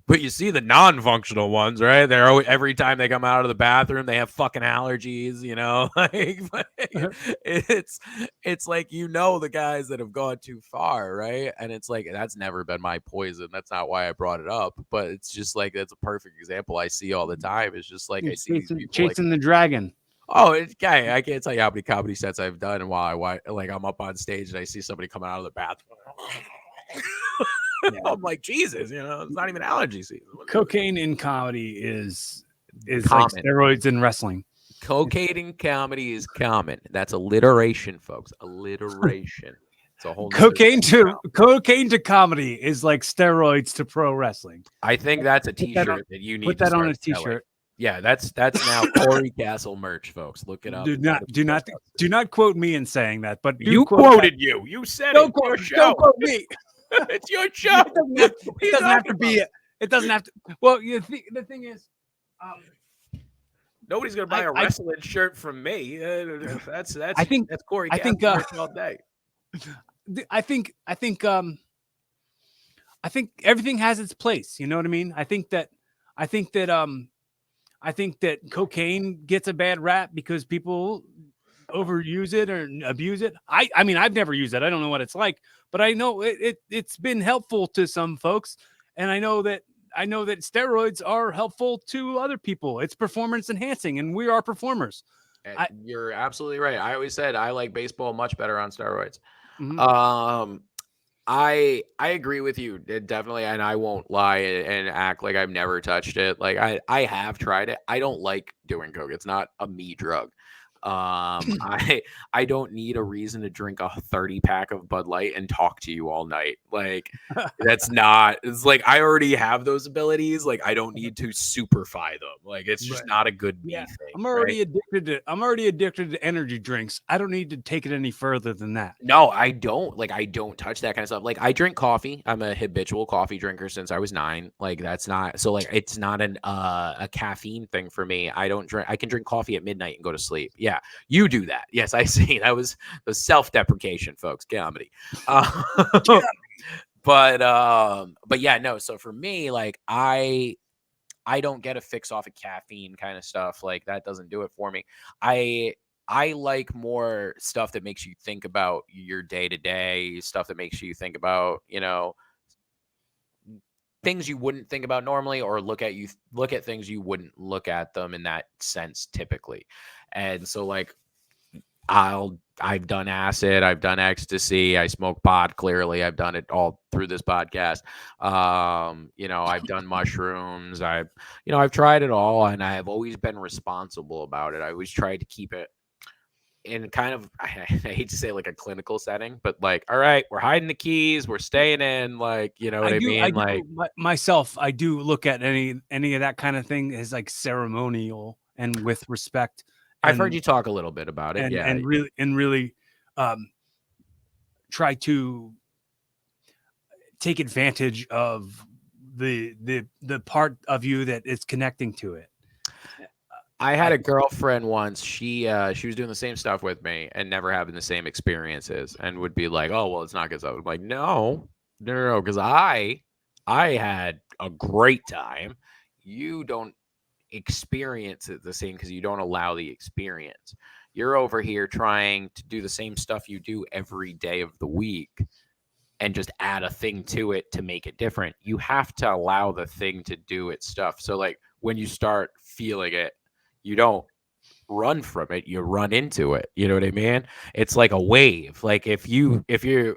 But you see the non-functional ones, right? They're always, every time they come out of the bathroom, they have fucking allergies, like it's like, the guys that have gone too far, right? And it's like, that's never been my poison. That's not why I brought it up, but it's just like, that's a perfect example I see all the time. It's just like, I see these people chasing the dragon. Oh, I can't tell you how many comedy sets I've done, and while I'm up on stage and I see somebody coming out of the bathroom, I'm like, Jesus, it's not even allergy season. Cocaine in comedy is like steroids in wrestling. Cocaine in comedy is common. That's alliteration, folks. Alliteration. It's a whole cocaine to comedy is like steroids to pro wrestling. I think that's a T-shirt that you need. Put that on a T-shirt. Yeah, that's now Cory Kastle merch, folks. Look it up. Do not quote me in saying that, but you quoted you. You said don't quote me. It's your show. It doesn't have to be. It doesn't have to. Well, the thing is, nobody's gonna buy a wrestling shirt from me. That's Cory Kastle merch all day. I think everything has its place. You know what I mean? I think that cocaine gets a bad rap because people overuse it or abuse it. I mean, I've never used it. I don't know what it's like, but I know it's been helpful to some folks, and I know that steroids are helpful to other people. It's performance enhancing, and we are performers. You're absolutely right. I always said I like baseball much better on steroids. Mm-hmm. I agree with you, definitely, and I won't lie and act like I've never touched it. Like I have tried it. I don't like doing coke. It's not a me drug. I don't need a reason to drink a 30 pack of Bud Light and talk to you all night. Like that's not. It's like I already have those abilities. Like I don't need to superfy them. Like it's just Right. not a good Yeah. me thing, I'm right? already addicted to energy drinks. I don't need to take it any further than that. No, I don't. Like, I don't touch that kind of stuff. Like, I drink coffee. I'm a habitual coffee drinker since I was 9. Like, that's not so. Like, it's not a caffeine thing for me. I don't drink. I can drink coffee at midnight and go to sleep. Yeah, you do that. Yes, I see. That was the self-deprecation, folks. Comedy. Uh, but yeah, no. So for me, like, I don't get a fix off of caffeine kind of stuff. Like that doesn't do it for me. I I like more stuff that makes you think about your day to day, stuff that makes you think about, things you wouldn't think about normally, or look at things you wouldn't look at them in that sense typically. And so like I've done acid, I've done ecstasy, I smoke pot, clearly. I've done it all through this podcast. I've done mushrooms. I've tried it all and I've always been responsible about it. I always tried to keep it in kind of I hate to say like a clinical setting, but like, all right, we're hiding the keys, we're staying in, like, you know what I I mean? do Like myself. I do look at any of that kind of thing as like ceremonial and with respect, I've heard and you talk a little bit about it. Yeah. really um, try to take advantage of the part of you that is connecting to it. I I had a girlfriend once. She was doing the same stuff with me and never having the same experiences, and would be like, "Oh, well, it's not good stuff." I'm like, "No, no, no, no," because I had a great time. You don't experience it the same because you don't allow the experience. You're over here trying to do the same stuff you do every day of the week and just add a thing to it to make it different. You have to allow the thing to do its stuff. So like when you start feeling it, you don't run from it, you run into it. You know what I mean? It's like a wave. Like if you're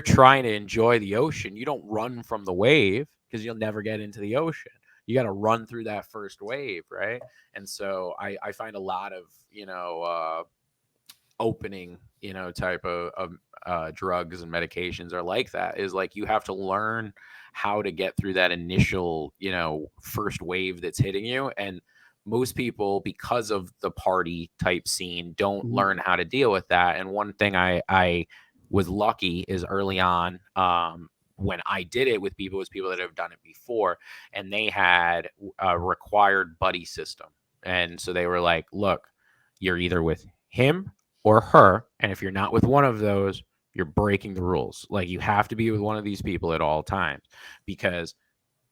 trying to enjoy the ocean, you don't run from the wave because you'll never get into the ocean. You got to run through that first wave, right? And so I find a lot of opening type of drugs and medications are like that, is like you have to learn how to get through that initial first wave that's hitting you. And most people, because of the party type scene, don't Mhm. learn how to deal with that. And one thing I was lucky is early on, when I did it with people, was people that have done it before, and they had a required buddy system. And so they were like, look, you're either with him or her. And if you're not with one of those, you're breaking the rules. Like you have to be with one of these people at all times, because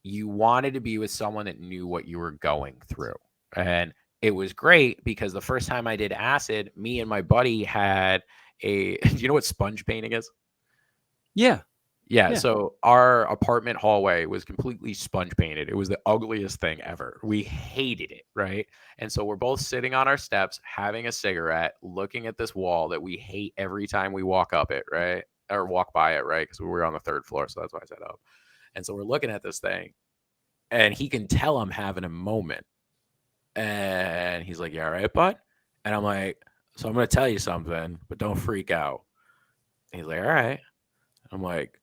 you wanted to be with someone that knew what you were going through. And it was great because the first time I did acid, me and my buddy had do you know what sponge painting is? Yeah, Yeah, yeah. so our apartment hallway was completely sponge painted. It was the ugliest thing ever. We hated it, right? And so we're both sitting on our steps, having a cigarette, looking at this wall that we hate every time we walk up it, right? Or walk by it, right? Because we were on the 3rd floor, so that's why I said up. And so we're looking at this thing, and he can tell I'm having a moment. And he's like, "You all right, bud?" And I'm like, "So I'm gonna tell you something, but don't freak out." And he's like, "All right." I'm like,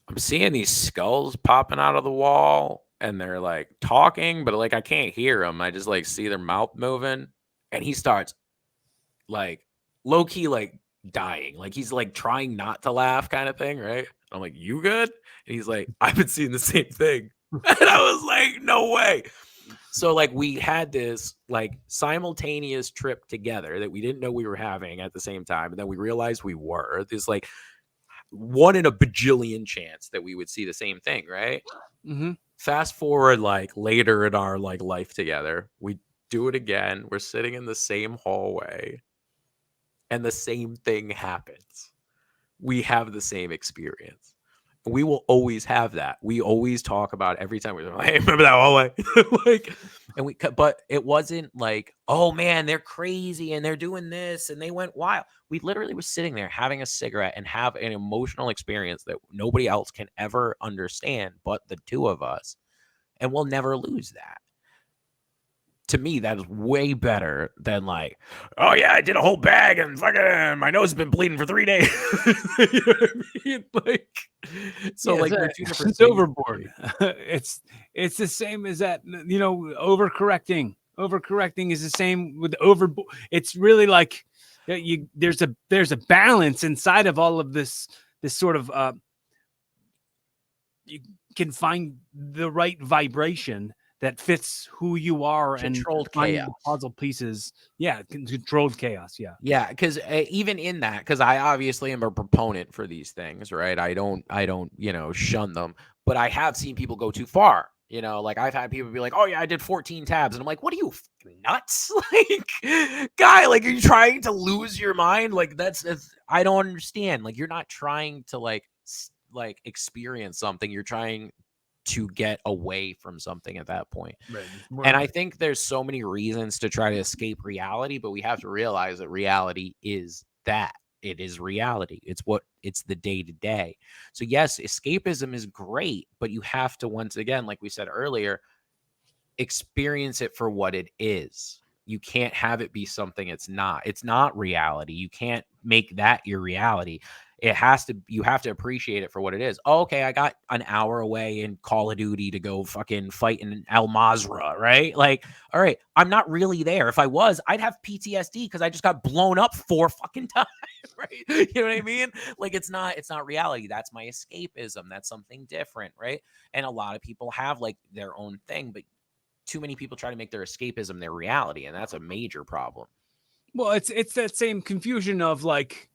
I'm seeing these skulls popping out of the wall, and they're like talking, but like I can't hear them. I just like see their mouth moving. And he starts like low key, like dying. Like he's like trying not to laugh kind of thing, right? I'm like, "You good?" And he's like, "I've been seeing the same thing." And I was like, "No way." So like we had this like simultaneous trip together that we didn't know we were having at the same time. And then we realized we were. This like one in a bajillion chance that we would see the same thing, right? Hmm. Fast forward like later in our like life together, we do it again. We're sitting in the same hallway and the same thing happens. We have the same experience. We will always have that. We always talk about every time we're like, "Hey, remember that hallway?" Like, but it wasn't like, "Oh man, they're crazy and they're doing this and they went wild." We literally were sitting there having a cigarette and have an emotional experience that nobody else can ever understand but the two of us, and we'll never lose that. to me, that is way better than like, oh yeah, I did a whole bag and fucking my nose has been bleeding for 3 days. You know what I mean? Like, so Yeah, like they're two different it's things. overboard. It's the same as that, you know, overcorrecting. Overcorrecting is the same with overboard. It's really like there's a balance inside of all of this sort of you can find the right vibration that fits who you are and Controlled finding chaos. the puzzle pieces. Yeah, controlled chaos. Yeah. Yeah, because even in that, because I obviously am a proponent for these things, right? I don't, you know, shun them, but I have seen people go too far. You know, like I've had people be like, "Oh yeah, I did 14 tabs," and I'm like, "What are you nuts? Like, guy, like, are you trying to lose your mind? Like, that's I don't understand. Like, you're not trying to like experience something. You're trying to get away from something at that point. Right. And I think there's so many reasons to try to escape reality, but we have to realize that reality is that. It is reality. It's the day to day. So yes, escapism is great, but you have to, once again, like we said earlier, experience it for what it is. You can't have it be something it's not. It's not reality. You can't make that your reality. You have to appreciate it for what it is. Oh, okay, I got an hour away in Call of Duty to go fucking fight in Al Mazrah, right? Like, all right, I'm not really there. If I was, I'd have PTSD because I just got blown up 4 fucking times, right? You know what I mean? Like, it's not reality. That's my escapism. That's something different, right? And a lot of people have like their own thing, but too many people try to make their escapism their reality, and that's a major problem. Well, it's that same confusion of like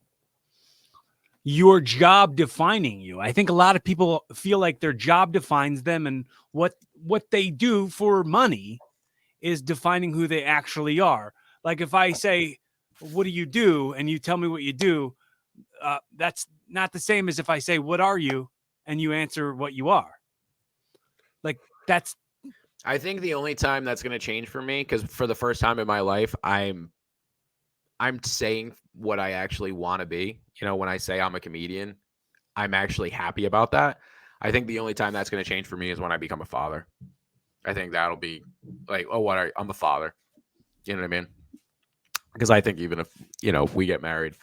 your job defining you. I think a lot of people feel like their job defines them, and what they do for money is defining who they actually are. Like if I say, "What do you do?" and you tell me what you do, that's not the same as if I say, "What are you?" and you answer what you are. Like that's I think the only time that's going to change for me, because for the first time in my life, I'm saying what I actually want to be. You know, when I say I'm a comedian, I'm actually happy about that. I think the only time that's going to change for me is when I become a father. I think that'll be like, oh, I'm a father. You know what I mean? Because I think even if, you know, we get married,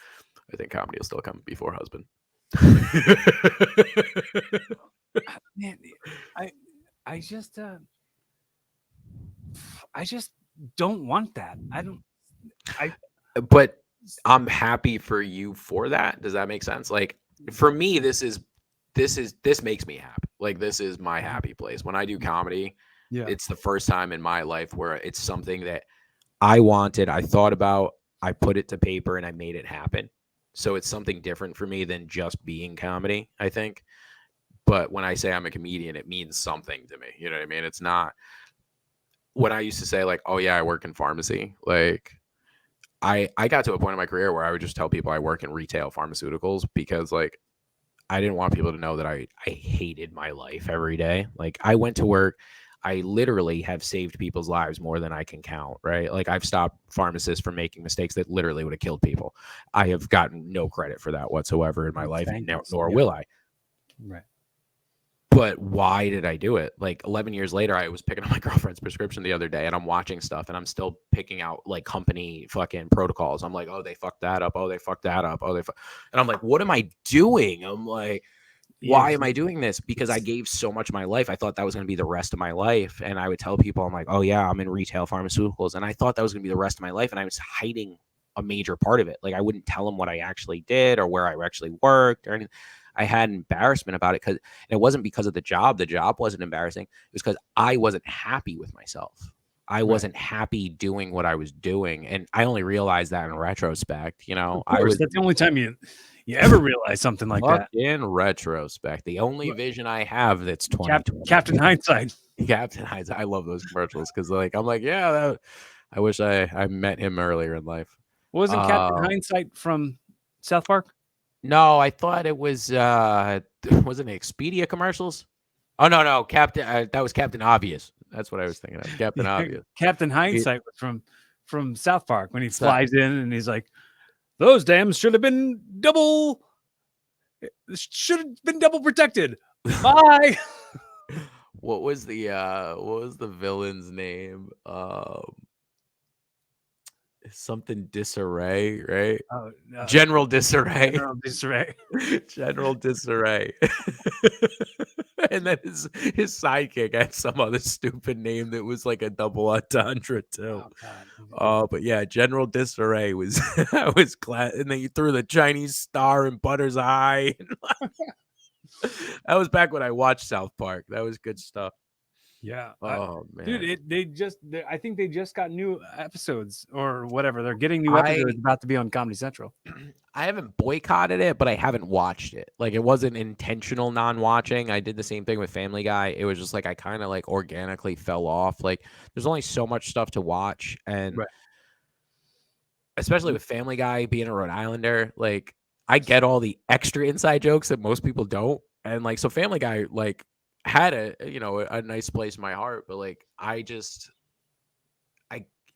I think comedy will still come before husband. man, I just don't want that. But I'm happy for you for that. Does that make sense? Like for me, this makes me happy. Like this is my happy place. When I do comedy, Yeah. it's the first time in my life where it's something that I wanted, I thought about, I put it to paper and I made it happen. So it's something different for me than just being comedy, I think. But when I say I'm a comedian, it means something to me. You know what I mean? It's not when I used to say like, oh yeah, I work in pharmacy. Like I got to a point in my career where I would just tell people I work in retail pharmaceuticals because like I didn't want people to know that I hated my life every day. Like I went to work, I literally have saved people's lives more than I can count, right? Like I've stopped pharmacists from making mistakes that literally would have killed people. I have gotten no credit for that whatsoever in my life, nor will I. Right. But why did I do it? Like 11 years later, I was picking up my girlfriend's prescription the other day and I'm watching stuff and I'm still picking out like company fucking protocols. I'm like, oh, they fucked that up. Oh, they fucked that up. Oh, and I'm like, what am I doing? I'm like, why am I doing this? Because I gave so much of my life. I thought that was going to be the rest of my life. And I would tell people, I'm like, oh yeah, I'm in retail pharmaceuticals. And I thought that was going to be the rest of my life. And I was hiding a major part of it. Like I wouldn't tell them what I actually did or where I actually worked or anything. I had embarrassment about it because it wasn't because of the job. The job wasn't embarrassing. It was because I wasn't happy with myself. I wasn't happy doing what I was doing. And I only realized that in retrospect, you know. That's the only time you ever realize something like that. In retrospect, the only vision I have that's 2020. Captain Hindsight. Captain Hindsight. I love those commercials because like I'm like, yeah, I wish I met him earlier in life. Wasn't Captain Hindsight from South Park? No, I thought it was wasn't it Expedia commercials? Oh no, Captain that was Captain Obvious. That's what I was thinking of. Captain Obvious. Captain Hindsight was from South Park when he flies in and he's like, those dams should have been double protected. Bye. what was the villain's name? Something disarray, right? Oh, General Disarray. General Disarray. General Disarray. And then his sidekick had some other stupid name that was like a double entendre too. Oh God. But yeah, General Disarray was was glad, and then you threw the Chinese star in Butter's eye. That was back when I watched South Park. That was good stuff. Yeah, Oh dude, man, I think they just got new episodes or whatever. They're getting new I episodes about to be on Comedy Central. I haven't boycotted it, but I haven't watched it. Like it wasn't intentional non-watching. I did the same thing with Family Guy. It was just like I kind of like organically fell off. Like there's only so much stuff to watch, and Right. especially with Family Guy being a Rhode Islander, like I get all the extra inside jokes that most people don't. And like so Family Guy like had a nice place in my heart, but like I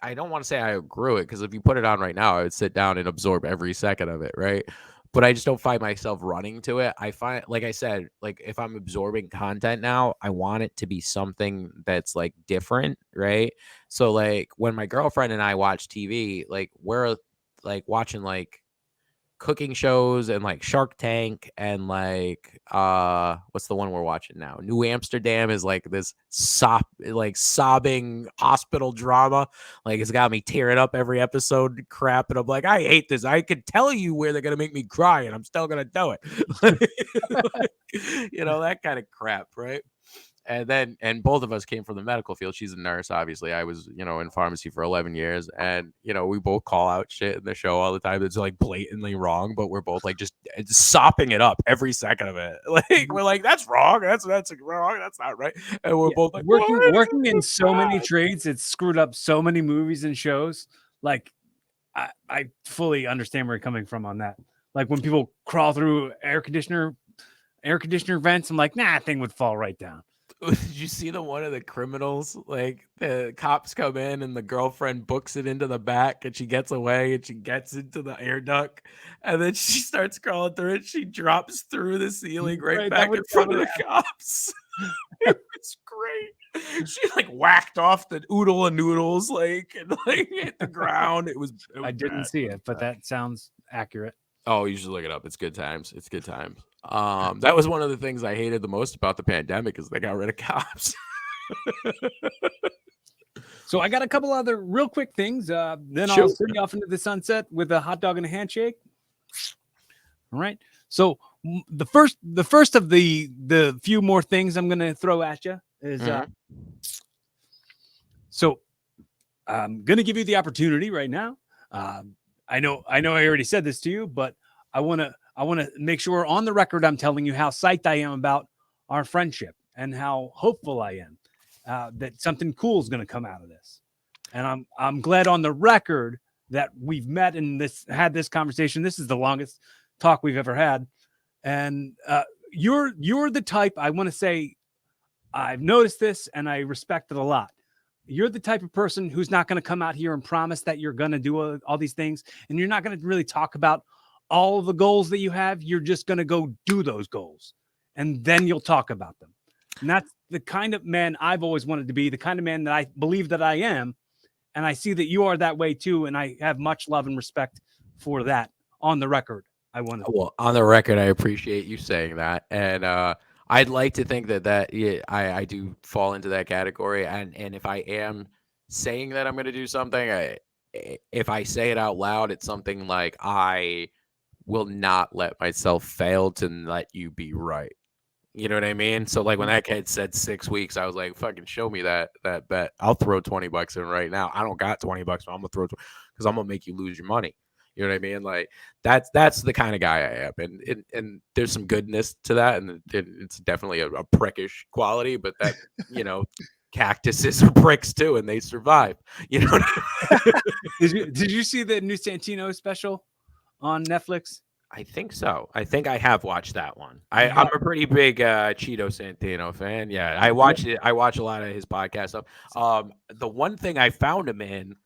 I don't want to say I grew it because if you put it on right now, I would sit down and absorb every second of it, right? But I just don't find myself running to it. I find, like I said, like if I'm absorbing content now, I want it to be something that's like different, right? So like when my girlfriend and I watch TV, like we're like watching like cooking shows and like Shark Tank and like what's the one we're watching now? New Amsterdam is like this sobbing hospital drama. Like it's got me tearing up every episode crap, and I'm like, I hate this. I could tell you where they're gonna make me cry and I'm still gonna do it. That kind of crap, right? And both of us came from the medical field. She's a nurse, obviously. I was, in pharmacy for 11 years. And, we both call out shit in the show all the time that's like blatantly wrong, but we're both like just sopping it up every second of it. Like, we're like, that's wrong. That's wrong. That's not right. And we're Yeah. both like, Working in so many trades, it's screwed up so many movies and shows. Like, I fully understand where you're coming from on that. Like when people crawl through air conditioner vents, I'm like, nah, that thing would fall right down. Did you see the one of the criminals? Like the cops come in and the girlfriend books it into the back and she gets away and she gets into the air duct and then she starts crawling through it. She drops through the ceiling right back in front of the cops. It was great. She like whacked off the oodle of noodles and hit the ground. It was I didn't see it, but that sounds accurate. Oh, you should look it up. It's good times. It's good times. That was one of the things I hated the most about the pandemic is they got rid of cops. So I got a couple other real quick things. Then I'll send you off into the sunset with a hot dog and a handshake. All right. So the first of the few more things I'm going to throw at you is so I'm going to give you the opportunity right now. I know I already said this to you, but I want to make sure on the record I'm telling you how psyched I am about our friendship and how hopeful I am that something cool is going to come out of this. And I'm glad on the record that we've met and had this conversation. This is the longest talk we've ever had. And you're the type, I want to say, I've noticed this and I respect it a lot. You're the type of person who's not going to come out here and promise that you're going to do all these things. And you're not going to really talk about all of the goals that you have. You're just going to go do those goals. And then you'll talk about them. And that's the kind of man I've always wanted to be, the kind of man that I believe that I am. And I see that you are that way too. And I have much love and respect for that on the record. Well, on the record, I appreciate you saying that. And, I'd like to think that I do fall into that category, and if I am saying that I'm going to do something, if I say it out loud, it's something like I will not let myself fail to let you be right. You know what I mean? So like when that kid said 6 weeks, I was like, "Fucking show me that bet. I'll throw $20 in right now. I don't got $20, but I'm gonna throw because I'm gonna make you lose your money." You know what I mean? Like that's the kind of guy I am, and there's some goodness to that, and it's definitely a prickish quality, but that cactuses are pricks too, and they survive. You know. Did you see the new Santino special on Netflix? I think so. I think I have watched that one. I'm a pretty big Cheeto Santino fan. Yeah, I watch it. I watch a lot of his podcast stuff. The one thing I found him in,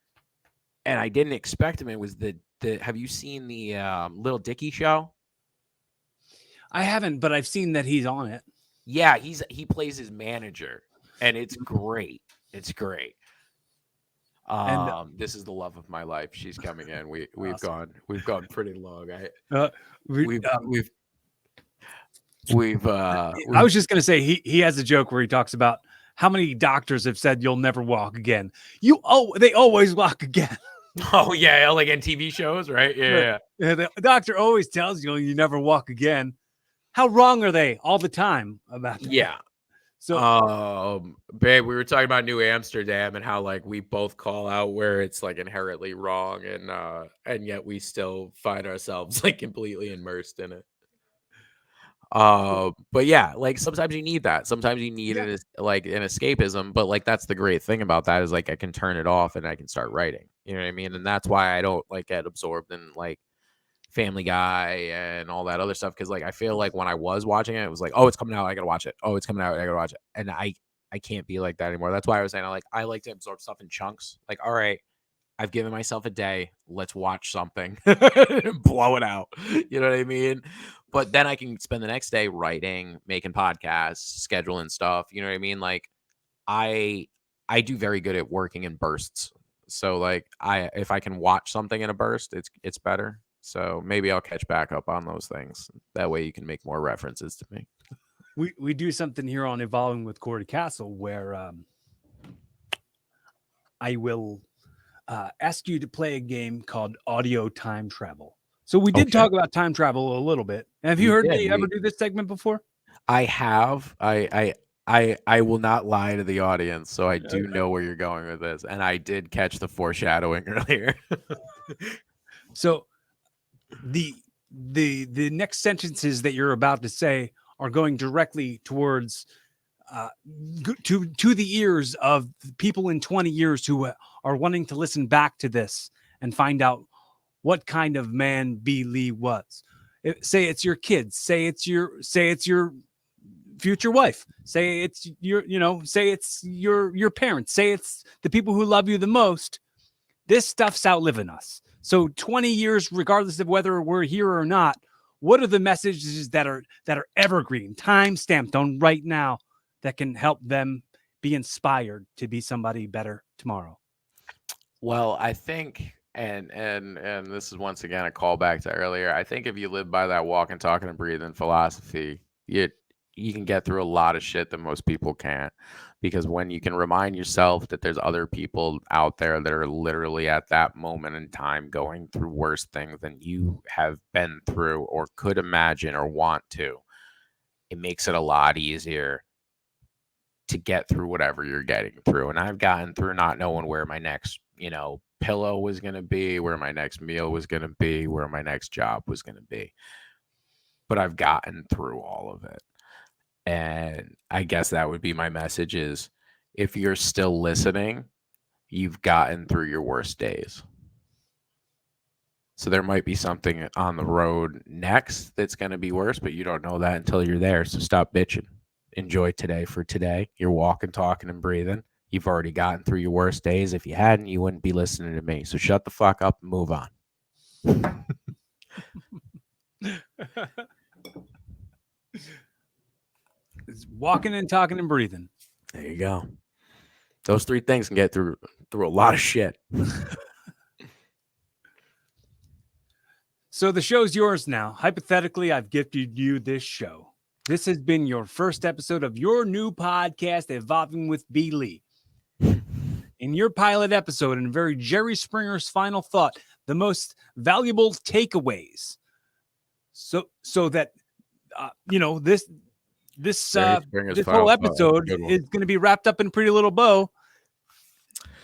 and I didn't expect him in, was the. Have you seen the Little Dicky show? I haven't, but I've seen that he's on it. Yeah, he plays his manager, and it's great. It's great. And This is the love of my life. She's coming in. We've awesome. gone pretty long. Uh, we, We've um, we've we've I was just gonna say he has a joke where he talks about how many doctors have said you'll never walk again. They always walk again. oh yeah, like in TV shows, right? Right. Yeah. Yeah, the doctor always tells you never walk again. How wrong are they all the time about that? Yeah. So Babe, we were talking about New Amsterdam and how like we both call out where it's like inherently wrong and yet we still find ourselves like completely immersed in it. But yeah, like sometimes you need that. Sometimes you need yeah, it as like an escapism, but like that's the great thing about that is like I can turn it off and I can start writing. You know what I mean? And that's why I don't like get absorbed in like Family Guy and all that other stuff because like I feel like when I was watching it, it was like, oh, it's coming out, I gotta watch it. Oh, it's coming out, I gotta watch it. And I can't be like that anymore. That's why I was saying I like to absorb stuff in chunks. Like, all right, I've given myself a day. Let's watch something, blow it out. You know what I mean? But then I can spend the next day writing, making podcasts, scheduling stuff. You know what I mean? Like I I do very good at working in bursts. So like if I can watch something in a burst, it's better. So maybe I'll catch back up on those things. That way you can make more references to me. we do something here on Evolving with Cory Kastle where I will ask you to play a game called Audio Time Travel. So we did talk about time travel a little bit. Have you heard me ever do this segment before? I have. I will not lie to the audience, so I do know where you're going with this, and I did catch the foreshadowing earlier. So the next sentences that you're about to say are going directly towards to the ears of people in 20 years who are wanting to listen back to this and find out what kind of man B. Lee was. Say it's your kids. Say it's your future wife. Say it's say it's your parents. Say it's the people who love you the most. This stuff's outliving us. So 20 years, regardless of whether we're here or not, what are the messages that are evergreen, time stamped on right now that can help them be inspired to be somebody better tomorrow? Well, I think, and this is once again a callback to earlier. I think if you live by that walk and talking and breathing philosophy, you can get through a lot of shit that most people can't. Because when you can remind yourself that there's other people out there that are literally at that moment in time going through worse things than you have been through or could imagine or want to, it makes it a lot easier to get through whatever you're getting through. And I've gotten through not knowing where my next, pillow was going to be, where my next meal was going to be, where my next job was going to be. But I've gotten through all of it. And I guess that would be my message is if you're still listening, you've gotten through your worst days. So there might be something on the road next that's going to be worse, but you don't know that until you're there. So stop bitching. Enjoy today for today. You're walking, talking, and breathing. You've already gotten through your worst days. If you hadn't, you wouldn't be listening to me. So shut the fuck up and move on. It's walking and talking and breathing. There you go. Those three things can get through a lot of shit. So the show's yours now. Hypothetically, I've gifted you this show. This has been your first episode of your new podcast, Evolving with B. Lee. In your pilot episode, and very Jerry Springer's final thought, the most valuable takeaways. So that this whole episode is going to be wrapped up in a pretty little bow,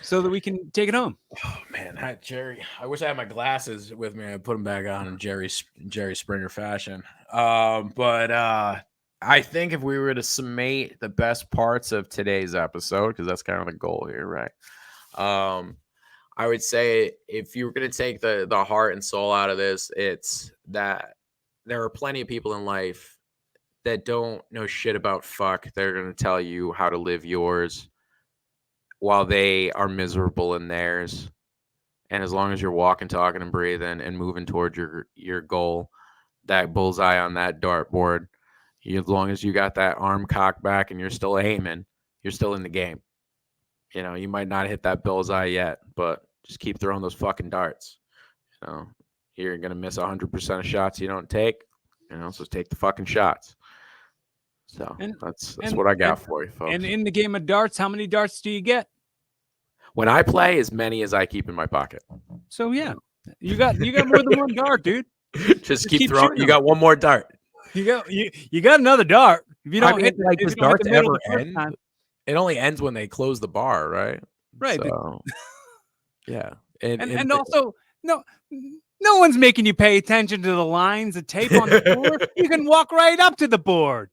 so that we can take it home. Oh man, Jerry! I wish I had my glasses with me. I put them back on in Jerry Springer fashion. But I think if we were to summate the best parts of today's episode, because that's kind of the goal here, right? I would say if you were going to take the heart and soul out of this, it's that there are plenty of people in life that don't know shit about fuck. They're going to tell you how to live yours while they are miserable in theirs. And as long as you're walking, talking, and breathing and moving towards your goal, that bullseye on that dartboard, as long as you got that arm cocked back and you're still aiming, you're still in the game. You know, you might not hit that bullseye yet, but just keep throwing those fucking darts. You know, you're gonna miss 100% of shots you don't take. You know, so take the fucking shots. So that's what I got for you, folks. And in the game of darts, how many darts do you get? When I play, as many as I keep in my pocket. So yeah, you got more than one dart, dude. Just keep throwing. You got one more dart. You got another dart. If you don't hit, like, does darts ever end? It only ends when they close the bar, right? Right. So, yeah, and also no one's making you pay attention to the lines, the tape on the board. You can walk right up to the board.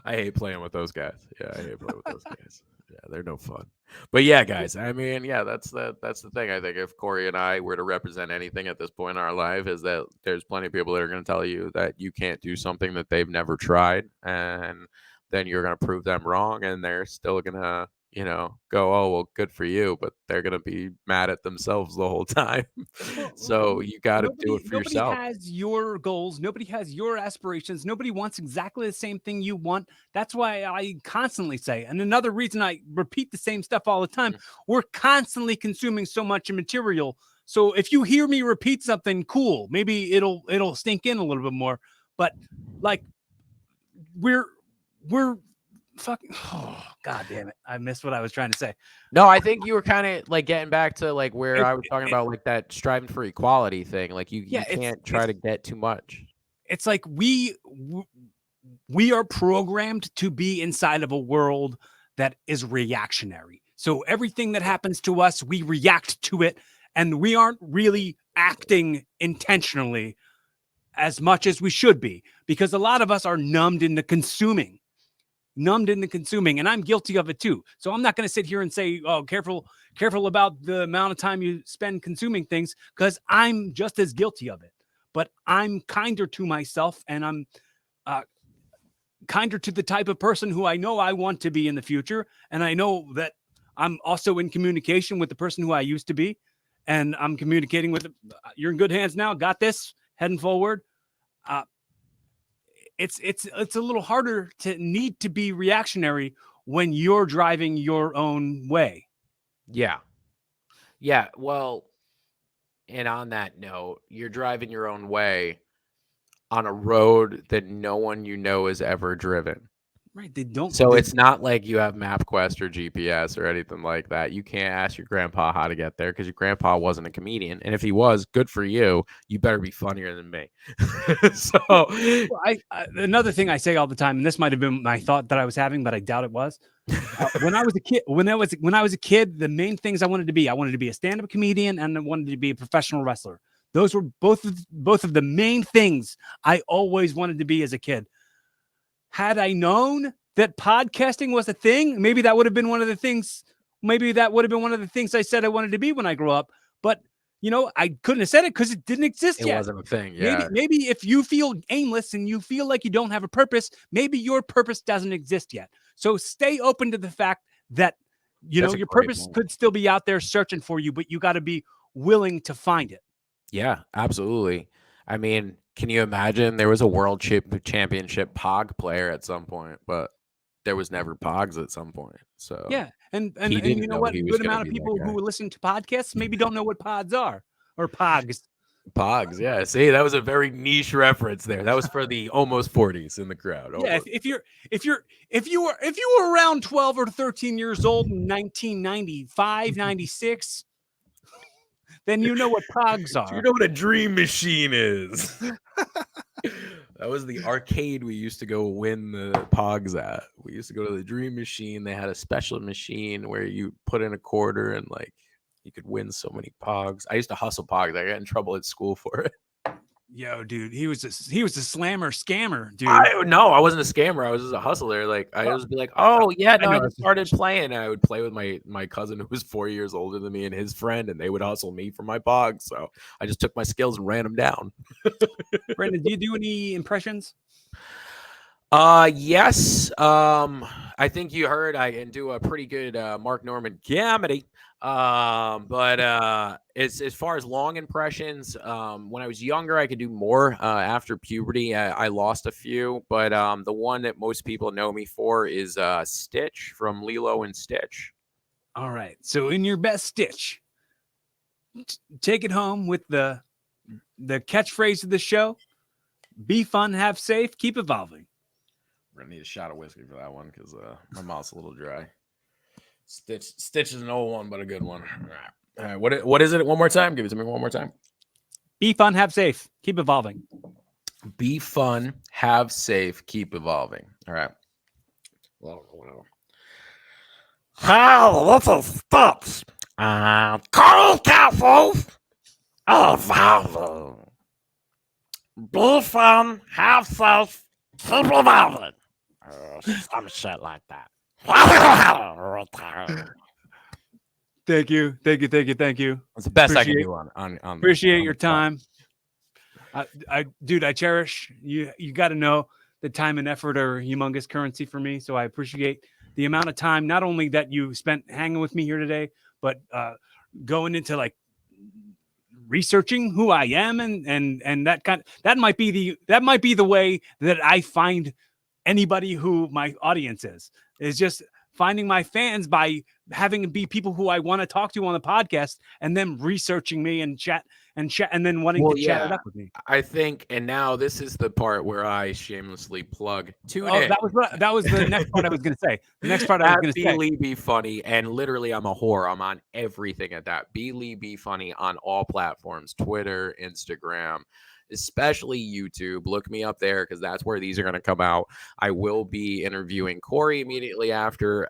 I hate playing with those guys. Yeah, I hate playing with those guys. Yeah, they're no fun. But yeah, guys, I mean, yeah, that's the thing. I think if Cory and I were to represent anything at this point in our life, is that there's plenty of people that are going to tell you that you can't do something that they've never tried, and then you're going to prove them wrong, and they're still going to, you know, go, oh, well, good for you, but they're going to be mad at themselves the whole time. So you got to do it for yourself. Nobody has your goals. Nobody has your aspirations. Nobody wants exactly the same thing you want. That's why I constantly say, and another reason I repeat the same stuff all the time, we're constantly consuming so much material. So if you hear me repeat something, cool, maybe it'll stink in a little bit more. But like we're fucking, oh god damn it, I missed what I was trying to say. No, I think you were kind of like getting back to like where I was talking about like that striving for equality thing. Like you can't try to get too much. It's like we are programmed to be inside of a world that is reactionary. So everything that happens to us, we react to it, and we aren't really acting intentionally as much as we should be, because a lot of us are numbed into consuming, and I'm guilty of it too. So I'm not going to sit here and say, oh, careful about the amount of time you spend consuming things, because I'm just as guilty of it. But I'm kinder to myself, and I'm kinder to the type of person who I know I want to be in the future. And I know that I'm also in communication with the person who I used to be, and I'm communicating with, you're in good hands now, got this, heading forward. It's a little harder to need to be reactionary when you're driving your own way. Yeah. Yeah. Well, and on that note, you're driving your own way on a road that no one you know has ever driven. Right. They don't. So it's not like you have MapQuest or GPS or anything like that. You can't ask your grandpa how to get there because your grandpa wasn't a comedian. And if he was, good for you. You better be funnier than me. So another thing I say all the time, and this might have been my thought that I was having, but I doubt it was. When I was a kid, the main things I wanted to be a stand-up comedian, and I wanted to be a professional wrestler. Those were both of the main things I always wanted to be as a kid. Had I known that podcasting was a thing, maybe that would have been one of the things. Maybe that would have been one of the things I said I wanted to be when I grew up. But you know, I couldn't have said it because it didn't exist yet. It wasn't a thing. Yeah. Maybe if you feel aimless and you feel like you don't have a purpose, maybe your purpose doesn't exist yet. So stay open to the fact that your purpose could still be out there searching for you, but you got to be willing to find it. Yeah, absolutely. I mean, can you imagine there was a world championship POG player at some point, but there was never POGs at some point. So yeah, and you know what? A good amount of people who listen to podcasts maybe don't know what pods are or POGs. POGs, yeah. See, that was a very niche reference there. That was for the almost 40s in the crowd. Yeah, if you were around 12 or 13 years old in 1995, 96. Then you know what POGs are. You know what a dream machine is. That was the arcade we used to go win the POGs at. We used to go to the dream machine. They had a special machine where you put in a quarter and like you could win so many POGs. I used to hustle POGs. I got in trouble at school for it. Yo, dude, he was a slammer scammer, dude. No, I wasn't a scammer. I was just a hustler. Like I was be like, oh yeah, no, I just started playing. And I would play with my cousin who was 4 years older than me and his friend, and they would hustle me for my POGs. So I just took my skills and ran them down. Brandon, do you do any impressions? Yes. I think you heard I can do a pretty good Mark Norman comedy. But as far as long impressions, when I was younger, I could do more. After puberty, I lost a few, but the one that most people know me for is Stitch from Lilo and Stitch. All right. So in your best Stitch, take it home with the catchphrase of the show: be fun, have safe, keep evolving. We're gonna need a shot of whiskey for that one because my mouth's a little dry. Stitch is an old one, but a good one. All right. What is it? One more time. Give it to me one more time. Be fun, have safe, keep evolving. Be fun, have safe, keep evolving. All right. Well, whatever. Hi, this is Stitch. Cory Kastle. Evolving. Be fun, have safe, keep evolving. Some shit like that. Thank you. That's the best I can Appreciate- do on Appreciate on your the spot. time. Dude, I cherish you. You got to know the time and effort are humongous currency for me. So I appreciate the amount of time, not only that you spent hanging with me here today, but going into like researching who I am and that might be the way that I find anybody who my audience is just finding my fans by having it be people who I want to talk to on the podcast and then researching me and chat and then wanting to chat it up with me. I think, and now this is the part where I shamelessly plug tune Oh, in. that was the next part I was going to say. The next part I was going to say. Be funny, and literally, I'm a whore. I'm on everything at that. Be funny on all platforms: Twitter, Instagram, especially YouTube. Look me up there because that's where these are going to come out. I will be interviewing Cory immediately after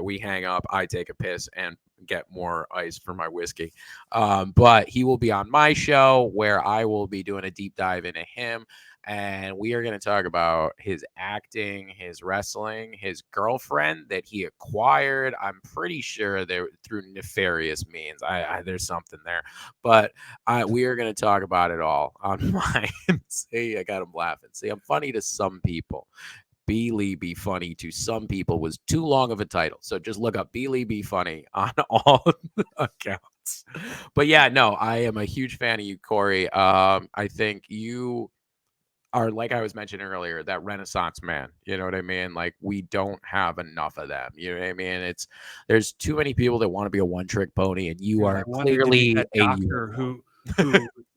we hang up. I take a piss and get more ice for my whiskey. But he will be on my show where I will be doing a deep dive into him. And we are going to talk about his acting, his wrestling, his girlfriend that he acquired. I'm pretty sure they're through nefarious means. There's something there, but we are going to talk about it all on mine. See, I got him laughing. See, I'm funny to some people. Be funny to some people was too long of a title. So just look up be funny on all accounts. But yeah, no, I am a huge fan of you, Cory. I think you are, like I was mentioning earlier, that Renaissance man. You know what I mean? Like we don't have enough of them. You know what I mean? There's too many people that want to be a one-trick pony, and you are clearly that a doctor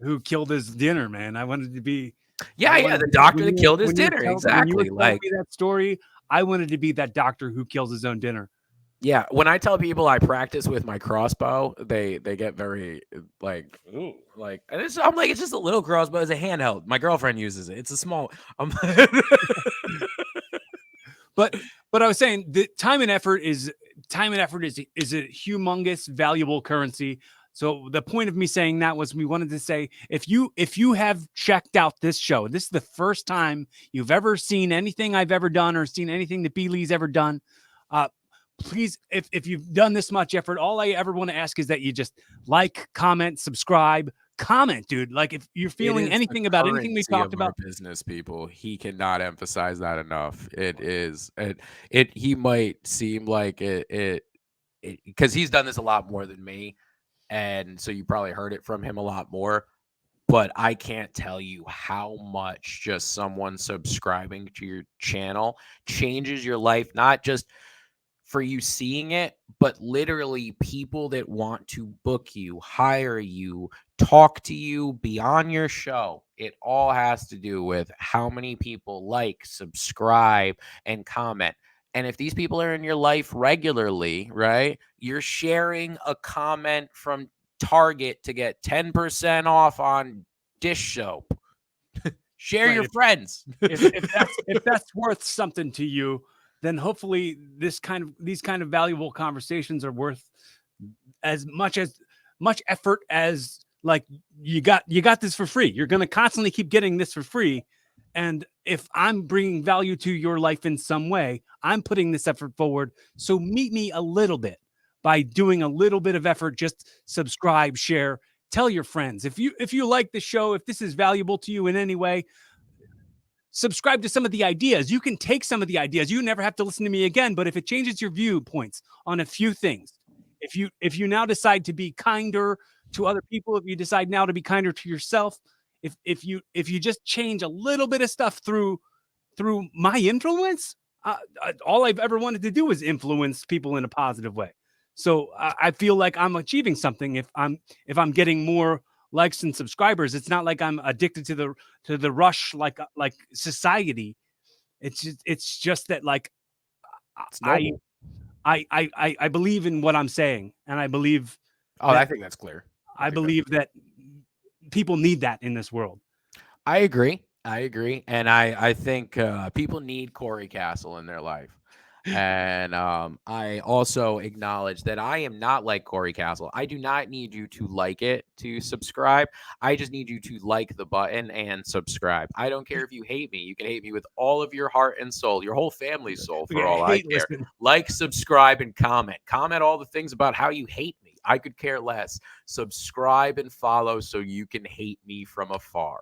who killed his dinner, man. I wanted to be the doctor that killed his dinner. Exactly. When you were telling me that story, I wanted to be that doctor who kills his own dinner. Yeah, when I tell people I practice with my crossbow, they get very like, ooh, like, and I'm like, it's just a little crossbow. It's a handheld. My girlfriend uses it. It's a small. But I was saying the time and effort is a humongous valuable currency. So the point of me saying that was we wanted to say if you have checked out this show, this is the first time you've ever seen anything I've ever done or seen anything that B. Lee's ever done. Please, if you've done this much effort, all I ever want to ask is that you just like, comment, subscribe, comment, dude. Like if you're feeling anything about anything we talked about, business people, he cannot emphasize that enough. It is it. He might seem like it because he's done this a lot more than me, and so you probably heard it from him a lot more. But I can't tell you how much just someone subscribing to your channel changes your life, not just for you seeing it, but literally people that want to book you, hire you, talk to you, be on your show. It all has to do with how many people like, subscribe, and comment. And if these people are in your life regularly, right, you're sharing a comment from Target to get 10% off on dish soap. Share your friends. if that's worth something to you, then hopefully these kind of valuable conversations are worth as much effort as like you got this for free. You're going to constantly keep getting this for free. And if I'm bringing value to your life in some way, I'm putting this effort forward. So meet me a little bit by doing a little bit of effort. Just subscribe, share, tell your friends. If you like the show, if this is valuable to you in any way, subscribe to some of the ideas. You can take some of the ideas. You never have to listen to me again. But if it changes your viewpoints on a few things, if you now decide to be kinder to other people, if you decide now to be kinder to yourself, if you just change a little bit of stuff through my influence, all I've ever wanted to do is influence people in a positive way. So I feel like I'm achieving something if I'm getting more likes and subscribers. It's not like I'm addicted to the rush like society. It's just that like It's noble. I believe in what I'm saying, and I believe I think that's clear. I believe that people need that in this world. I agree. And I think people need Cory Kastle in their life. And I also acknowledge that I am not like Cory Kastle. I do not need you to like it to subscribe. I just need you to like the button and subscribe. I don't care if you hate me. You can hate me with all of your heart and soul, your whole family's soul, for all I care. Like, subscribe, and comment. Comment all the things about how you hate me. I could care less. Subscribe and follow so you can hate me from afar.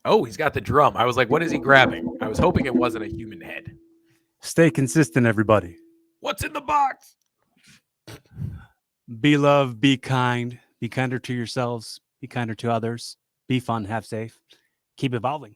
Oh, he's got the drum. I was like, what is he grabbing? I was hoping it wasn't a human head. Stay consistent, everybody. What's in the box? Be loved, be kind, be kinder to yourselves, be kinder to others, be fun, have safe, keep evolving.